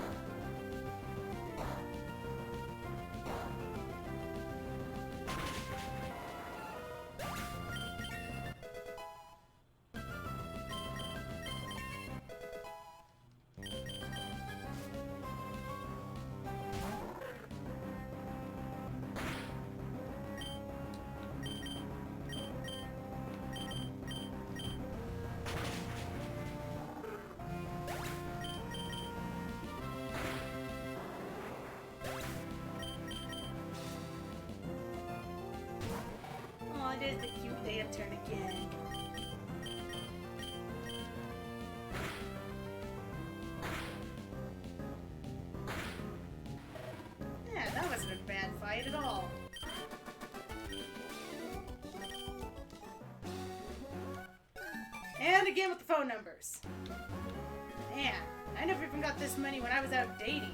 Oh, it is the cute lantern again. Yeah, that wasn't a bad fight at all. And again with the phone numbers. Man, I never even got this many when I was out dating.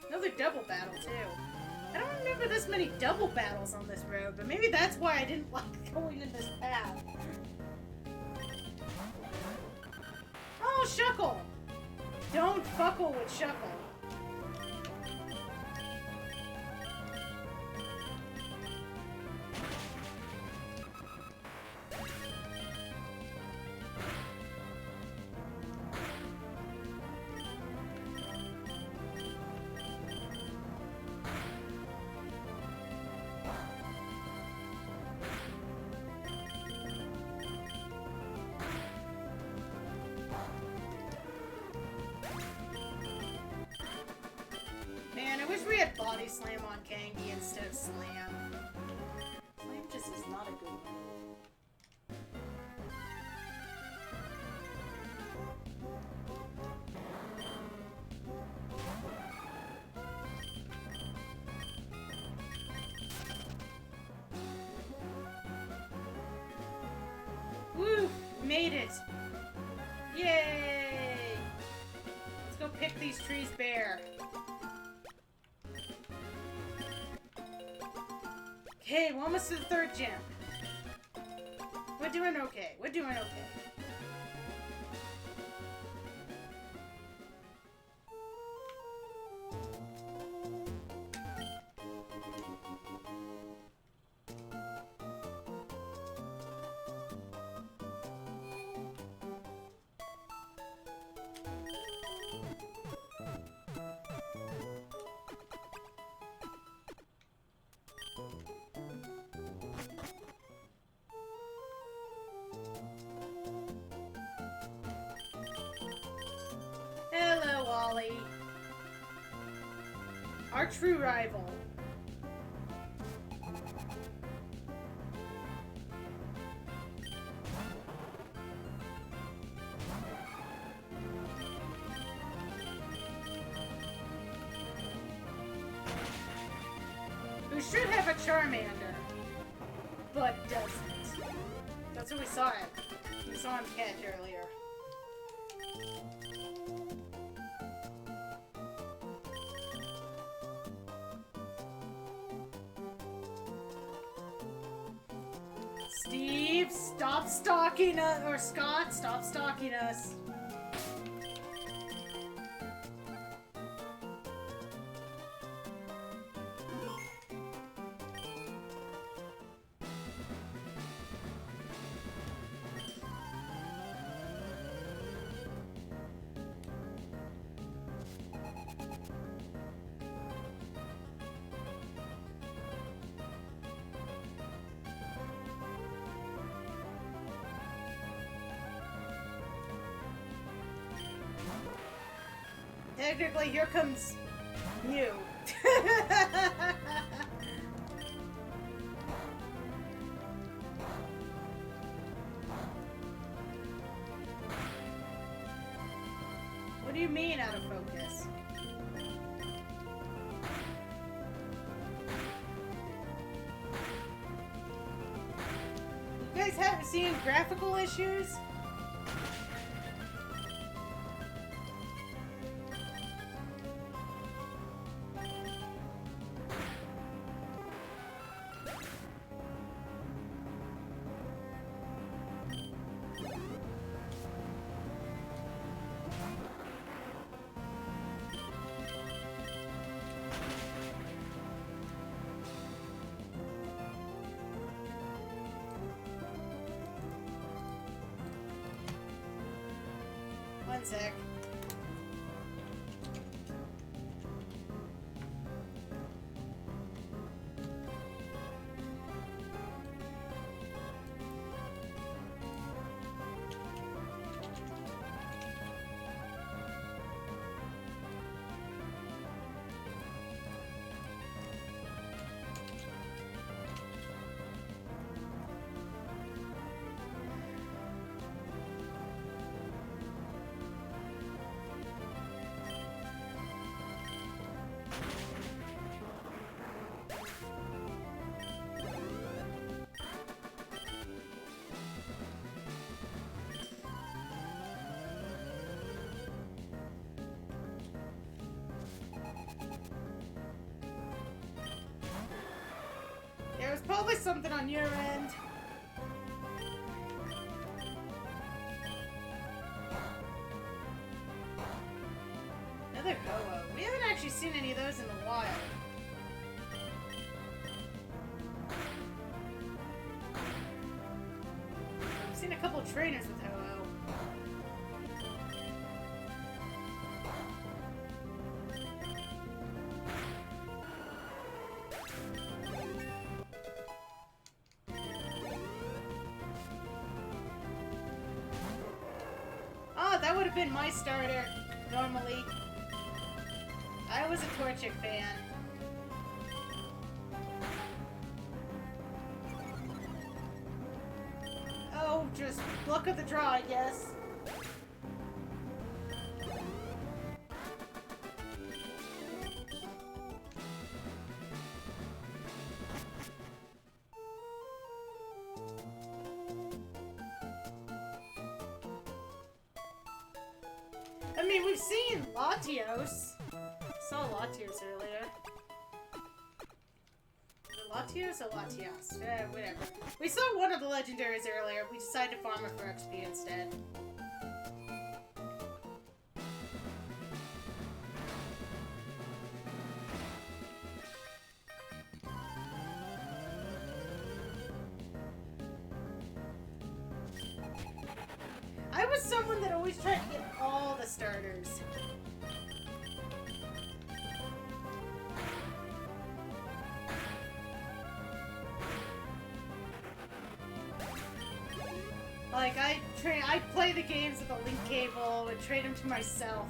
Another double battle, too. I don't remember this many double battles on this road, but maybe that's why I didn't like going in this path. Oh, Shuckle! Don't fuckle with Shuckle. Man, I wish we had Body Slam on Kangi instead of Slam. Slam just is not a good one. Woo! Made it! Yay! Let's go pick these trees bare. Okay, we're almost to the third gym. We're doing okay. We're doing okay. Hello, Ollie. Our true rival. Who should have a Charmander, but doesn't. That's what we saw him. We saw him catch earlier. Steve, stop stalking us, or Scott, stop stalking us. Technically, here comes you. What do you mean out of focus? You guys haven't seen graphical issues? One sec. probably something on your end. Another Ho-Oh. We haven't actually seen any of those in a while. I've seen a couple of trainers with Ho-Oh. Oh, that would have been my starter, normally. I was a Torchic fan. Oh, just luck of the draw, I guess. I mean, we've seen Latios. Saw Latios earlier. Latios or Latias? Whatever. We saw one of the legendaries earlier. We decided to farm it for XP instead. I was someone that always tried to get all the starters. Like, I play the games with a link cable and trade them to myself.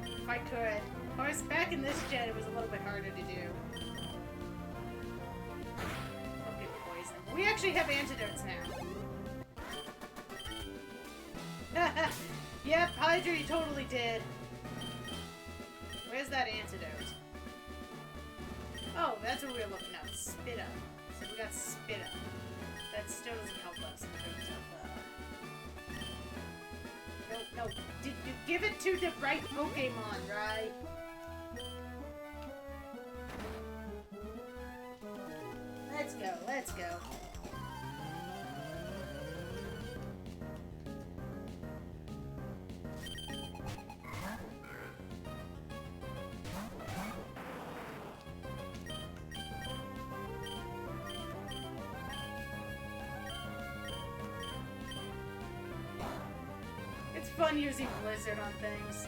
If I could. Of course, back in this gen, it was a little bit harder to do. Okay, poison. We actually have antidotes now. Yep, Hydra, you totally did. Where's that antidote? Oh, that's what we were looking at. Spit up. So we got spit up. That still doesn't help us in terms of, No, did you give it to the right Pokemon, right? Let's go, let's go. It's fun using Blizzard on things.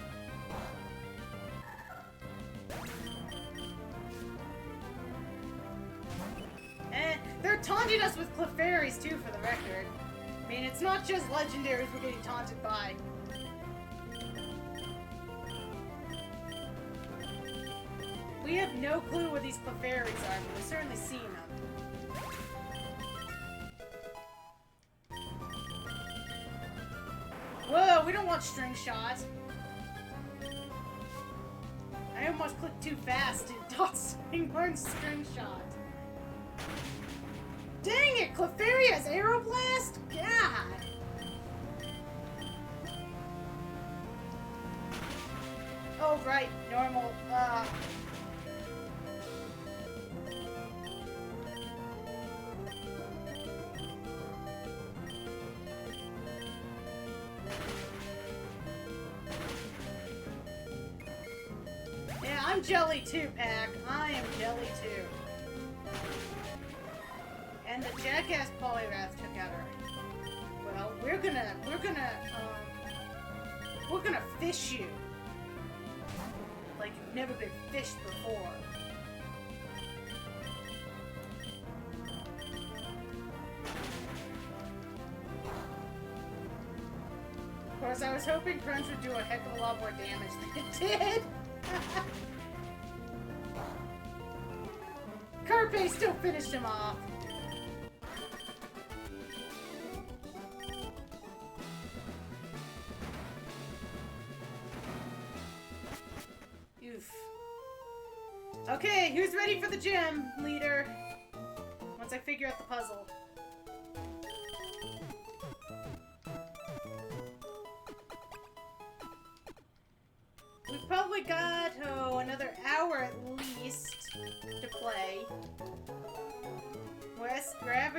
And they're taunting us with Clefairies too, for the record. I mean, it's not just legendaries we're getting taunted by. We have no clue where these Clefairies are, but we've certainly seen them. Whoa, we don't want string shot. I almost clicked too fast and learned string shot. Dang it, Clefairy has Aeroblast? God. Oh, right, normal, Yeah, I'm jelly too, Pack. I am jelly too. And the jackass Poliwrath took out her. Well, we're gonna fish you. Like you've never been fished before. Of course, I was hoping Crunch would do a heck of a lot more damage than it did. Carpe still finished him off. Oof. Okay, who's ready for the gym, leader? Once I figure out the puzzle. We've probably got, another hour at least to play.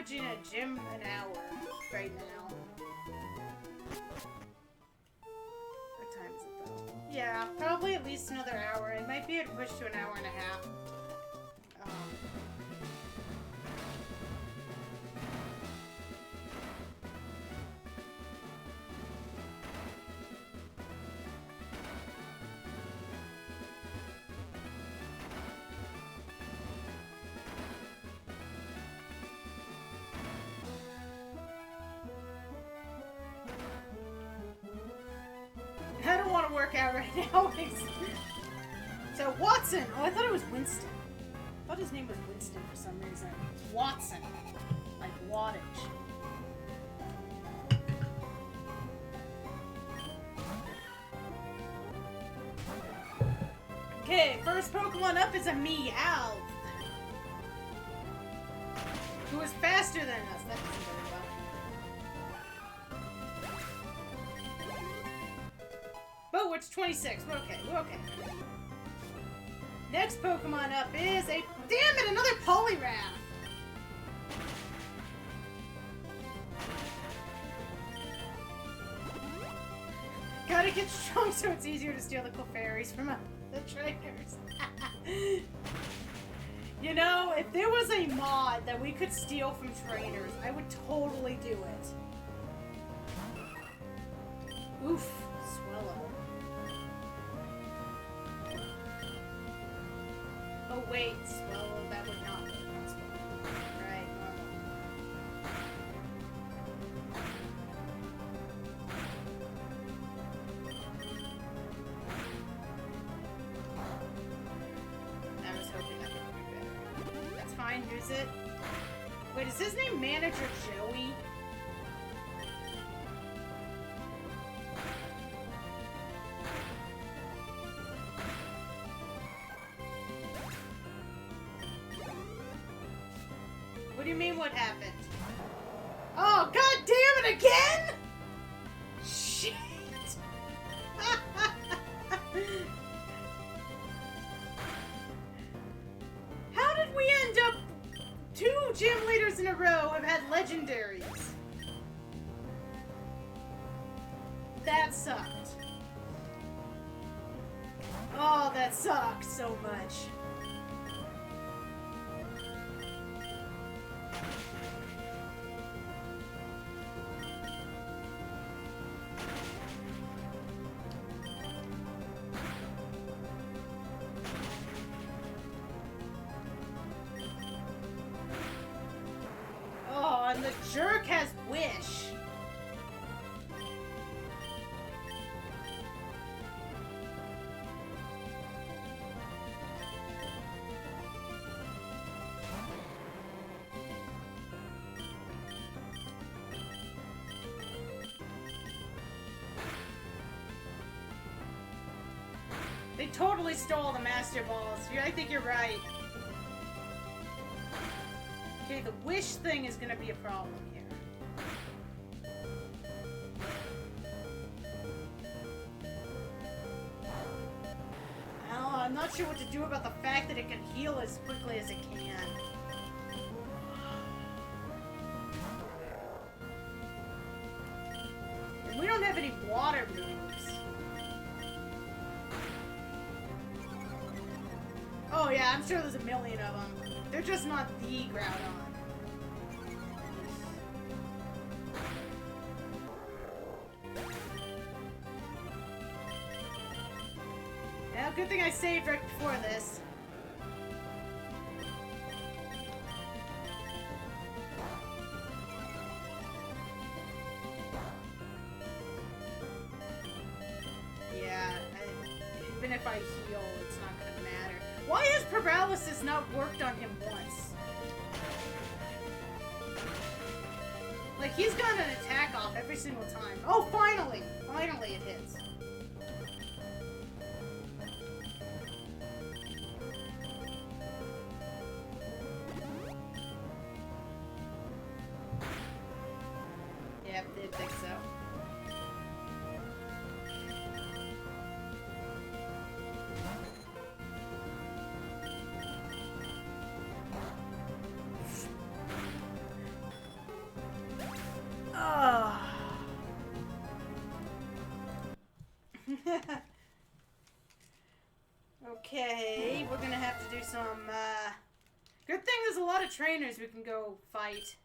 averaging a gym an hour right now. What time is it though? Yeah, probably at least another hour. It might be able to push to an hour and a half. I don't want to work out right now. So, Watson! Oh, I thought it was Winston. I thought his name was Winston for some reason. It's Watson. Like wattage. Okay, first Pokemon up is a Meowth. Who is faster than us. That doesn't very well. Oh, it's 26. We're okay. We're okay. Next Pokemon up is a... Damn it! Another Poliwrath! Gotta get strong so it's easier to steal the Clefairies from the trainers. You know, if there was a mod that we could steal from trainers, I would totally do it. Oof. Swallow. Oh wait, Swallow, that would not work on Swallow. Right, normal. I was hoping that would be better. That's fine, use it. Wait, is his name Manager Joey? What do you mean, what happened? Oh, god damn it, again?! Shit! How did we end up... 2 gym leaders in a row have had legendaries? That sucked. Oh, that sucked so much. And the jerk has Wish. They totally stole the Master Balls. I think you're right. Okay, the wish thing is gonna be a problem here. Oh, I'm not sure what to do about the fact that it can heal as quickly as it can. And we don't have any water moves. Oh yeah, I'm sure there's a million of them. They're just not the Groudon. Well, good thing I saved right before this. Yeah, even if I heal, it's not gonna matter. Why has paralysis not worked on him once? Like, he's got an attack off every single time. Oh, finally! Finally it hits. Yep, did think so. Okay, we're gonna have to do some, Good thing there's a lot of trainers we can go fight.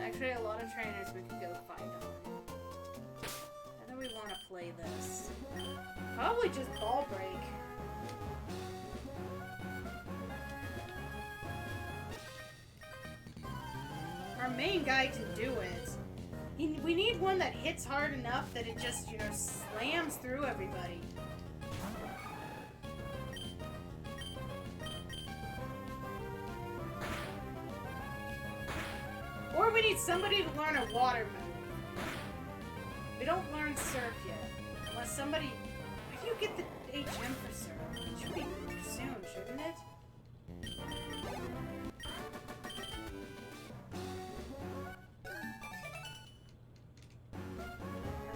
Actually, a lot of trainers we can go fight on. How do we want to play this? Probably just ball break. Our main guy can do it. We need one that hits hard enough that it just, you know, slams through everybody. Or we need somebody to learn a water move. We don't learn surf yet. Unless somebody... How do you get the HM for surf? It should be soon, shouldn't it?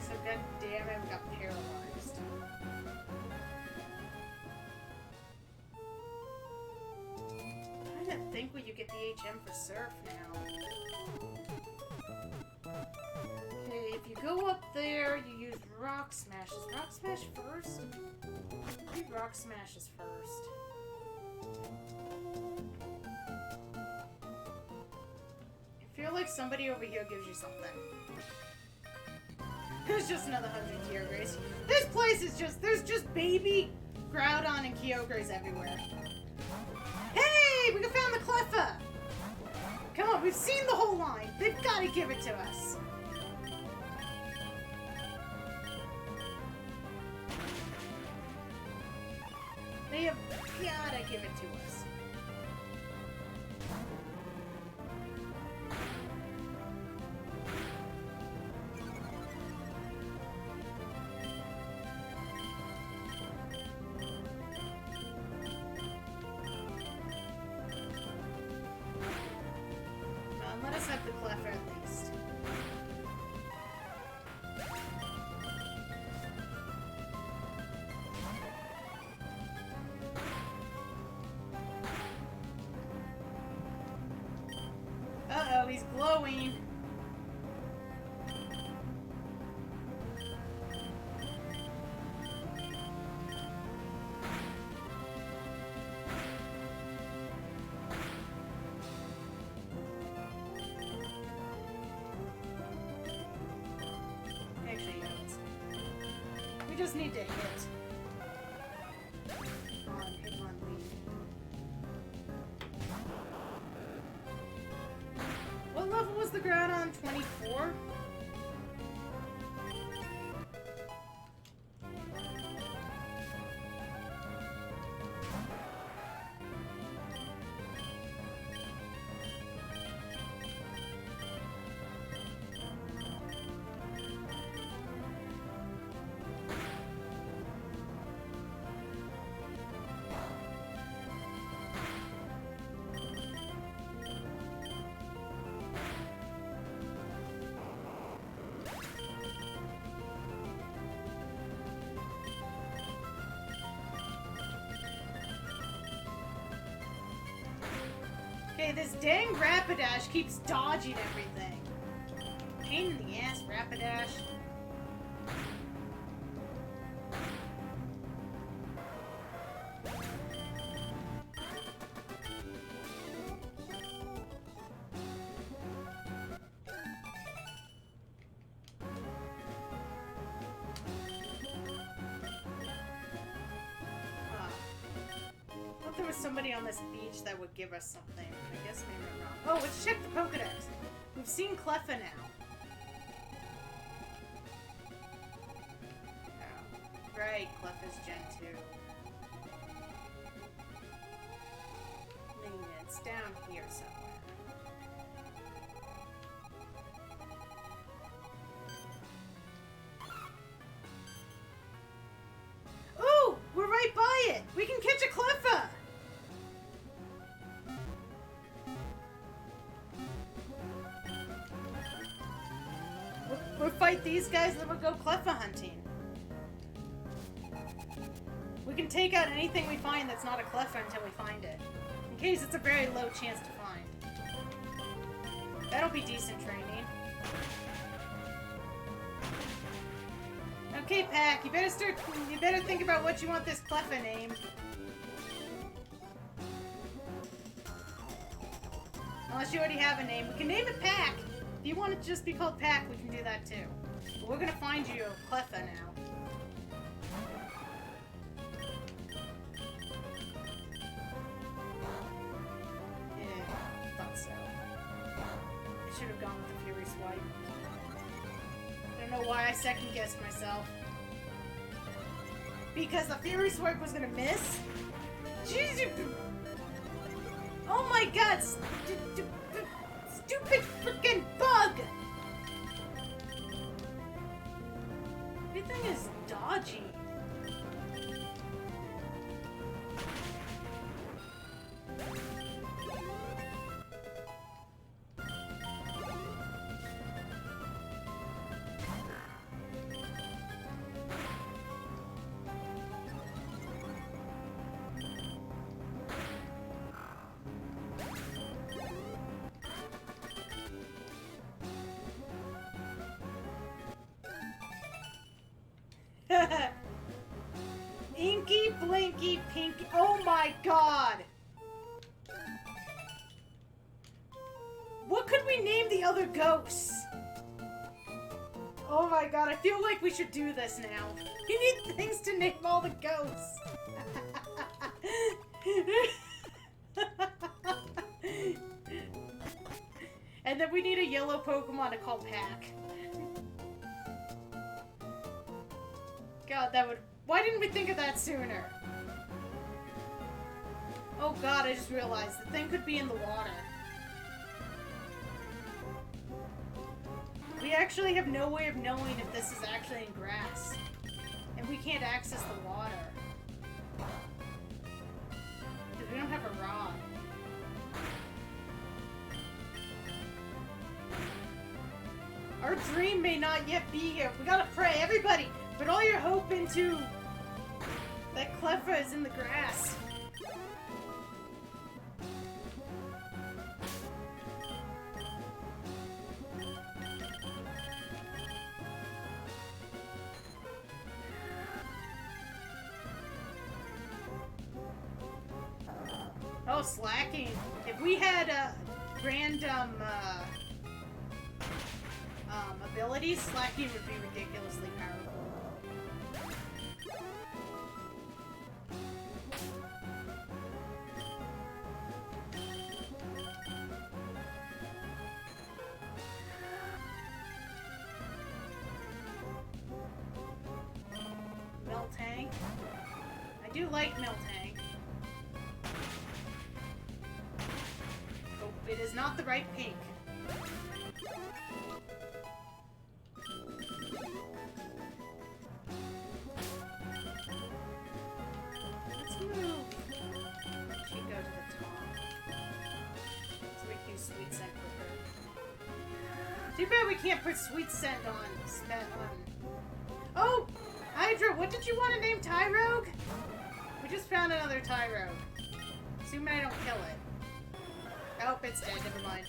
So god damn it, we got paralyzed. I'm trying to think what you get the HM for surf now. Okay, if you go up there, you use Rock Smash. Is Rock Smash first? I think Rock Smash is first. I feel like somebody over here gives you something. There's just another 100 Kyogres. This place is just, there's just baby Groudon and Kyogres everywhere. Hey, we found the Cleffa! Come on, we've seen the whole line. They've got to give it to us. They have got to give it to us. Let us have the Cleffa at least. Uh-oh, he's glowing. We just need to hit. Come on, lead. What level was the Groudon? 24? Okay, this dang Rapidash keeps dodging everything. Pain in the ass, Rapidash. There was somebody on this beach that would give us something. I guess maybe I'm wrong. Oh, let's check the Pokedex. We've seen Cleffa now. Oh, right, Cleffa's Gen 2. Maintenance down here somewhere. Ooh, we're right by it. We can catch a Cleffa. We'll fight these guys, then we'll go Cleffa hunting. We can take out anything we find that's not a Cleffa until we find it. In case it's a very low chance to find. That'll be decent training. Okay, Pack, you better think about what you want this Cleffa name. Unless you already have a name. We can name it Pack. If you want it to just be called Pack, we can do that too. But we're gonna find you a Cleffa now. Should have gone with the Fury Swipe. I don't know why I second-guessed myself. Because the Fury Swipe was gonna miss? Jeez, oh my god! Stupid freaking bug! Everything is dodgy. Inky, Blinky, Pinky. Oh my god! What could we name the other ghosts? Oh my god, I feel like we should do this now. We need things to name all the ghosts. And then we need a yellow Pokemon to call Pack. God, that would... Why didn't we think of that sooner? Oh god, I just realized the thing could be in the water. We actually have no way of knowing if this is actually in grass. And we can't access the water. Because we don't have a rod. Our dream may not yet be here. We gotta pray, everybody! Put all your hope into that Cleffa is in the grass. Oh, slacking. If we had random abilities, slacking would be ridiculously powerful. Miltank. I do like Miltank. Oh, it is not the right pink. Let's move Chico to the top. So we can use Sweet Scent quicker. Too bad we can't put Sweet Scent on. Oh! Hydra, what did you want to name Tyrogue? We just found another Tyrogue. Assuming I don't kill it. Oh, it's dead. Never mind.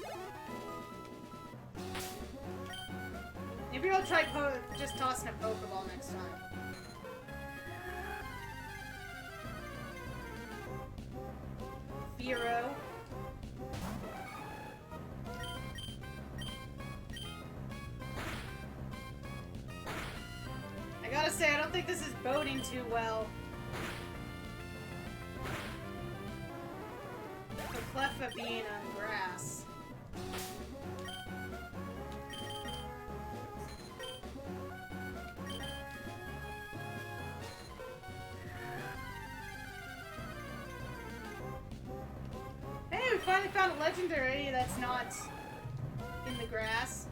Maybe I'll try just tossing a Pokeball next time. Fearow. I gotta say, I don't think this is boding too well. For Cleffa being on grass. Hey, we finally found a legendary that's not in the grass.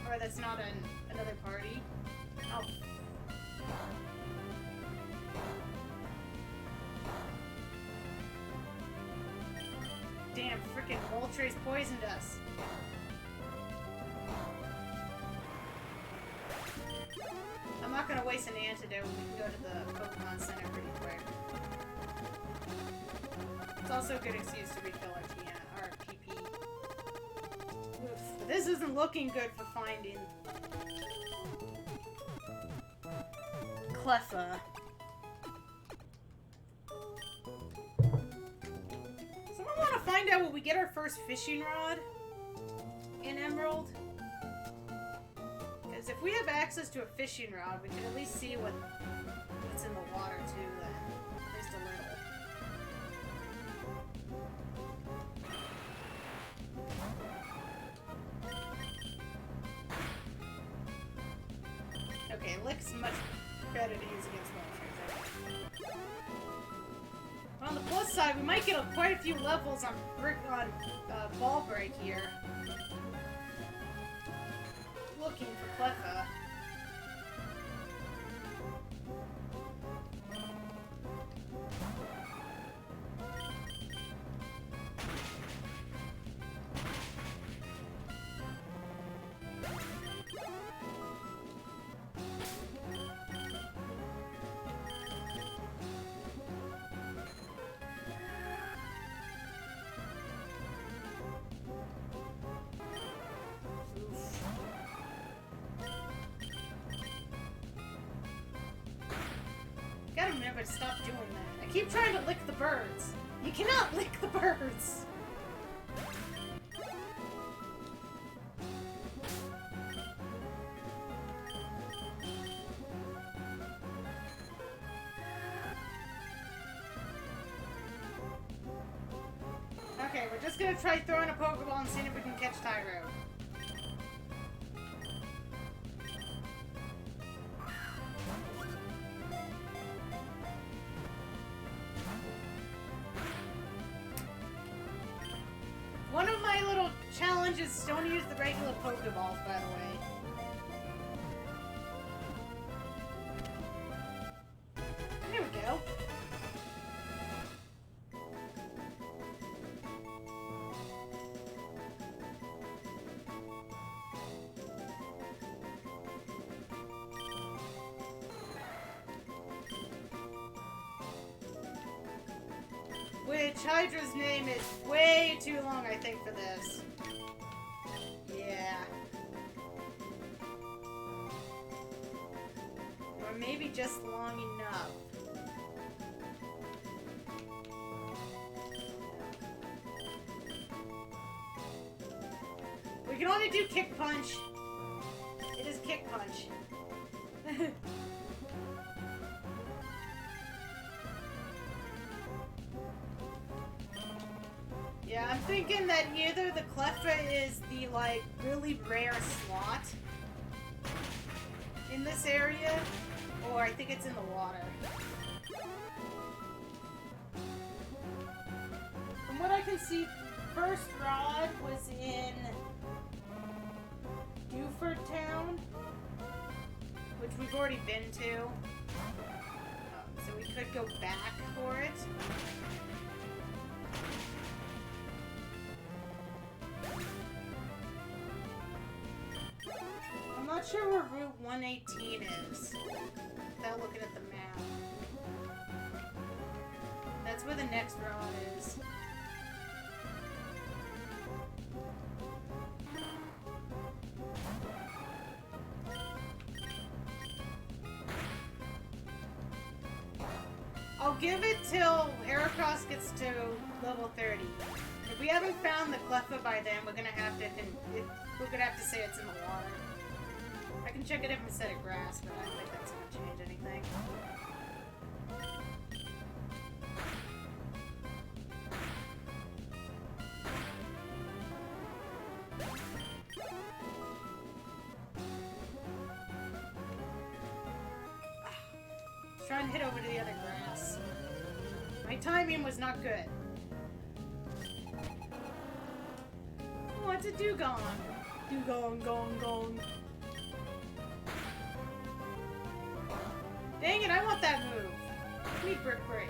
Or that's not in another party. Oh. Damn, frickin' Moltres poisoned us. I'm not gonna waste an antidote. We can go to the Pokemon Center pretty quick. It's also a good excuse to refill our PP. Oof. But this isn't looking good for finding. Cleffa. Someone want to find out when we get our first fishing rod in Emerald? Because if we have access to a fishing rod, we can at least see what's in the water too then. At least a little. Okay, Lick's much better to use against monsters, I think. On the plus side, we might get quite a few levels on Ball Break here. Looking for Cleffa. Gotta remember to stop doing that. I keep trying to lick the birds. You cannot lick the birds! Okay, we're just gonna try throwing a Pokeball and seeing if we can catch Tyro. One of my little challenges is don't use the regular Pokeballs, by the way. There we go. Which Hydra's name is way too long, I think, for this. Yeah. Or maybe just long enough. We can only do Kick Punch. It is Kick Punch. Yeah, I'm thinking that either the Cleffa is the, like, really rare slot in this area, or I think it's in the water. From what I can see, first rod was in Dewford Town, which we've already been to. So we could go back for it. I'm not sure where Route 118 is, without looking at the map. That's where the next rod is. I'll give it till Heracross gets to level 30. If we haven't found the Cleffa by then, we're gonna have to say it's in the water. I can check it if instead of grass, but I don't think that's gonna change anything. Let's try and hit over to the other grass. My timing was not good. Oh, it's a Dugong. Dugong, gong, gong. Dang it, I want that move. Give me Brick Break.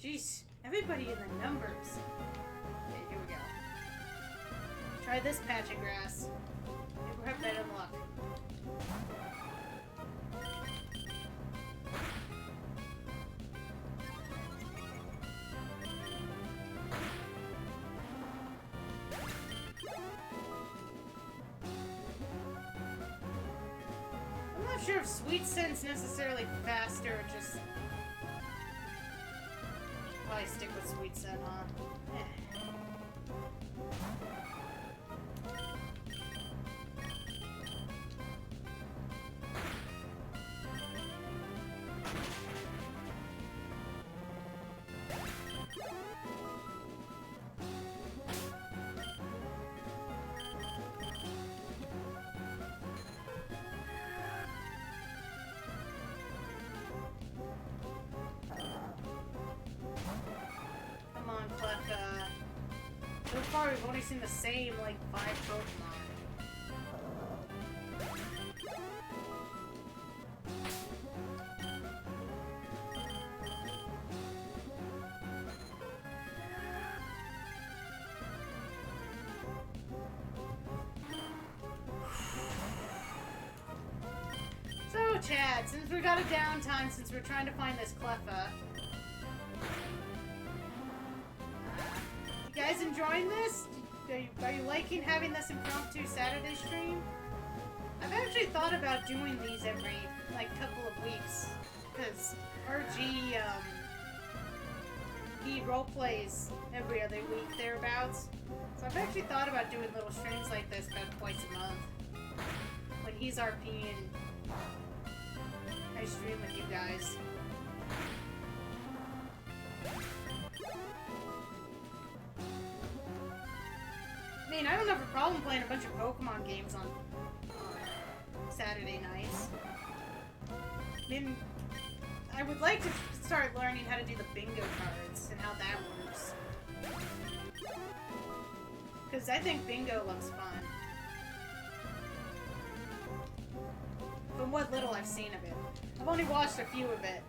Jeez, everybody in the numbers. Okay, here we go. Try this patch of grass. Maybe we'll have better luck. not sure if Sweet Scent's necessarily faster, or just... Probably stick with Sweet Scent, huh? Eh. Come on, Cleffa. So far, we've only seen the same, like, 5 Pokemon. So, Chad, since we got a downtime, since we're trying to find this Cleffa, you guys enjoying this? Are you liking having this impromptu Saturday stream? I've actually thought about doing these every, like, couple of weeks, because RG, he roleplays every other week thereabouts. So I've actually thought about doing little streams like this about twice a month. When he's RP and I stream with you guys. I mean, I don't have a problem playing a bunch of Pokemon games on Saturday nights. I mean, I would like to start learning how to do the bingo cards and how that works. Because I think bingo looks fun. From what little I've seen of it. I've only watched a few of it,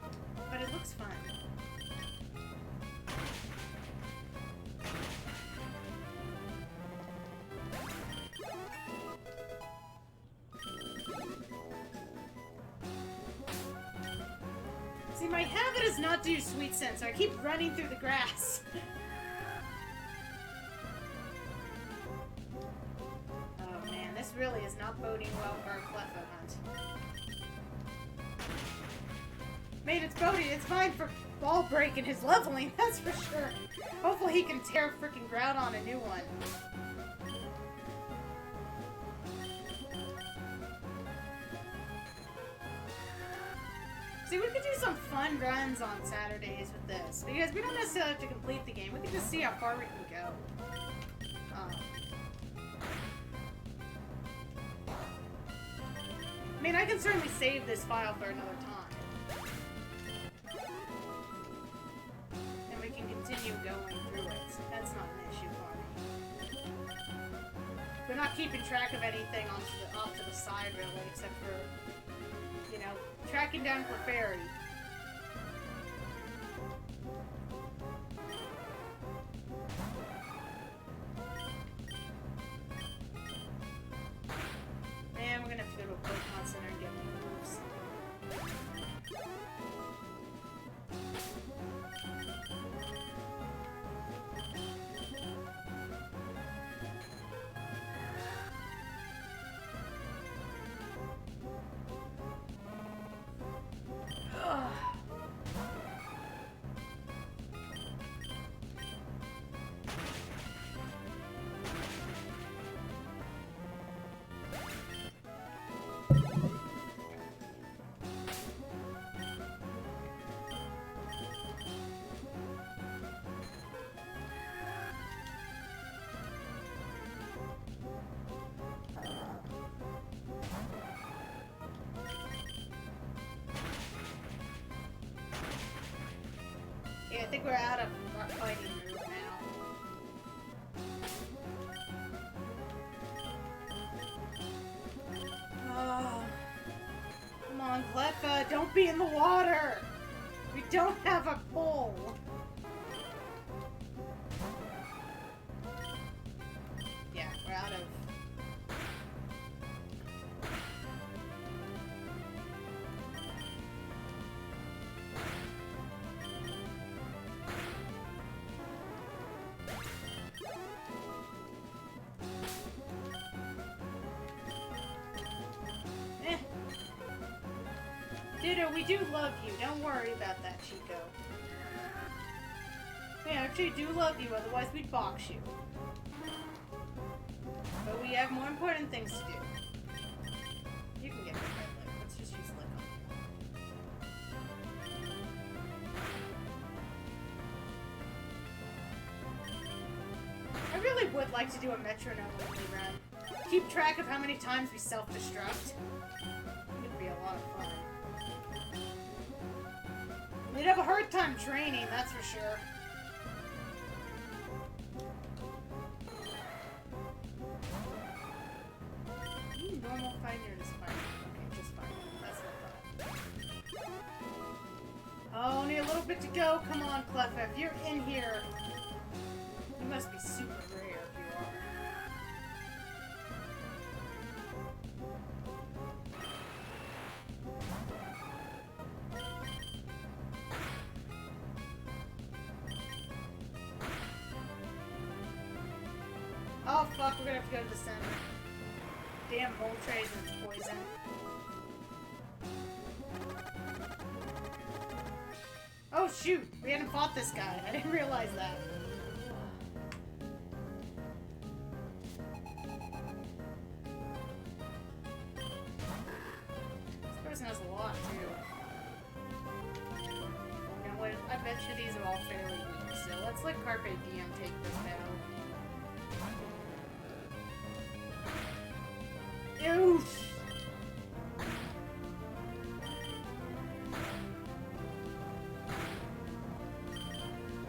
but it looks fun. See, my habit is not do Sweet Scent, so I keep running through the grass. Oh man, this really is not boding well for our Cleffa hunt. I mean, it's fine for ball break and his leveling, that's for sure. Hopefully he can tear freaking Groudon a new one. See, we could do some fun runs on Saturdays with this, because we don't necessarily have to complete the game. We can just see how far we can go. I mean, I can certainly save this file for another time. And we can continue going through it. That's not an issue for me. We're not keeping track of anything off to the side, really, except for, you know, tracking down Clefairy. Man, we're gonna have to go to a Pokemon Center and get moves. Ugh. Yeah, I think we're out of our fighting move now. Oh. Come on, Cleffa, don't be in the water! We don't have a pole! Yeah, we're out of... Ditto, we do love you. Don't worry about that, Chico. We actually do love you, otherwise we'd box you. But we have more important things to do. You can get rid of that lick. Let's just use lick on you. I really would like to do a metronome only run. Keep track of how many times we self-destruct. It would be a lot of fun. We'd have a hard time training, that's for sure. Normal fine, you're just fine. Okay, just fine. That's what I thought. Oh, only a little bit to go. Come on, Cleffa. If you're in here, you must be super rare if you are. Oh, fuck. We're gonna have to go to the center. Damn Moltres and its poison. Oh shoot! We hadn't fought this guy. I didn't realize that. This person has a lot too. You know what? I bet you these are all fairly weak, so let's let Carpe Diem take this battle. Ew.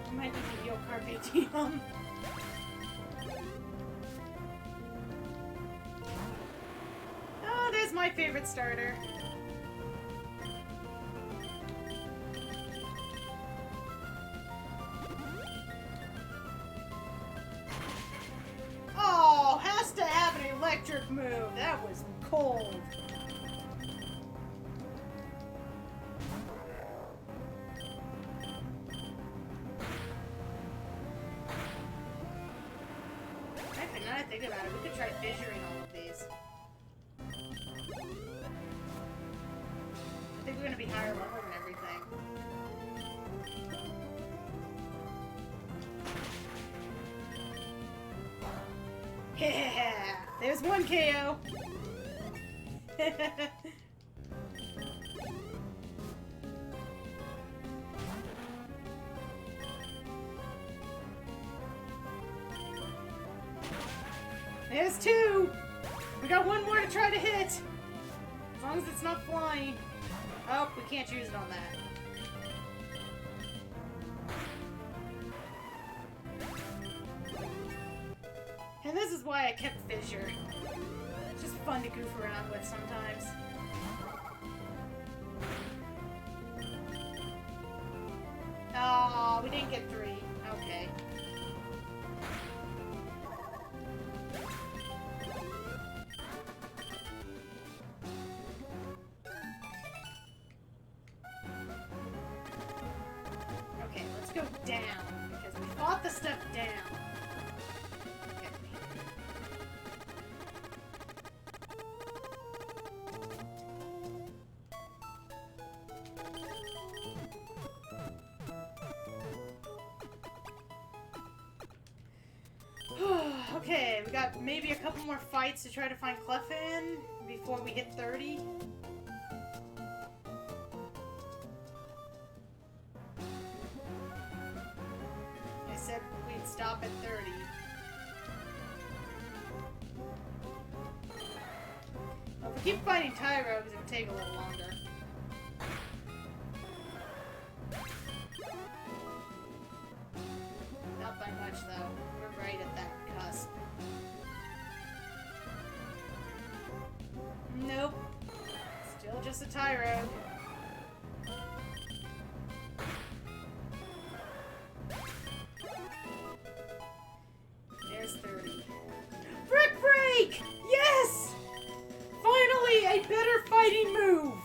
I might need to heal Carpe Diem. Oh, there's my favorite starter. Oh, has to have an electric move. That was cold. Actually, now that I think about it, we could try fissuring all of these. I think we're gonna be higher level than everything. Yeah! There's one KO! There's two! We got one more to try to hit! As long as it's not flying. Oh, we can't use it on that. And this is why I kept Fissure. It's just fun to goof around with sometimes. Oh, we didn't get 3. Okay. Okay, let's go down, because we fought the stuff down. Okay, we got maybe a couple more fights to try to find Cleffa in before we hit 30. I said we'd stop at 30. Well, if we keep fighting Tyros, it would take a little longer. Not by much, though. We're right at that cusp. Nope. Still just a Tyro. There's 30. Brick Break! Yes! Finally, a better fighting move!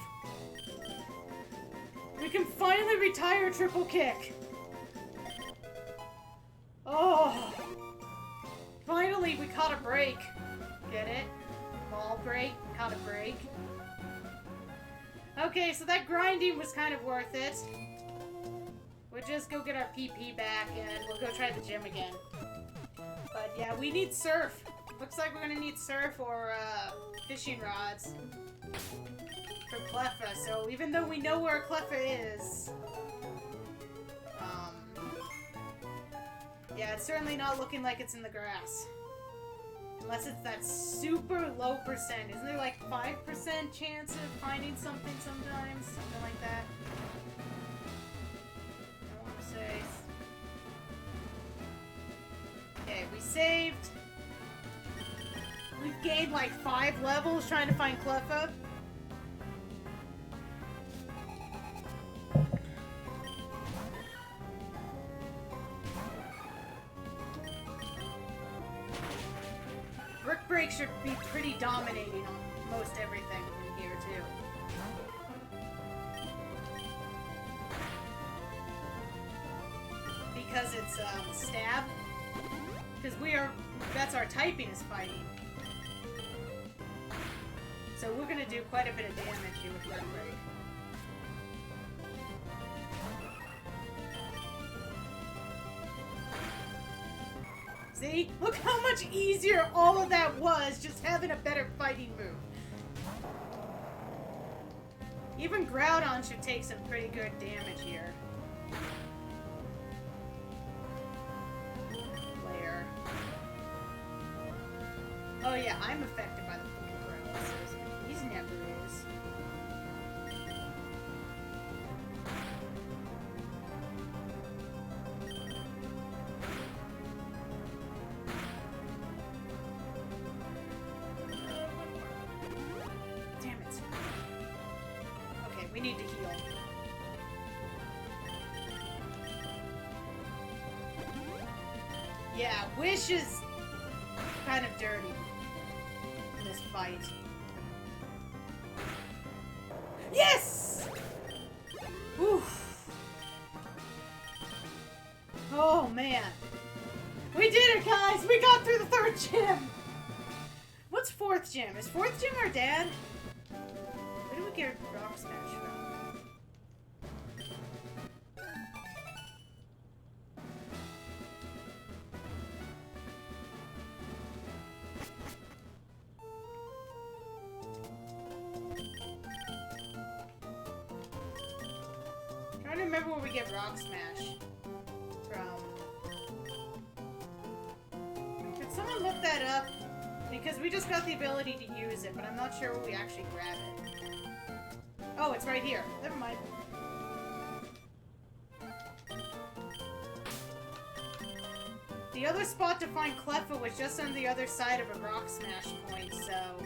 We can finally retire Triple Kick. Oh! Finally, we caught a break. Get it? Ball break, caught a break. Okay, so that grinding was kind of worth it. We'll just go get our PP back and we'll go try the gym again. But yeah, we need surf. Looks like we're gonna need surf or fishing rods for Cleffa. So even though we know where Cleffa is, yeah, it's certainly not looking like it's in the grass. Unless it's that super low percent. Isn't there like 5% chance of finding something sometimes? Something like that. I want to say. Okay, we saved. We've gained like 5 levels trying to find Cleffa. Brick Break should be pretty dominating on most everything in here, too. Because it's, stab. Because that's our typing is fighting. So we're gonna do quite a bit of damage here with Brick Break. See? Look how much easier all of that was just having a better fighting move. Even Groudon should take some pretty good damage here. Lair. Oh yeah, I'm affected by the Pokemon paralysis. He's never is. Damn it. Okay, we need to heal. Yeah, Wish is kind of dirty in this fight. Yes! Oof. Oh, man. We did it, guys! We got through the 3rd gym! What's 4th gym? Is 4th gym our dad? Where do we get Rock Smash from? Trying to remember where we get Rock Smash from. Could someone look that up? Because we just got the ability to use it, but I'm not sure where we actually grab it. Oh, it's right here. Never mind. The other spot to find Cleffa was just on the other side of a Rock Smash point, so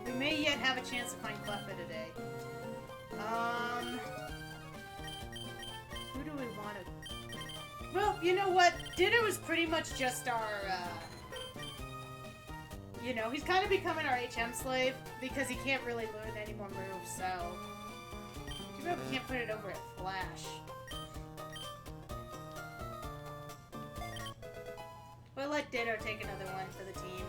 we may yet have a chance to find Cleffa today. Who do we want to... Well, you know what? Ditto is pretty much just our, you know, he's kind of becoming our HM slave because he can't really learn any more moves, so... Too bad we can't put it over at Flash. We'll let Ditto take another one for the team.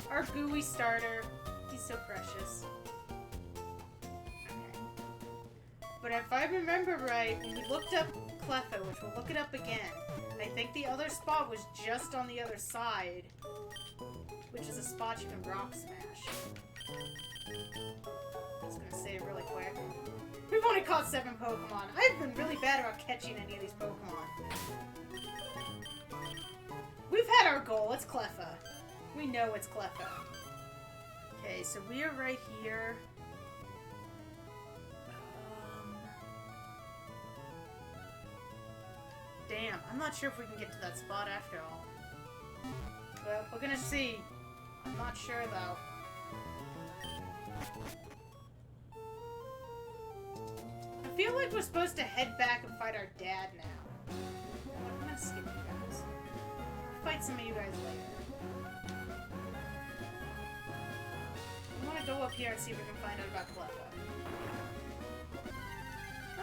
Our gooey starter. He's so precious. Okay. But if I remember right, when we looked up Cleffa, which we'll look it up again, I think the other spot was just on the other side, which is a spot you can Rock Smash. Just gonna save really quick. We've only caught 7 Pokemon. I've been really bad about catching any of these Pokemon. We've had our goal. It's Cleffa. We know it's Cleffa. Okay, so we are right here. Damn, I'm not sure if we can get to that spot after all. Well, we're gonna see. I'm not sure, though. I feel like we're supposed to head back and fight our dad now. I'm gonna skip you guys. I'll fight some of you guys later. I want to go up here and see if we can find out about Cleffa.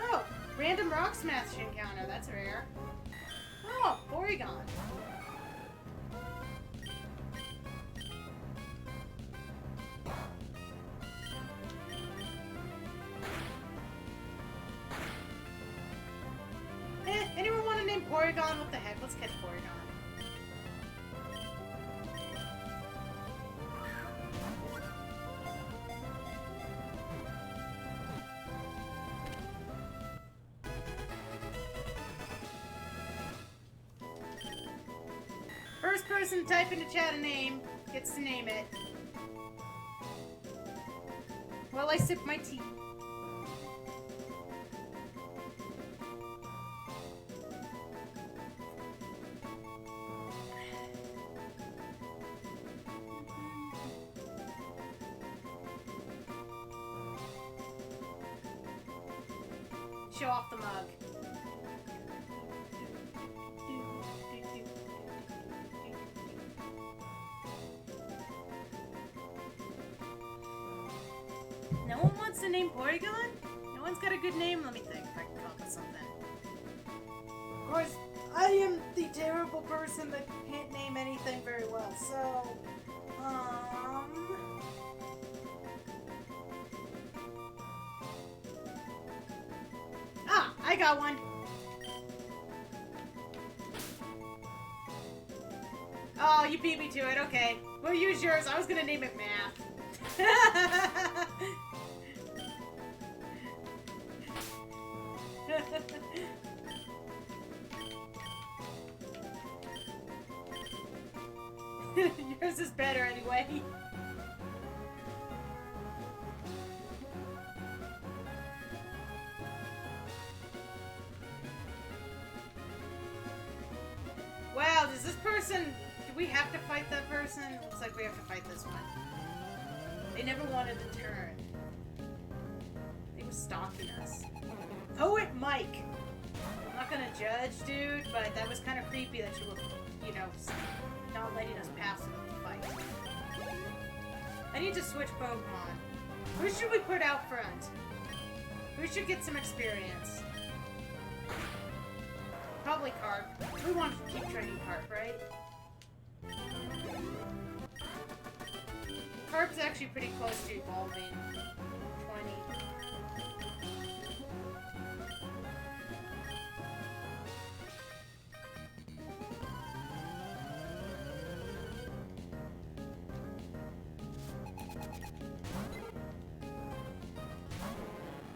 Oh! Random Rock Smash encounter. That's rare. Oh! Porygon. let's catch Porygon. First person to type in the chat a name gets to name it. While I sip my tea. Show off the mug. No one wants to name Porygon? No one's got a good name? Let me think if I can come up with something. Of course, I am the terrible person that can't name anything very well, so... Ah! I got one! Oh, you beat me to it, okay. We'll use yours. I was gonna name it Math. Yours is better anyway. Wow, does this person... Do we have to fight that person? Looks like we have to fight this one. They never wanted to turn. They were stalking us. Poet Mike! I'm not gonna judge, dude, but that was kind of creepy that you were, you know, not letting us pass the fight. I need to switch Pokemon. Who should we put out front? Who should get some experience? Probably Carp. We want to keep training Carp, right? Carp's actually pretty close to evolving. 20.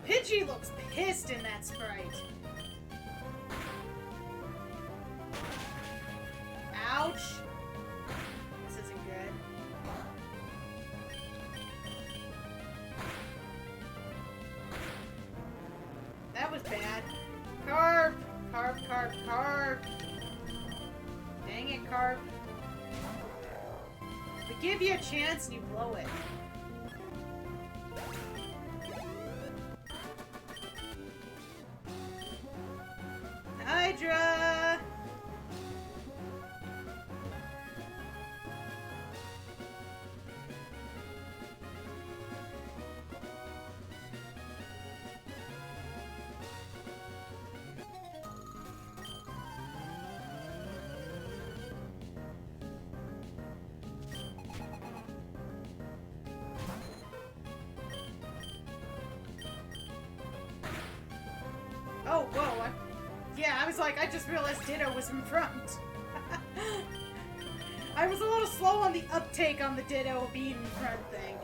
Pidgey looks pissed in that sprite. Ouch. This isn't good. That was bad. Carp! Carp, Carp, Carp! Dang it, Carp. We give you a chance and you blow it. Hydra! Oh, whoa. Yeah, I was like, I just realized Ditto was in front. I was a little slow on the uptake on the Ditto being in front thing.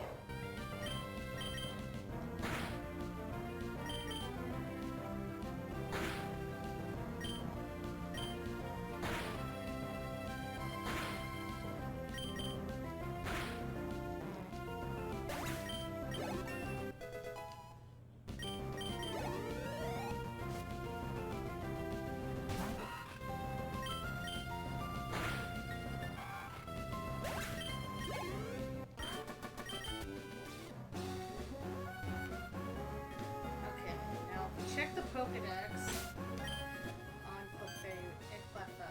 Check the Pokedex on Clefairy and Cleffa.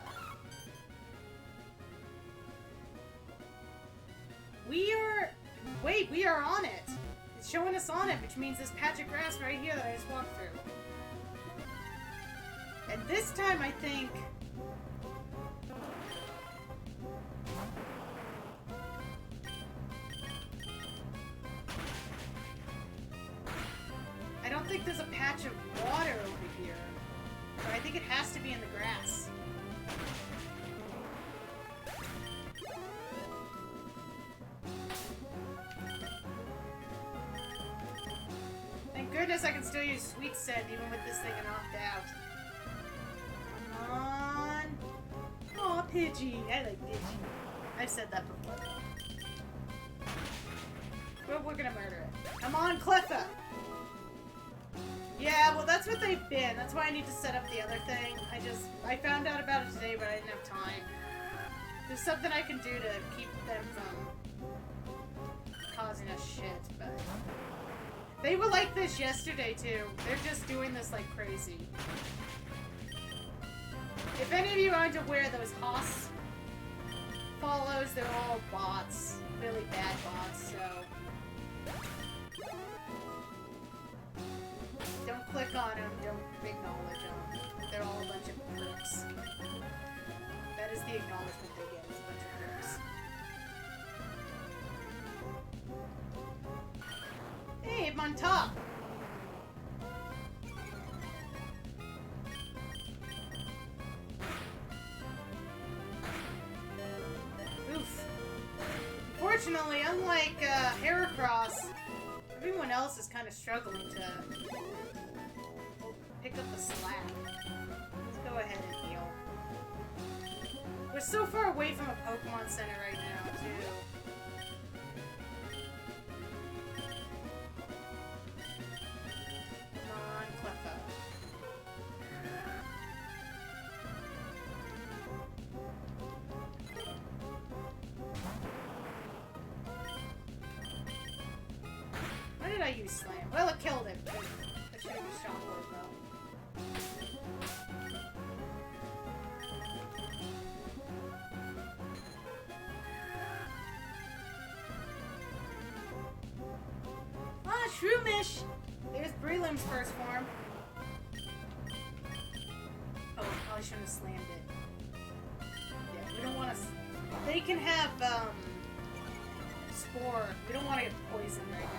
We are on it! It's showing us on it, which means this patch of grass right here that I just walked through. And this time I think... I don't think there's a patch of water over here. So I think it has to be in the grass. goodness I can still use Sweet Scent even with this thing knocked out. Come on. Aw, Pidgey. I like Pidgey. I've said that before. But we're gonna murder it. Come on, Cleffa! Yeah, well that's what they've been. That's why I need to set up the other thing. I found out about it today, but I didn't have time. There's something I can do to keep them from causing us shit, but... They were like this yesterday, too. They're just doing this like crazy. If any of you aren't aware, those Haas follows, they're all bots. Really bad bots, so... Don't click on them, don't acknowledge them. They're all a bunch of pricks. That is the acknowledgement they get, is a bunch of pricks. Hey, I'm on top! Oof. Unfortunately, unlike Heracross, everyone else is kind of struggling to pick up the slack. Let's go ahead and heal. We're so far away from a Pokemon Center right now, too. Come on, Cleffa. Why did I use Slam? Well, it killed him. I should have used Shockwave, though. Ah, Shroomish! There's Breloom's first form. Oh, I probably shouldn't have slammed it. Yeah, we don't want to... They can have, Spore. We don't want to get poisoned right now.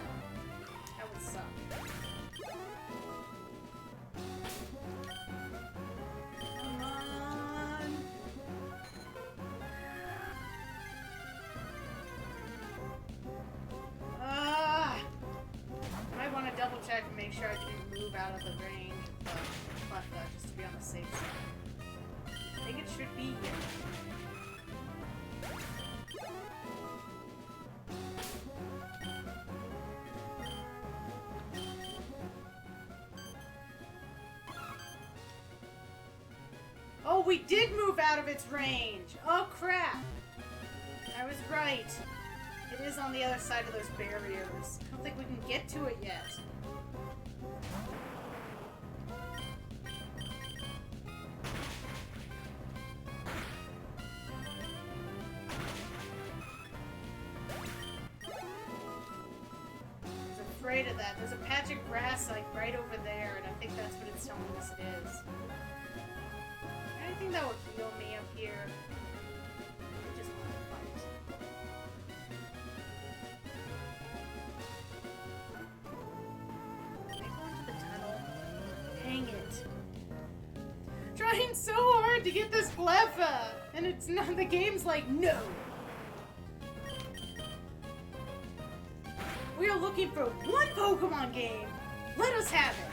That would suck. Come on! I want to double check and make sure I didn't move out of the range of Cleffa, just to be on the safe side. I think it should be here. Oh, we did move out of its range! Oh, crap! I was right. It is on the other side of those barriers. I don't think we can get to it yet. I was afraid of that. There's a patch of grass like right over there, and I think that's what it's telling us it is. Anything that will heal me up here? I just want to fight. Can I go into the tunnel? Dang it. Trying so hard to get this Cleffa! And it's not, the game's like, no! We are looking for one Pokemon game! Let us have it!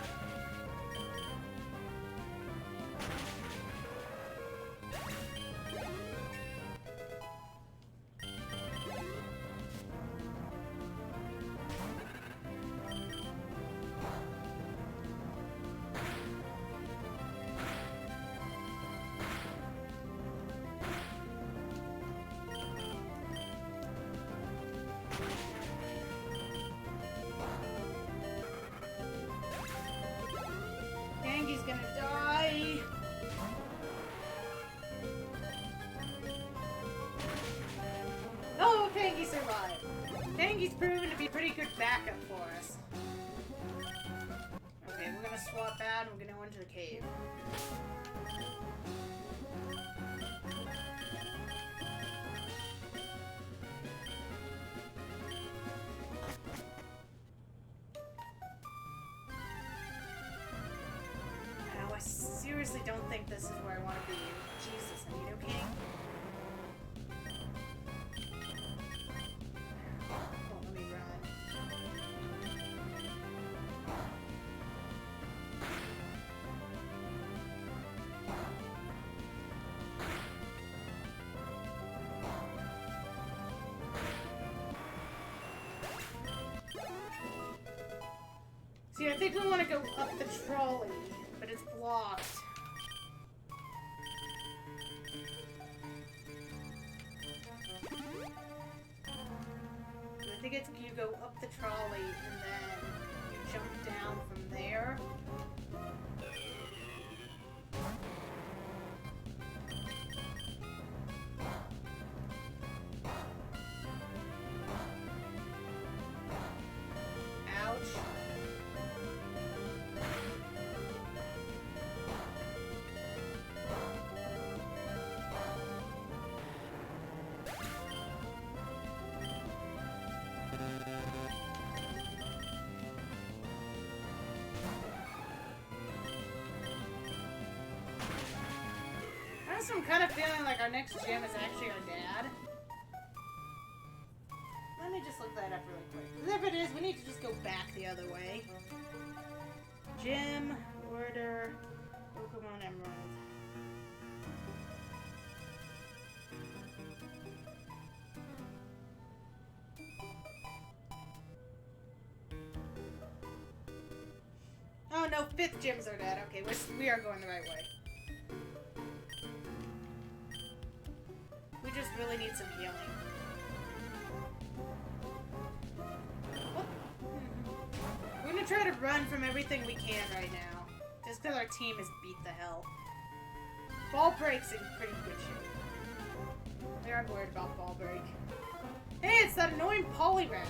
He's gonna die. Oh, Tangy survived. Tangy's proven to be pretty good backup for us. Okay, we're gonna swap out and we're gonna go into the cave. I seriously don't think this is where I want to be. Jesus, Anito King. Oh, let me run. think we want to go up the trolley, but it's blocked. I think it's you go up the trolley and then you jump down from there. Ouch. I'm kind of feeling like our next gym is actually our dad. Let me just look that up really quick. 'Cause if it is, we need to just go back the other way. Gym, order, Pokemon Emerald. Oh no, 5th gym's our dad. Okay, we are going the right way. We just really need some healing. What? We're gonna try to run from everything we can right now. Just because our team has beat the hell. Ball break's in pretty good shape. They aren't worried about ball break. Hey, it's that annoying Poliwrath.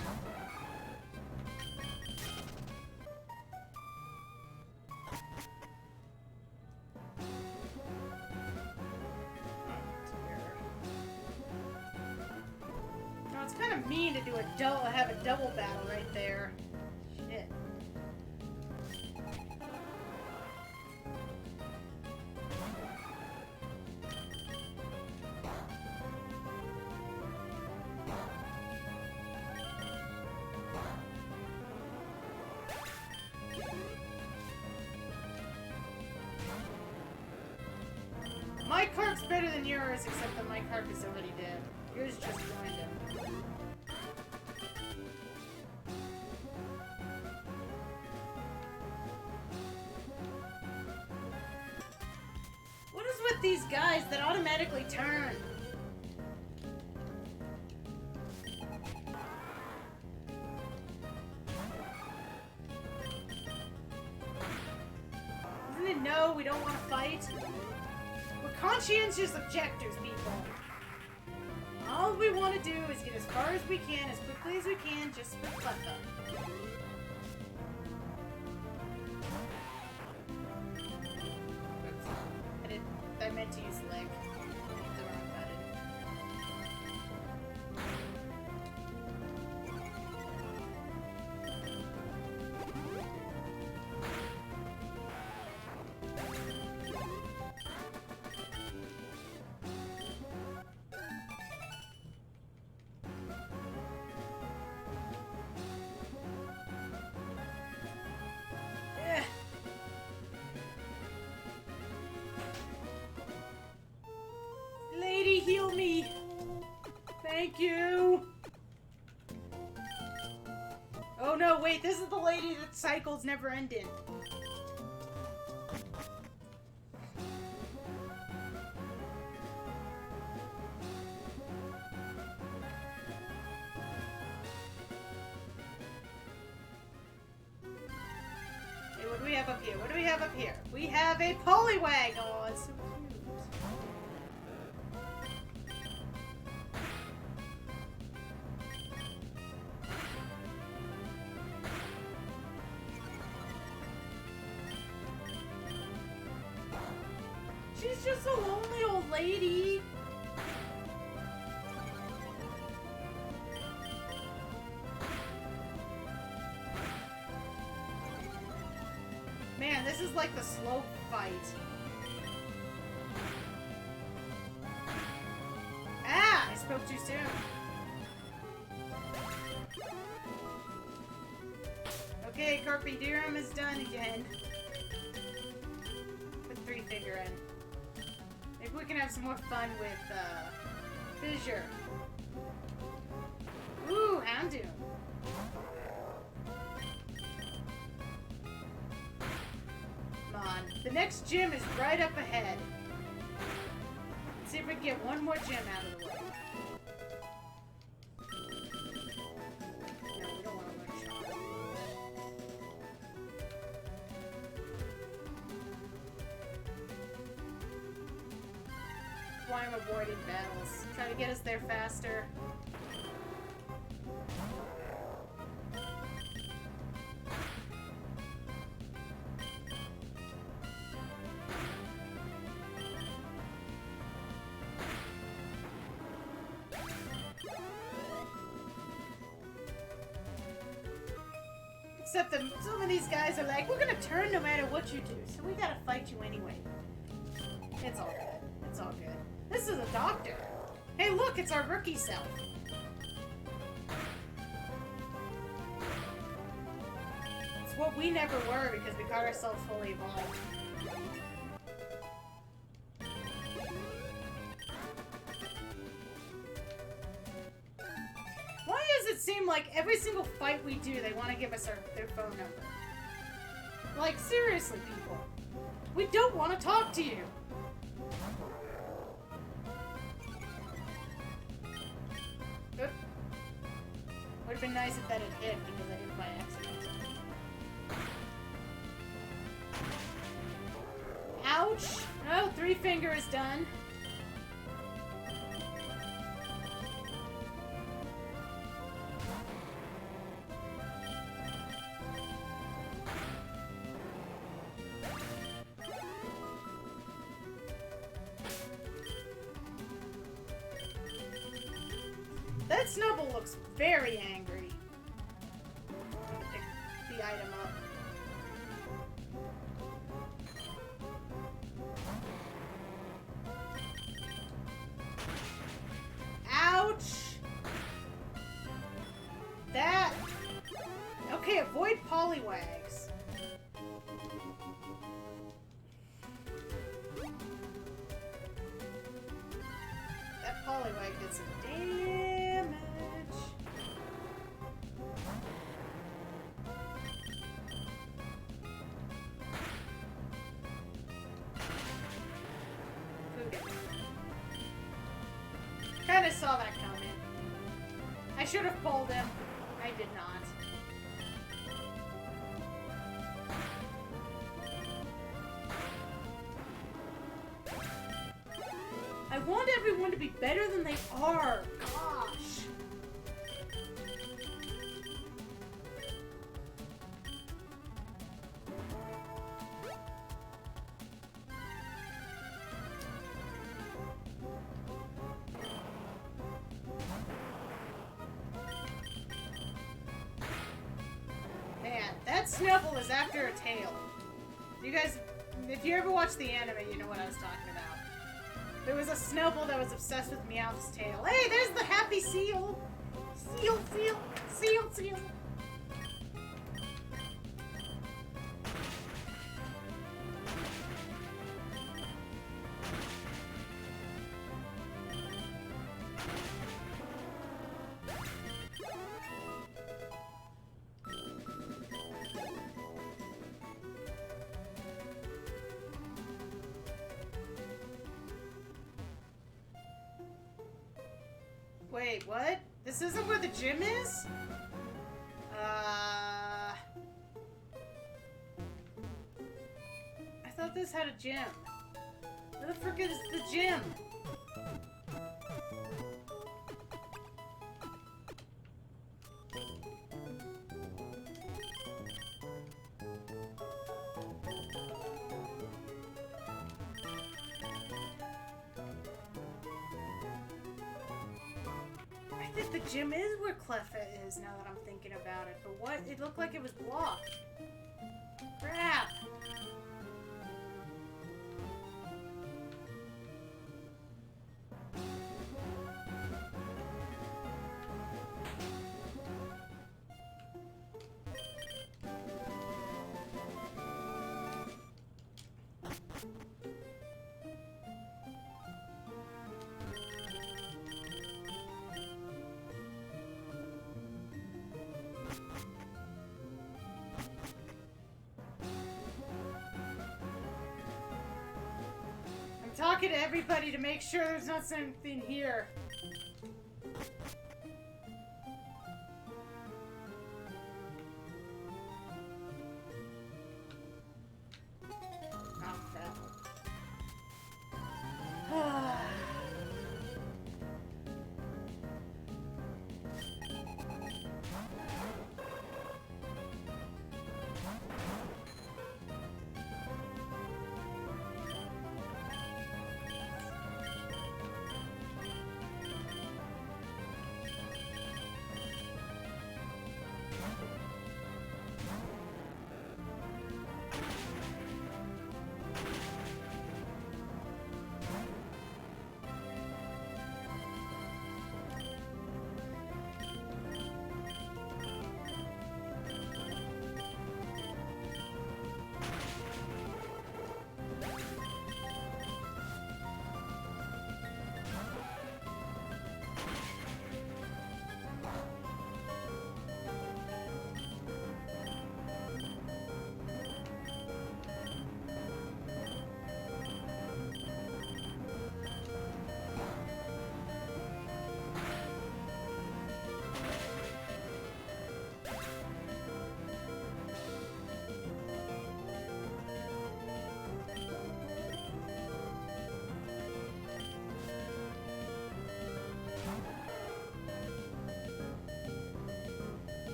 Mean to do have a double battle right there. Shit. My carp's better than yours, except that my carp is already dead. Yours just joined him. These guys that automatically turn. Isn't it no, we don't want to fight? We're conscientious objectors, people. All we want to do is get as far as we can, as quickly as we can, just for Cleffa. I meant to use leg. The wrong button. Heal me! Thank you! Oh no, wait, this is the lady that cycles never ending. Hey, what do we have up here? What do we have up here? We have a Poliwag! Oh, it's so cute. She's just a lonely old lady. Man, this is like the slow fight. Ah! I spoke too soon. Okay, Carpedirum is done again. Put 3-finger in. Maybe we can have some more fun with, Fissure. Ooh, Houndoom. Pokemon. The next gym is right up ahead. Let's see if we can get one more gym out of the way. No, we don't want to learn Shaman. That's why I'm avoiding battles. Try to get us there faster. Except that some of these guys are like, we're gonna turn no matter what you do, so we gotta fight you anyway. It's all good. It's all good. This is a doctor. Hey, look, it's our rookie self. It's what we never were because we got ourselves fully evolved. Why does it seem like every single fight we do, they want to give us their phone number? Like, seriously, people. We don't want to talk to you. Oop. Would have been nice if that had hit because I did it by accident. Ouch! Oh, 3 finger is done. That Snubble looks very angry. Pick the item up. Ouch! That... Okay, avoid Poliwags. That Poliwag did some damage. Kinda saw that coming. I should have pulled him. I did not. I want everyone to be better than they are. Gosh. Man, that Snubble is after a tail. You guys, if you ever watch the anime, you know what I was talking about. There was a Snubble that was obsessed with Meowth's tail. Hey, there's the happy seal! Seal, seal, seal, seal. Wait, what? This isn't where the gym is? I thought this had a gym. Where the frick is the gym? I think the gym is where Cleffa is now that I'm thinking about it, but what? It looked like it was blocked. Crap! talking to everybody to make sure there's not something here. Oh, crap.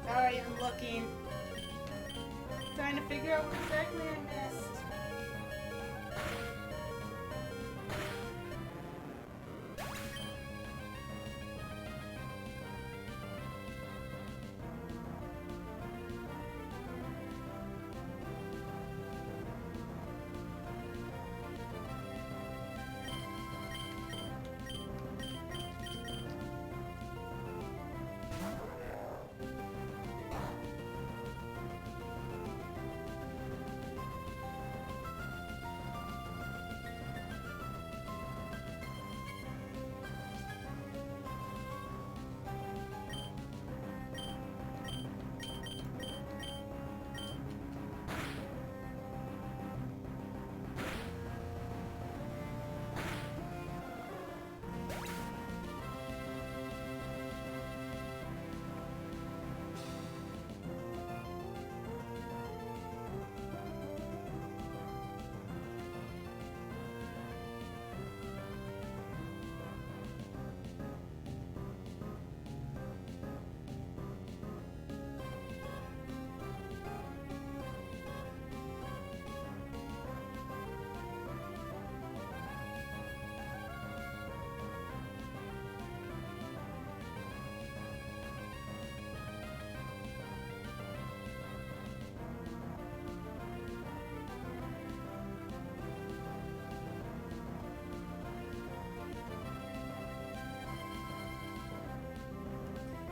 Sorry, I'm looking. Trying to figure out what exactly I missed.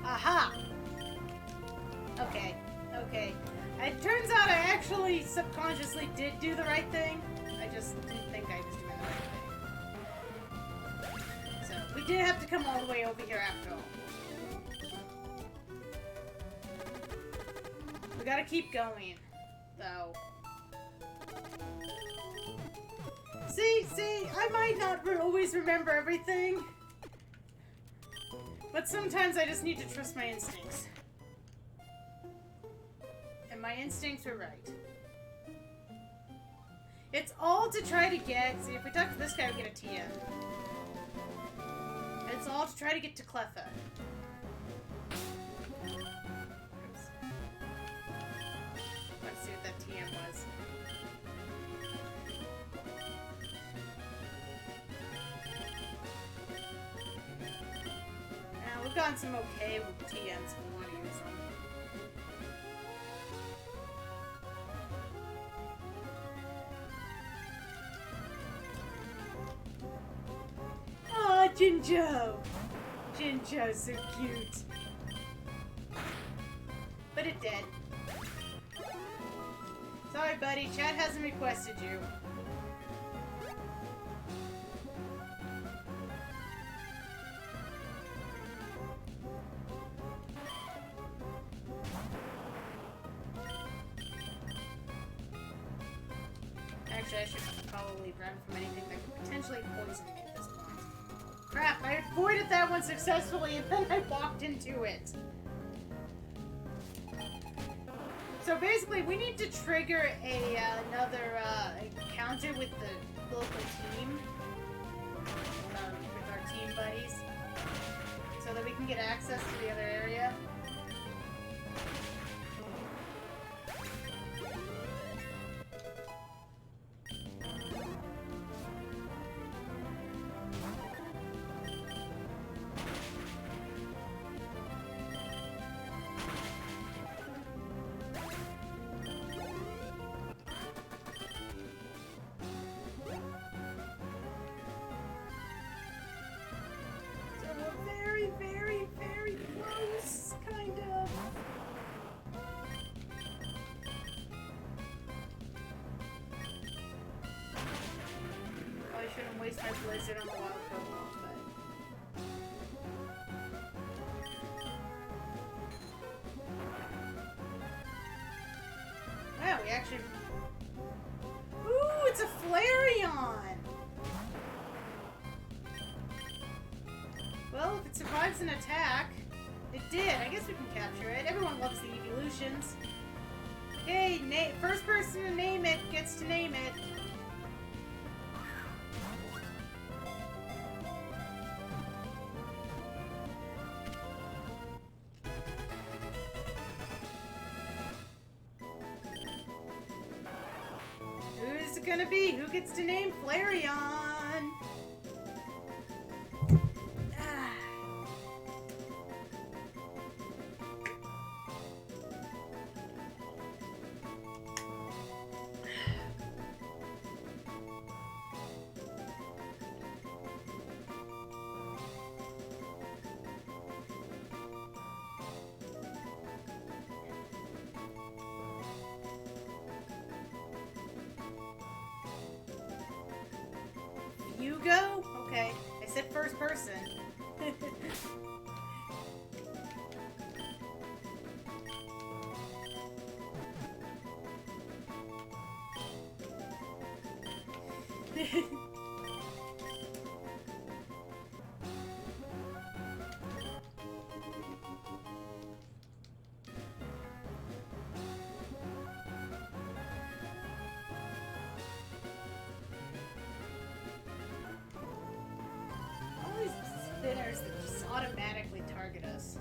Aha! Okay, okay. It turns out I actually subconsciously did do the right thing. I just didn't think I was doing the right thing. So, we did have to come all the way over here after all. We gotta keep going, though. See, I might not always remember everything. But sometimes I just need to trust my instincts. And my instincts were right. It's all to try to get... See, if we talk to this guy, we get a TM. It's all to try to get to Cleffa. Oops. Let's see what that TM was. We've gotten some okay with TNs if we want to use them. Aw, Jinjo! Jinjo's so cute. But it did. Sorry, buddy. Chat hasn't requested you. Actually, I should probably grab it from anything that could potentially poison me at this point. Crap, I avoided that one successfully and then I walked into it. So basically, we need to trigger another encounter with the local team. With our team buddies. So that we can get access to the other area. Very close, kind of. Probably shouldn't waste my blizzard on the wild Pokemon, but... Wow, we actually... Ooh, it's a Flareon! Well, if it survives an attack, it did. I guess we can capture it. Everyone loves the evolutions. Okay, first person to name it gets to name it. Who's it gonna be? Who gets to name Flareon? You go? Okay. I said first person. Spinners that just automatically target us.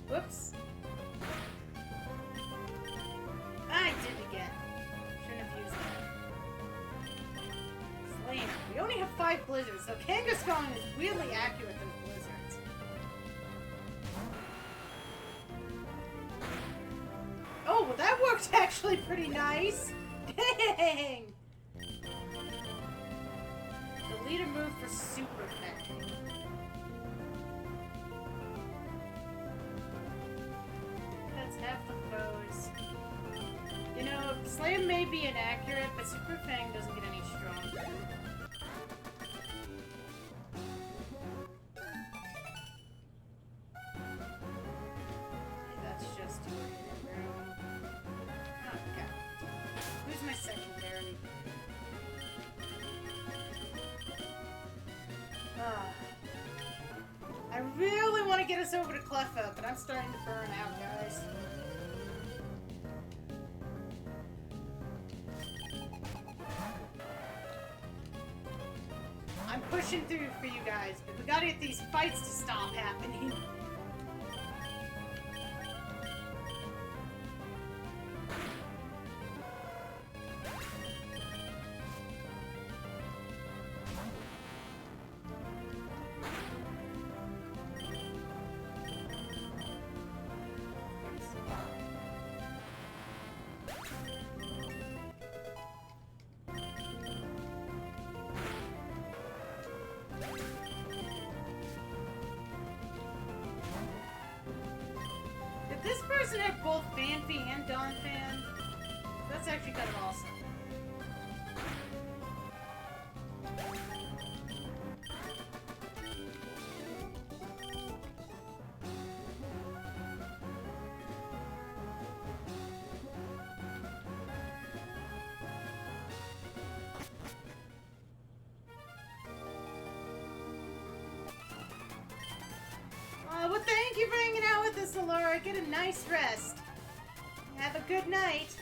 Whoops. I did it again. Shouldn't have used that. Slain. We only have 5 blizzards, so Kangaskhan is really accurate with blizzards. Oh, well that worked actually pretty nice. Dang! The leader move for Super Fang. That's half the foes. You know, Slam may be inaccurate, but Super Fang doesn't get any stronger. That's just too room. Oh, God. Who's my secondary? I really want to get us over to Cleffa, but I'm starting to burn out, guys. I'm pushing through for you guys, but we gotta get these fights to stop happening. This person had both Fanfy and Donphan. That's actually kind of awesome. thank you for hanging out with us, Allura. Get a nice rest. Have a good night.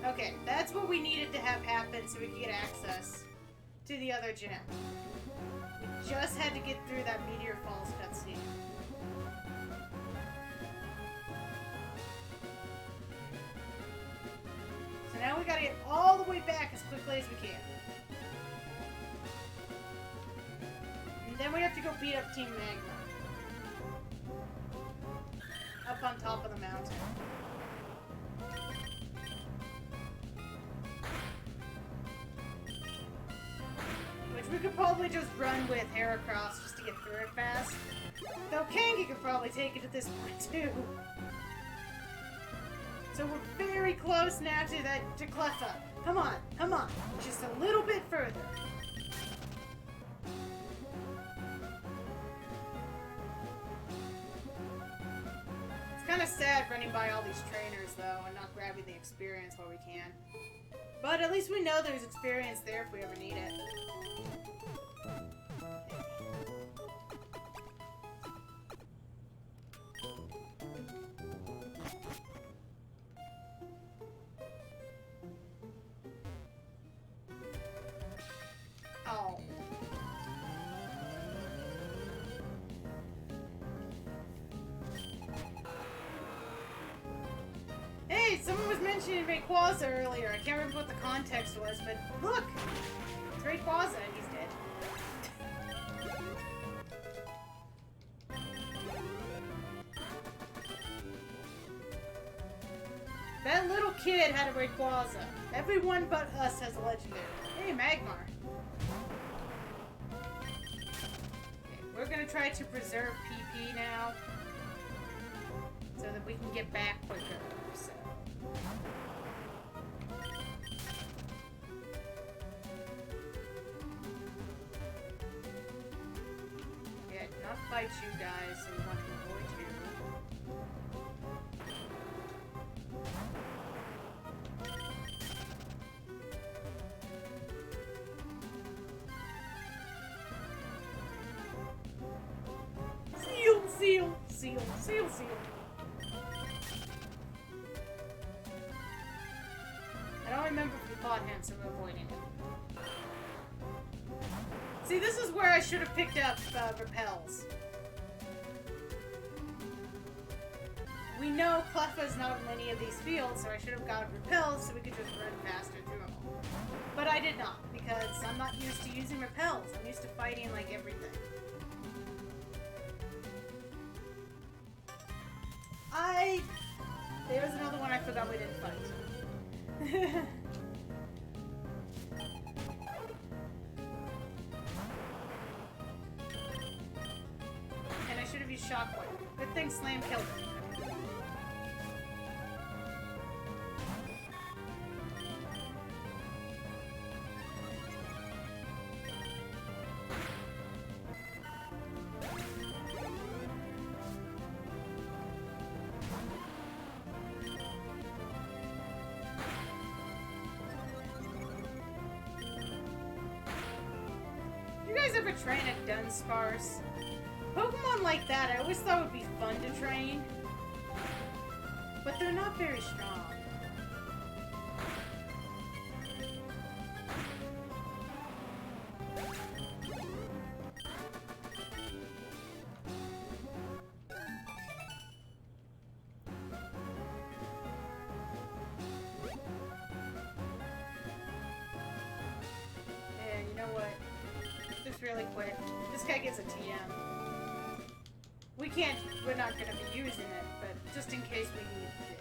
Okay, that's what we needed to have happen so we could get access to the other gym. We just had to get through that Meteor Falls cutscene. So now we gotta get all the way back as quickly as we can. And then we have to go beat up Team Magma. Up on top of the mountain. We could probably just run with Heracross just to get through it fast. Though Kangi could probably take it at this point too. So we're very close now to Cleffa. Come on, come on. Just a little bit further. It's kind of sad running by all these trainers though and not grabbing the experience while we can. But at least we know there's experience there if we ever need it. Oh. Hey, someone was mentioning Rayquaza earlier. I can't remember what the context was, but look! It's Rayquaza and he's dead. That little kid had a Rayquaza. Everyone but us has a legendary. Hey, Magmar. Okay, we're gonna try to preserve PP now. So that we can get back quicker. So. Yeah, not fight you guys, so we want to avoid you. Seal, seal, seal, seal. I don't remember if we fought him, so we're avoiding him. See, this is where I should have picked up repels. We know Cleffa is not in any of these fields, so I should have got repels so we could just run faster through them all. But I did not, because I'm not used to using repels. I'm used to fighting like everything. There's another one I forgot we didn't fight. And I should have used Shockwave. Good thing Slam killed him. Ever train at Dunsparce? Pokemon like that I always thought would be fun to train, but they're not very strong. Yeah, you know what? Really quick. This guy gets a TM. We're not gonna be using it, but just in case we need it.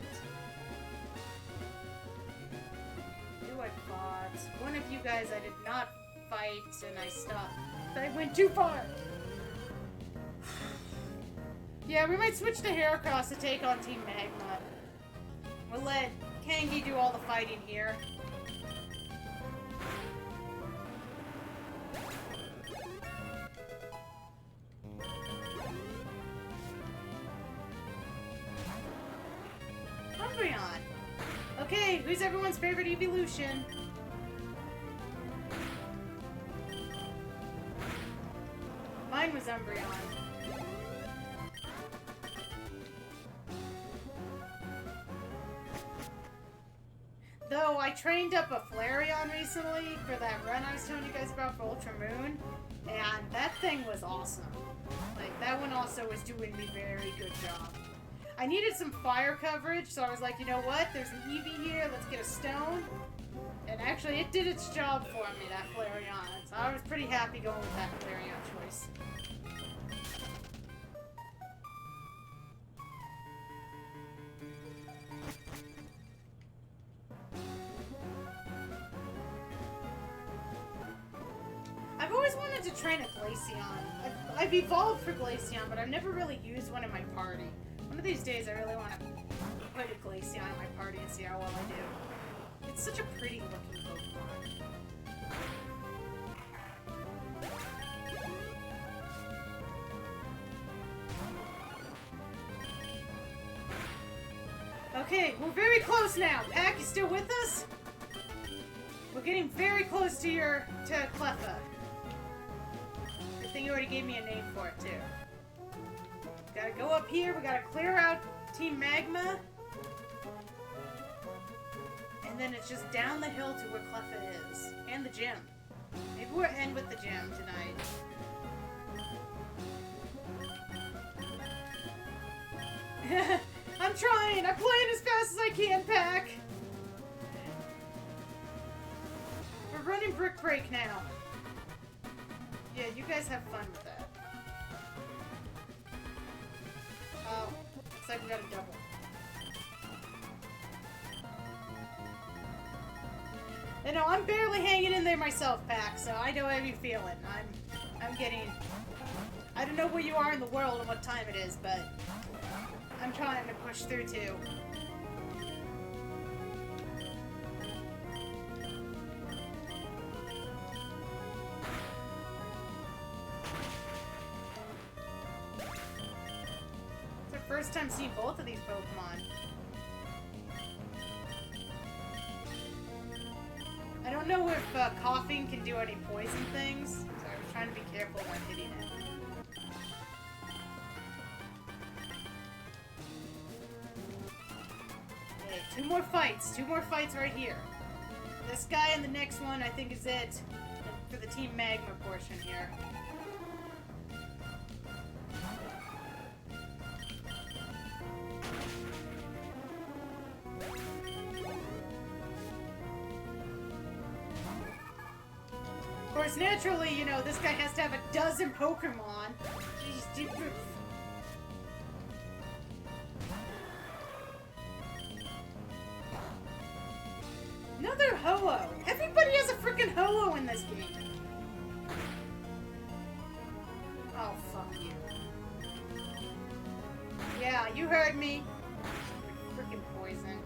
Who I fought? One of you guys I did not fight and I stopped. I went too far! Yeah, we might switch to Heracross to take on Team Magma. We'll let Kangi do all the fighting here. Umbreon. Okay, who's everyone's favorite evolution? Mine was Umbreon. Though I trained up a Flareon recently for that run I was telling you guys about for Ultra Moon, and that thing was awesome. Like, that one also was doing me very good job. I needed some fire coverage, so I was like, you know what? There's an Eevee here, let's get a stone. And actually, it did its job for me, that Flareon. So I was pretty happy going with that Flareon choice. I've always wanted to train a Glaceon. I've evolved for Glaceon, but I've never really used one in my party. One of these days, I really want to put a Glaceon in my party and see how well I do. It's such a pretty looking Pokemon. Okay, we're very close now. Pack, you still with us? We're getting very close to Cleffa. Good thing you already gave me a name for it, too. Gotta go up here, we gotta clear out Team Magma. And then it's just down the hill to where Cleffa is. And the gym. Maybe we'll end with the gym tonight. I'm trying! I'm playing as fast as I can, Pack! We're running Brick Break now. Yeah, you guys have fun with that. Oh, looks like we got a double. You know, I'm barely hanging in there myself, Pack, so I know how you're feeling. I'm getting... I don't know where you are in the world and what time it is, but I'm trying to push through too. It's the first time seeing both of these Pokemon. I don't know if coughing can do any poison things, so I was trying to be careful when hitting it. Okay, two more fights right here. This guy and the next one, I think, is it for the Team Magma portion here. Of course, naturally, you know, this guy has to have a dozen Pokemon. Jeez, dude. Another Ho-Oh. Everybody has a freaking Ho-Oh in this game. Oh, fuck you. Yeah, you heard me. Freaking poison.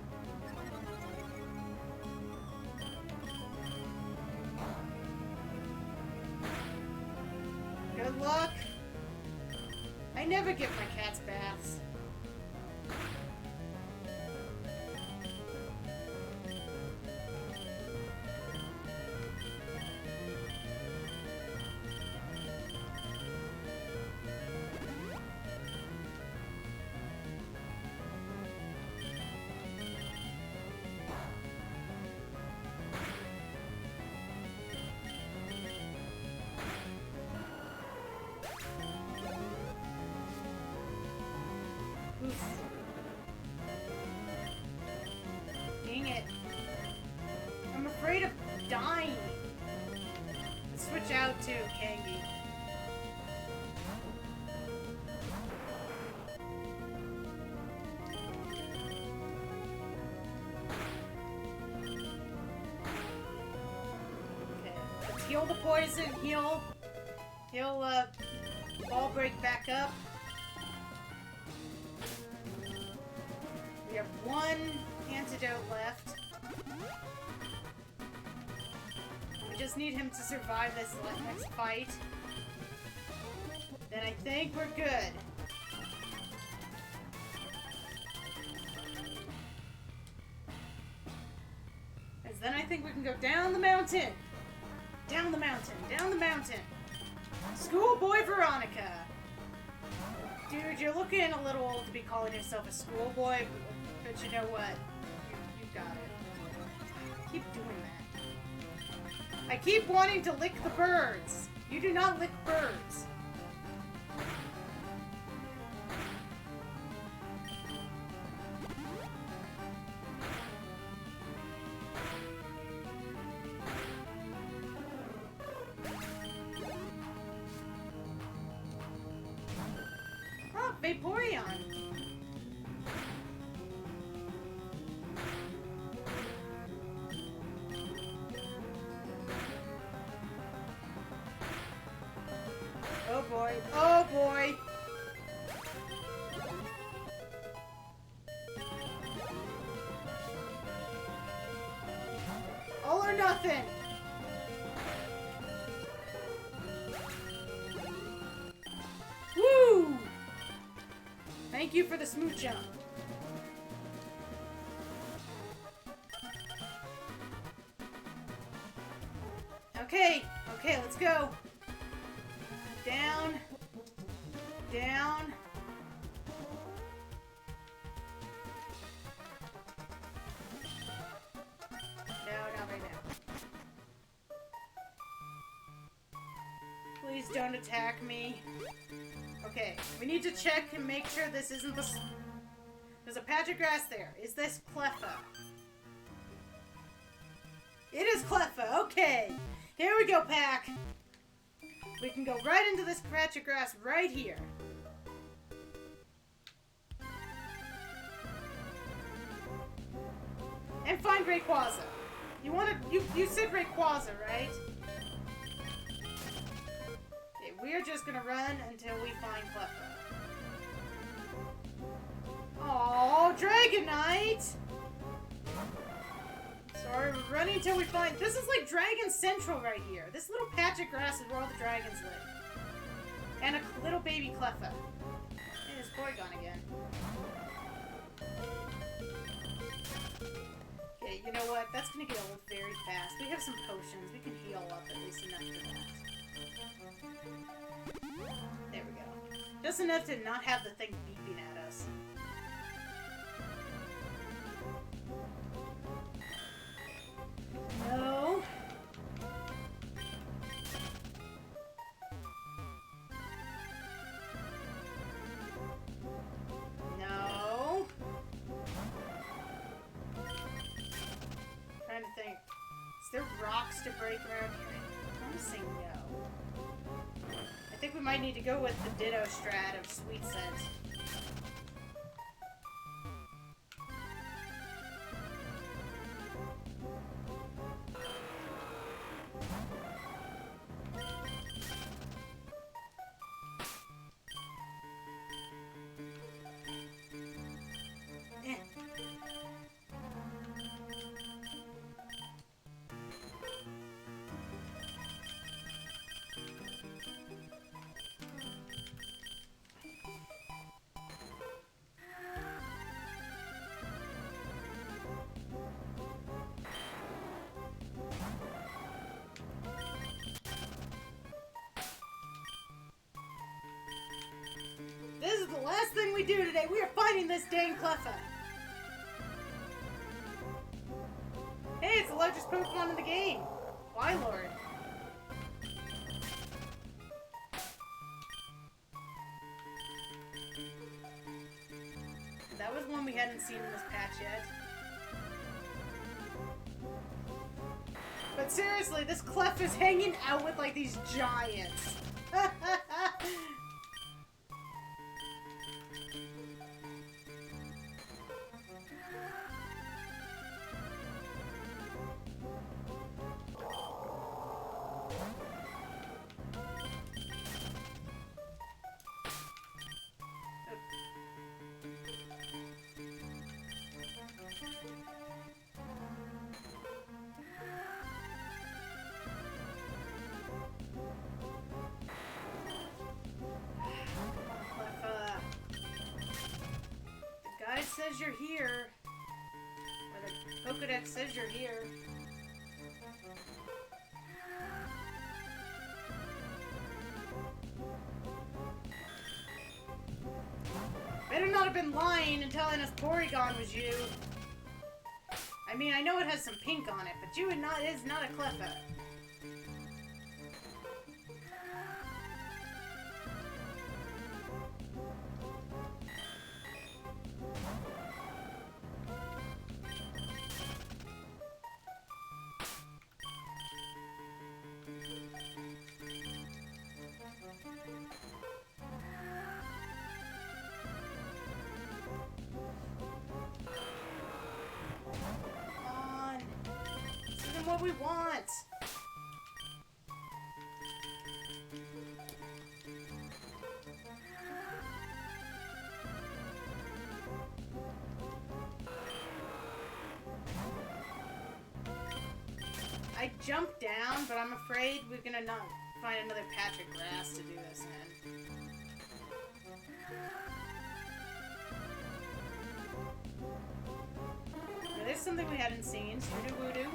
Good luck. I never give my cats baths. Dang it. I'm afraid of dying. Let's switch out to Kangi. Okay, let's heal the poison, heal ball break back up. We have one antidote left. We just need him to survive this next fight. Then I think we're good. think we can go down the mountain. Down the mountain. Down the mountain. Schoolboy Veronica. Dude, you're looking a little old to be calling yourself a schoolboy, but you know what? You got it. Keep doing that. I keep wanting to lick the birds. You do not lick birds. Oh, Vaporeon. Oh boy. Oh boy. All or nothing. Woo! Thank you for the smooth jump. Okay, okay, let's go. Down. Down. No, not right now. Please don't attack me. Okay, we need to check and make sure this isn't the... There's a patch of grass there. Is this Cleffa? It is Cleffa, okay. Here we go, Pack. We can go right into this patch of grass right here. And find Rayquaza. You wanted... You said Rayquaza, right? Okay, we're just gonna run until we find Cleffa. Aww, Dragonite! Sorry, we're running until we find... This is like Dragon Central right here. This little patch of grass is where all the dragons live. And a little baby Cleffa. And it's Porygon again. Okay, you know what? That's gonna get old very fast. We have some potions. We can heal up at least enough for that. There we go. Just enough to not have the thing beeping at us. No. No. Trying to think. Is there rocks to break around here? I want to say no. I think we might need to go with the Ditto strat of Sweet Scent. This is the last thing we do today. We are fighting this dang Cleffa. Hey, it's the largest Pokemon in the game. Why, Lord? That was one we hadn't seen in this patch yet. But seriously, this Cleffa is hanging out with like these giants. Says you're here. Or the Pokedex says you're here. not have been lying and telling us Porygon was you. I mean, I know it has some pink on it, but you is not a Cleffa. What we want. I jumped down, but I'm afraid we're gonna not find another patch of grass to do this in. Now, there's something we hadn't seen. Voodoo.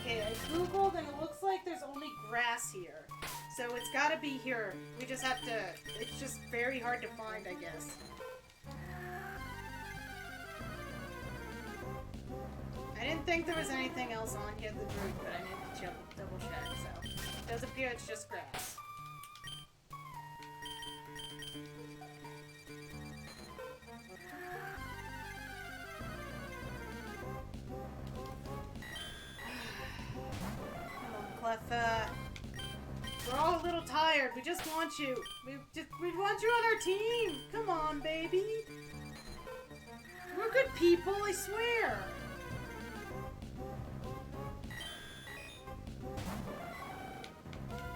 Okay, I googled and it looks like there's only grass here. So it's gotta be here. We just have to... It's just very hard to find, I guess. I didn't think there was anything else on here, the route, but I need to double check, so... It does appear it's just grass. Cleffa. We're all a little tired. We just want you. We want you on our team. Come on, baby. We're good people, I swear.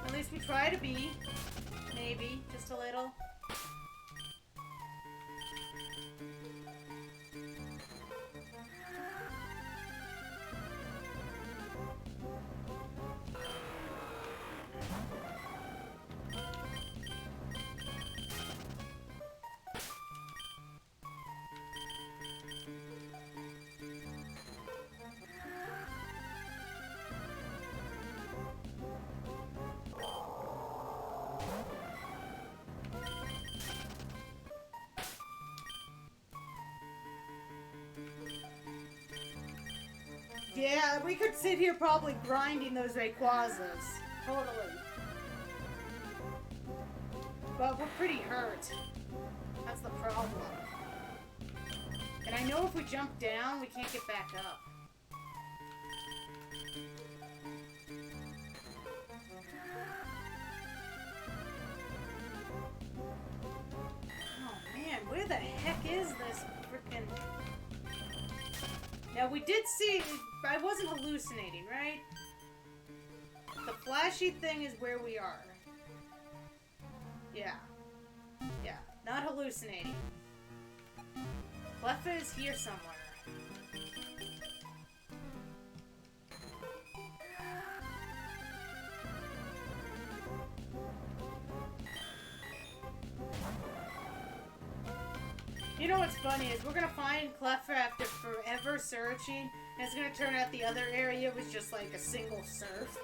At least we try to be. Maybe. Just a little. Yeah, we could sit here probably grinding those Rayquazas. Totally. But we're pretty hurt. That's the problem. And I know if we jump down, we can't get back up. Oh man, where the heck is this frickin'... Now, we did see... I wasn't hallucinating, right? The flashy thing is where we are. Yeah. Yeah, not hallucinating. Cleffa is here somewhere. You You know what's funny is we're gonna find Cleffa after forever searching, and it's gonna turn out the other area was just like a single surf.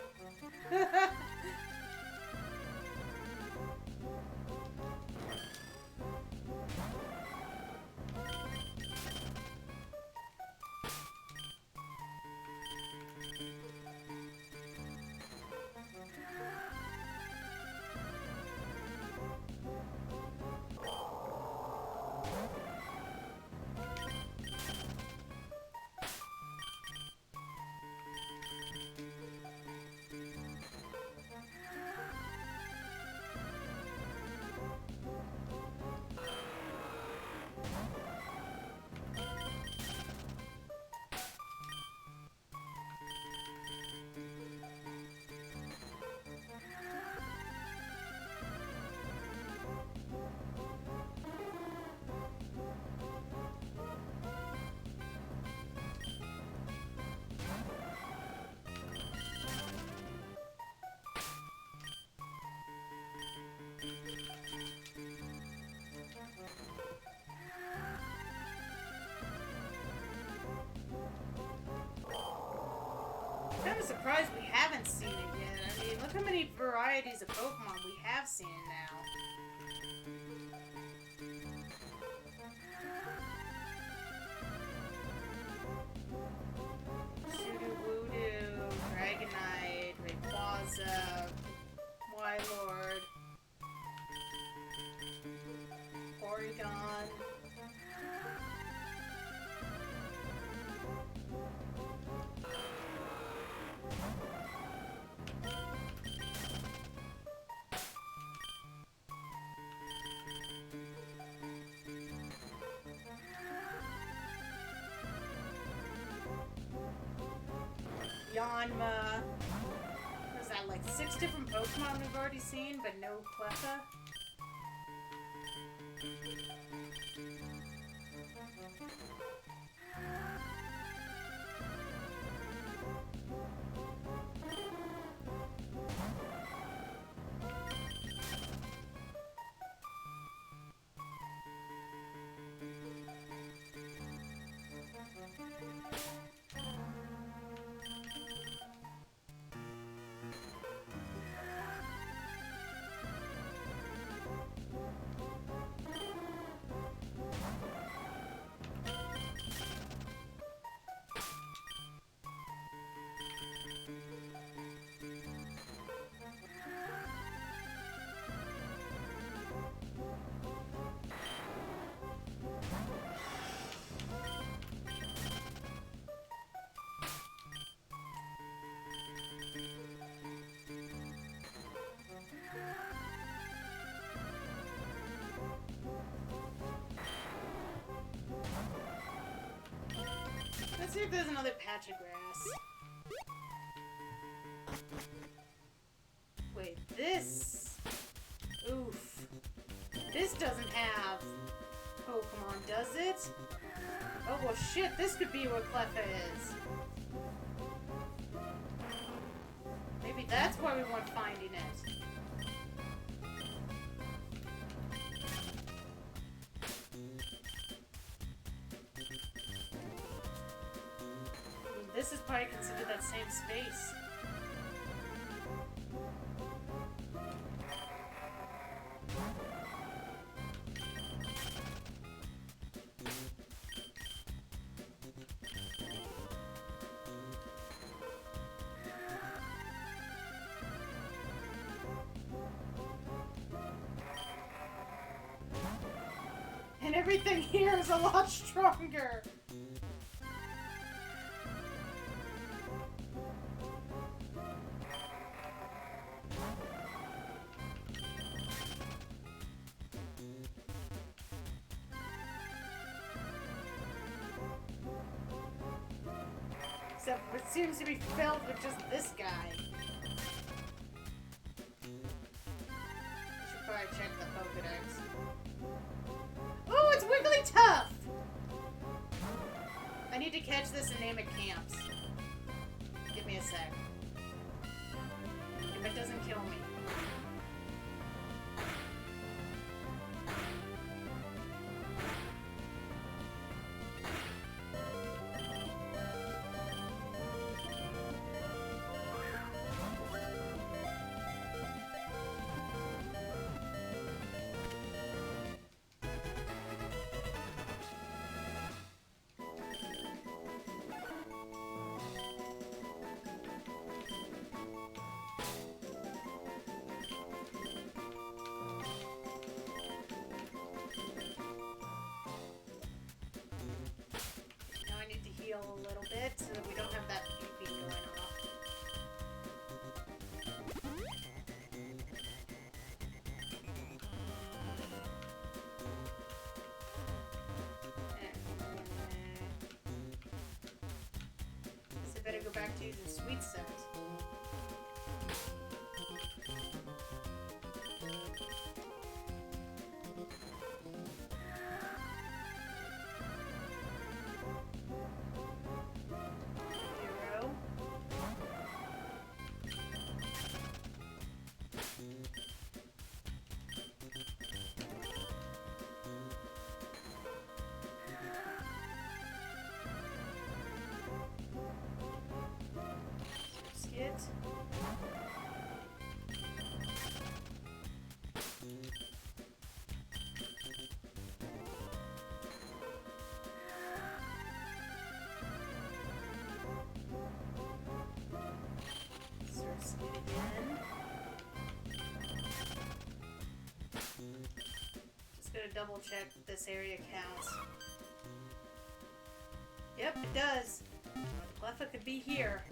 I'm kind of surprised we haven't seen it yet. I mean, look how many varieties of Pokemon we have seen now. Sudowoodo, Dragonite, Rayquaza, Wylord, Porygon. Yanma. What is that, like 6 different Pokemon we've already seen, but no Cleffa? Let's see if there's another patch of grass. Wait, this... Oof. This doesn't have Pokemon, does it? Oh, well shit, this could be what Cleffa is. Maybe that's why we weren't finding it. This is probably considered that same space. And everything here is a lot stronger. Except it seems to be filled with just this guy. Should probably check the Pokedex. Oh, it's Wigglytuff! I need to catch this and name it Camps. Give me a sec. If it doesn't kill me. back to using sweet scent. Skit. Skit again. Just gonna double check that this area counts. Yep, it does. Cleffa could be here.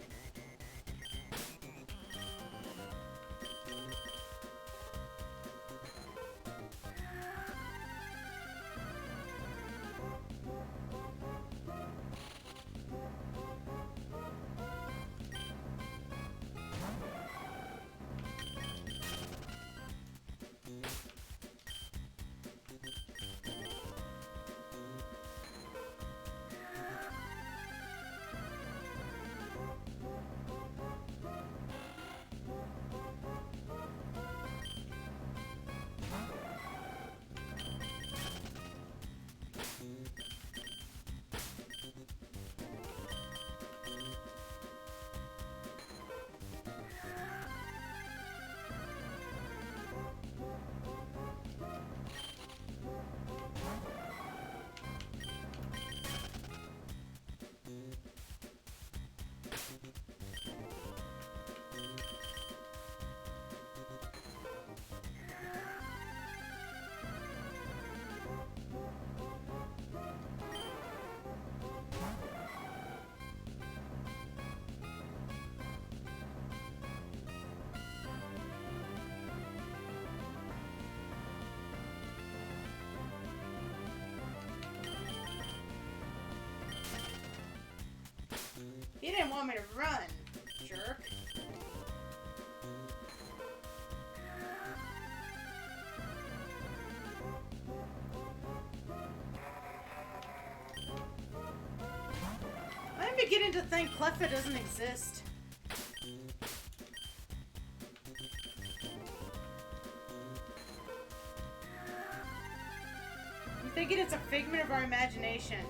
You didn't want me to run, jerk. I'm beginning to think Cleffa doesn't exist. I'm thinking it's a figment of our imagination.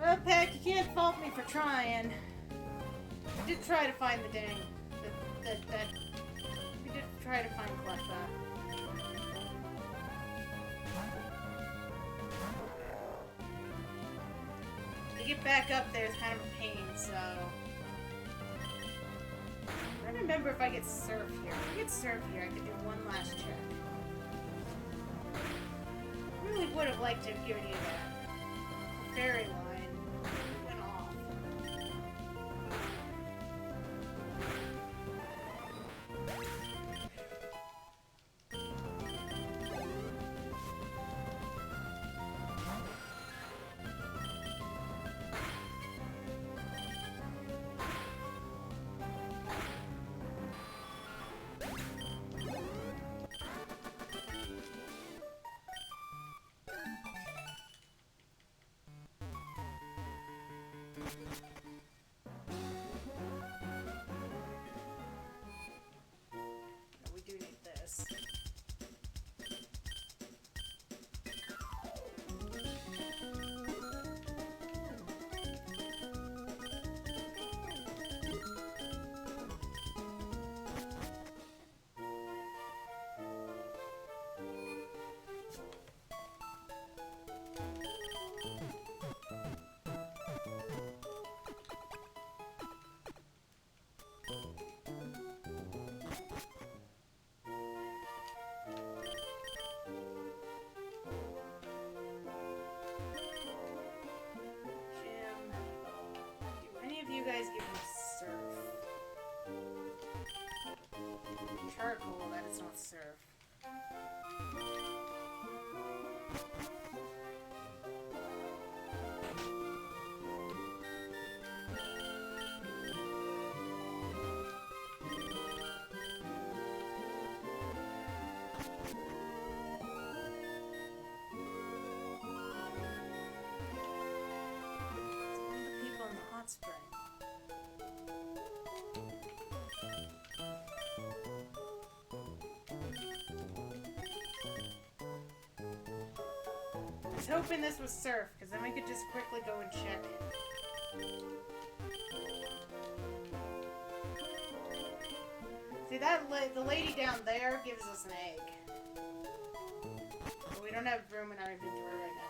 Well, Peck, you can't fault me for trying. I did try to find the dang... We did try to find Cleffa. To get back up there is kind of a pain, so... I don't remember if I get surf here. If I get surf here, I could do one last check. would have liked to have given you that fairy line. It went off. We do need this. You guys give me surf. Charcoal, that is not surf. It's one of the people in the hot spring. I was hoping this was surf, because then we could just quickly go and check. See, the lady down there gives us an egg. But we don't have room in our inventory right now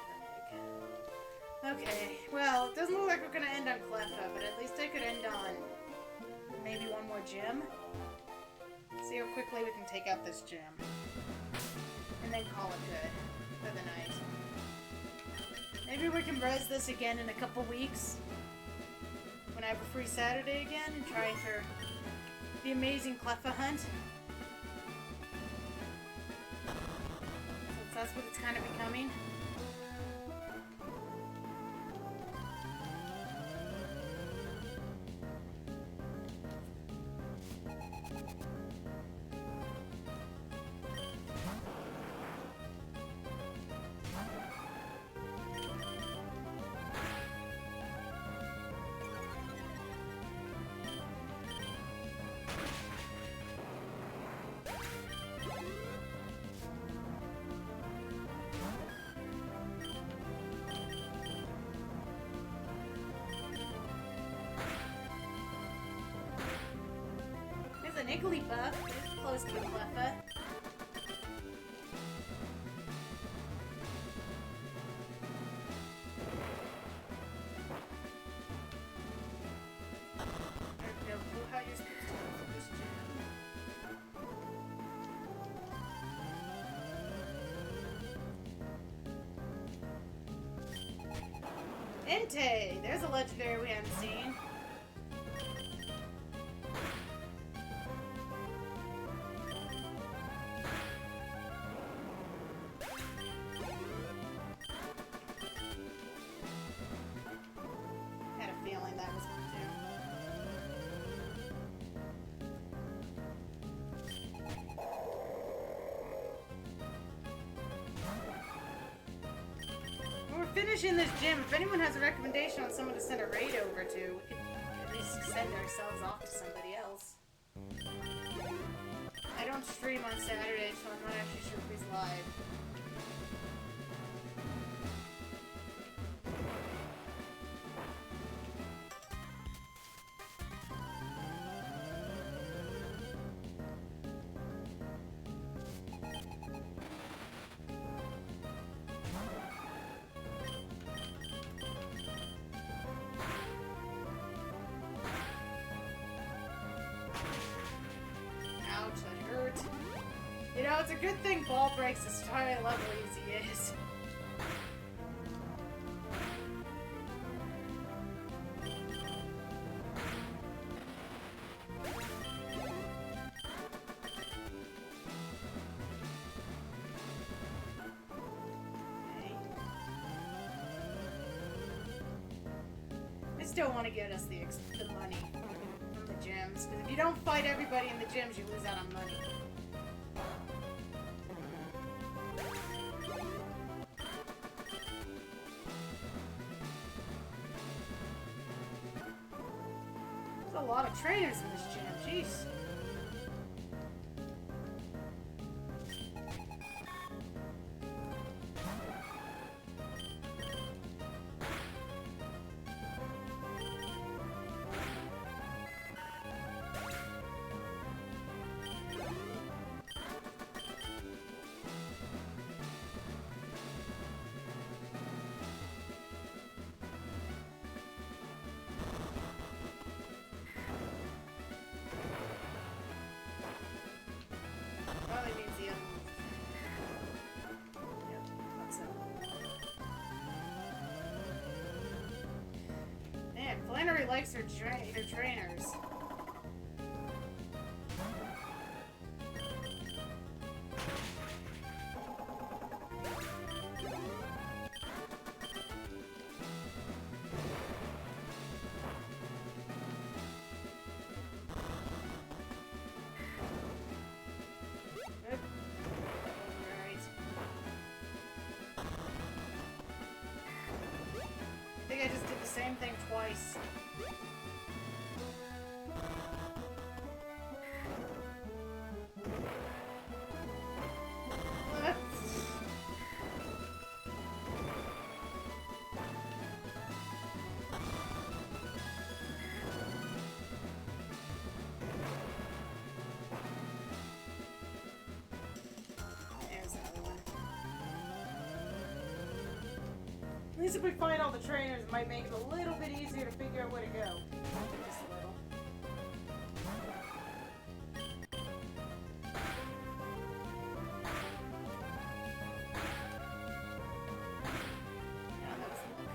for an egg. Okay, well, it doesn't look like we're gonna end on Cleffa, but at least I could end on maybe one more gym. See how quickly we can take out this gym. And then call it good for the night. Maybe we can res this again in a couple weeks. When I have a free Saturday again and try for the amazing Cleffa hunt. Since that's what it's kind of becoming. There's an Igglybuff. It's close to a Cleffa. How you're supposed to do this gym. Entei! There's a legendary we haven't seen. Had a feeling that was one too. We're finishing this gym. If anyone has a recommendation on someone to send a raid over to, we could at least send ourselves off to somebody else. I don't stream on Saturday, so I'm not actually sure if he's live. Ouch, that hurt. You know, it's a good thing Ball breaks as high a level as he is. I still want to get us the money from the gyms. Because if you don't fight everybody in the gyms, you lose out on money. There's a lot of trainers in this gym. Jeez. Probably means the other one. Yep, that's it. Man, Flannery likes her trainers. I think I just did the same thing twice. There's another one. At least if we find all the trainers, it might make it a little bit easier to figure out where to go. Just a little. Yeah, that's the look.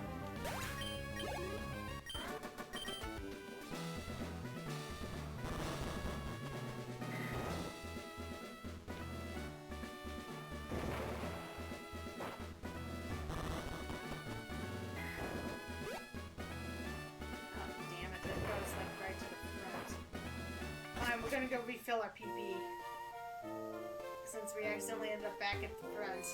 We're gonna go refill our PP since we accidentally ended up back at the front.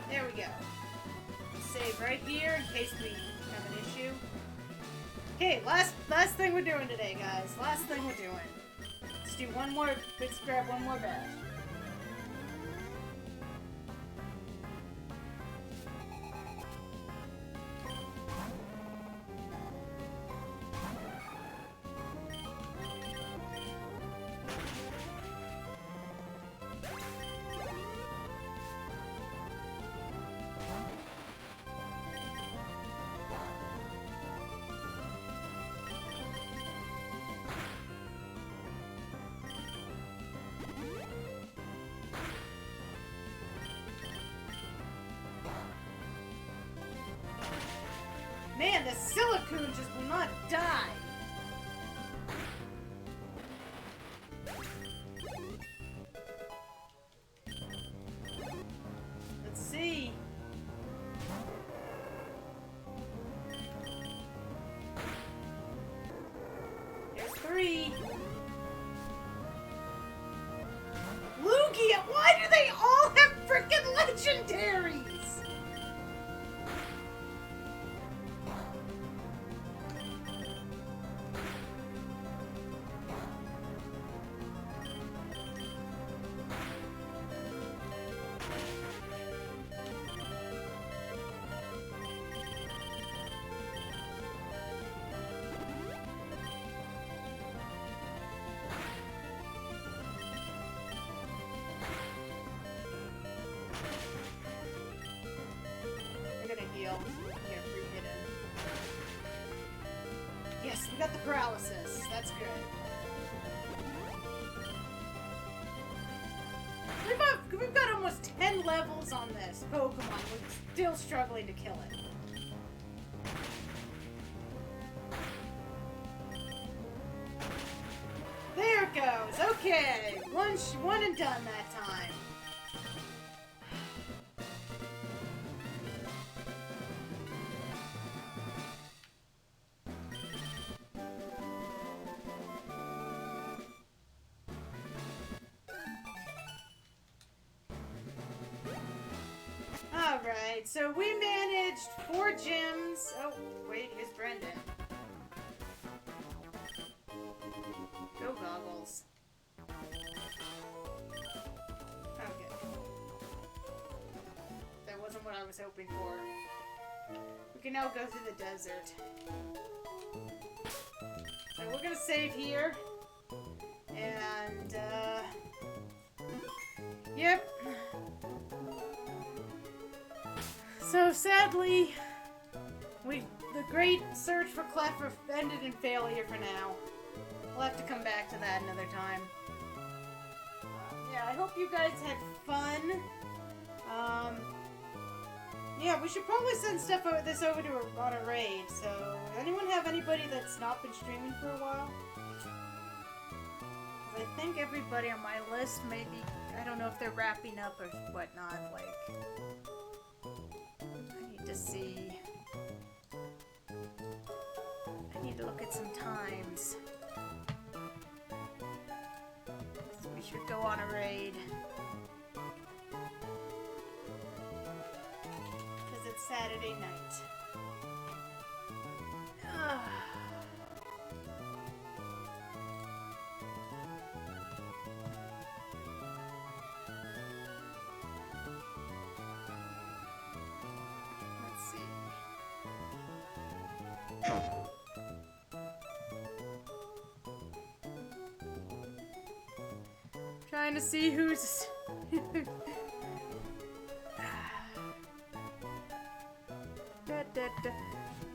There we go. Save right here in case we have an issue. Okay, last thing we're doing today, guys. Last thing we're doing. Let's do one more. Let's grab one more badge. Man, the Silicone just will not die. Let's see. There's 3. Lugia, why do they failed. Yeah, re-hidden. Yes, we got the paralysis. That's good. We've got almost 10 levels on this Pokemon. We're still struggling to kill it. There it goes. Okay. One and done that time. Alright, so we managed 4 gyms. Oh, wait, here's Brendan. Go goggles. Okay. That wasn't what I was hoping for. We can now go through the desert. So we're gonna save here. And, yep. So sadly, the great search for Cleffa ended in failure for now. We'll have to come back to that another time. Yeah, I hope you guys had fun. Yeah, we should probably send stuff over to on a raid. So, anyone have anybody that's not been streaming for a while? I think everybody on my list maybe, I don't know if they're wrapping up or whatnot, like, I need to see, I need to look at some times. So we should go on a raid. Because it's Saturday night. Trying to see who's...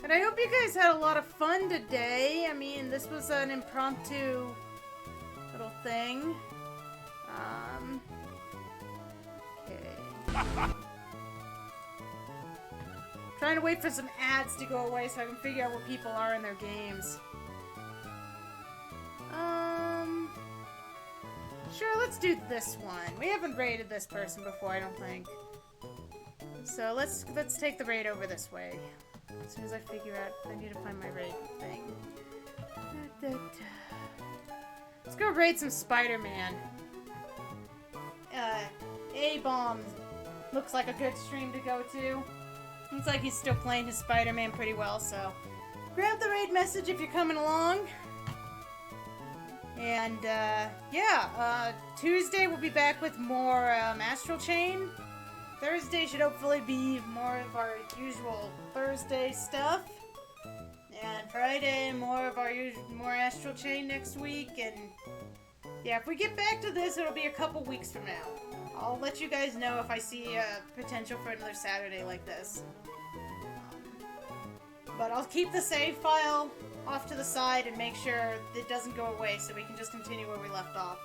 And I hope you guys had a lot of fun today. I mean, this was an impromptu little thing. Okay. Trying to wait for some ads to go away so I can figure out what people are in their games. Sure, let's do this one. We haven't raided this person before, I don't think. So let's take the raid over this way. As soon as I figure out, I need to find my raid thing. Let's go raid some Spider-Man. A-Bomb looks like a good stream to go to. Looks like he's still playing his Spider-Man pretty well, so grab the raid message if you're coming along. And, yeah, Tuesday we'll be back with more, Astral Chain. Thursday should hopefully be more of our usual Thursday stuff. And Friday, more of our more Astral Chain next week. And, yeah, if we get back to this, it'll be a couple weeks from now. I'll let you guys know if I see, potential for another Saturday like this. But I'll keep the save file off to the side and make sure it doesn't go away so we can just continue where we left off.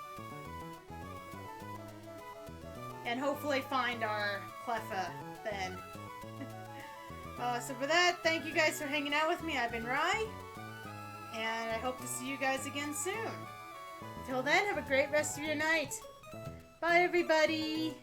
And hopefully find our Cleffa then. So for that, thank you guys for hanging out with me. I've been Rye, and I hope to see you guys again soon. Until then, have a great rest of your night. Bye, everybody!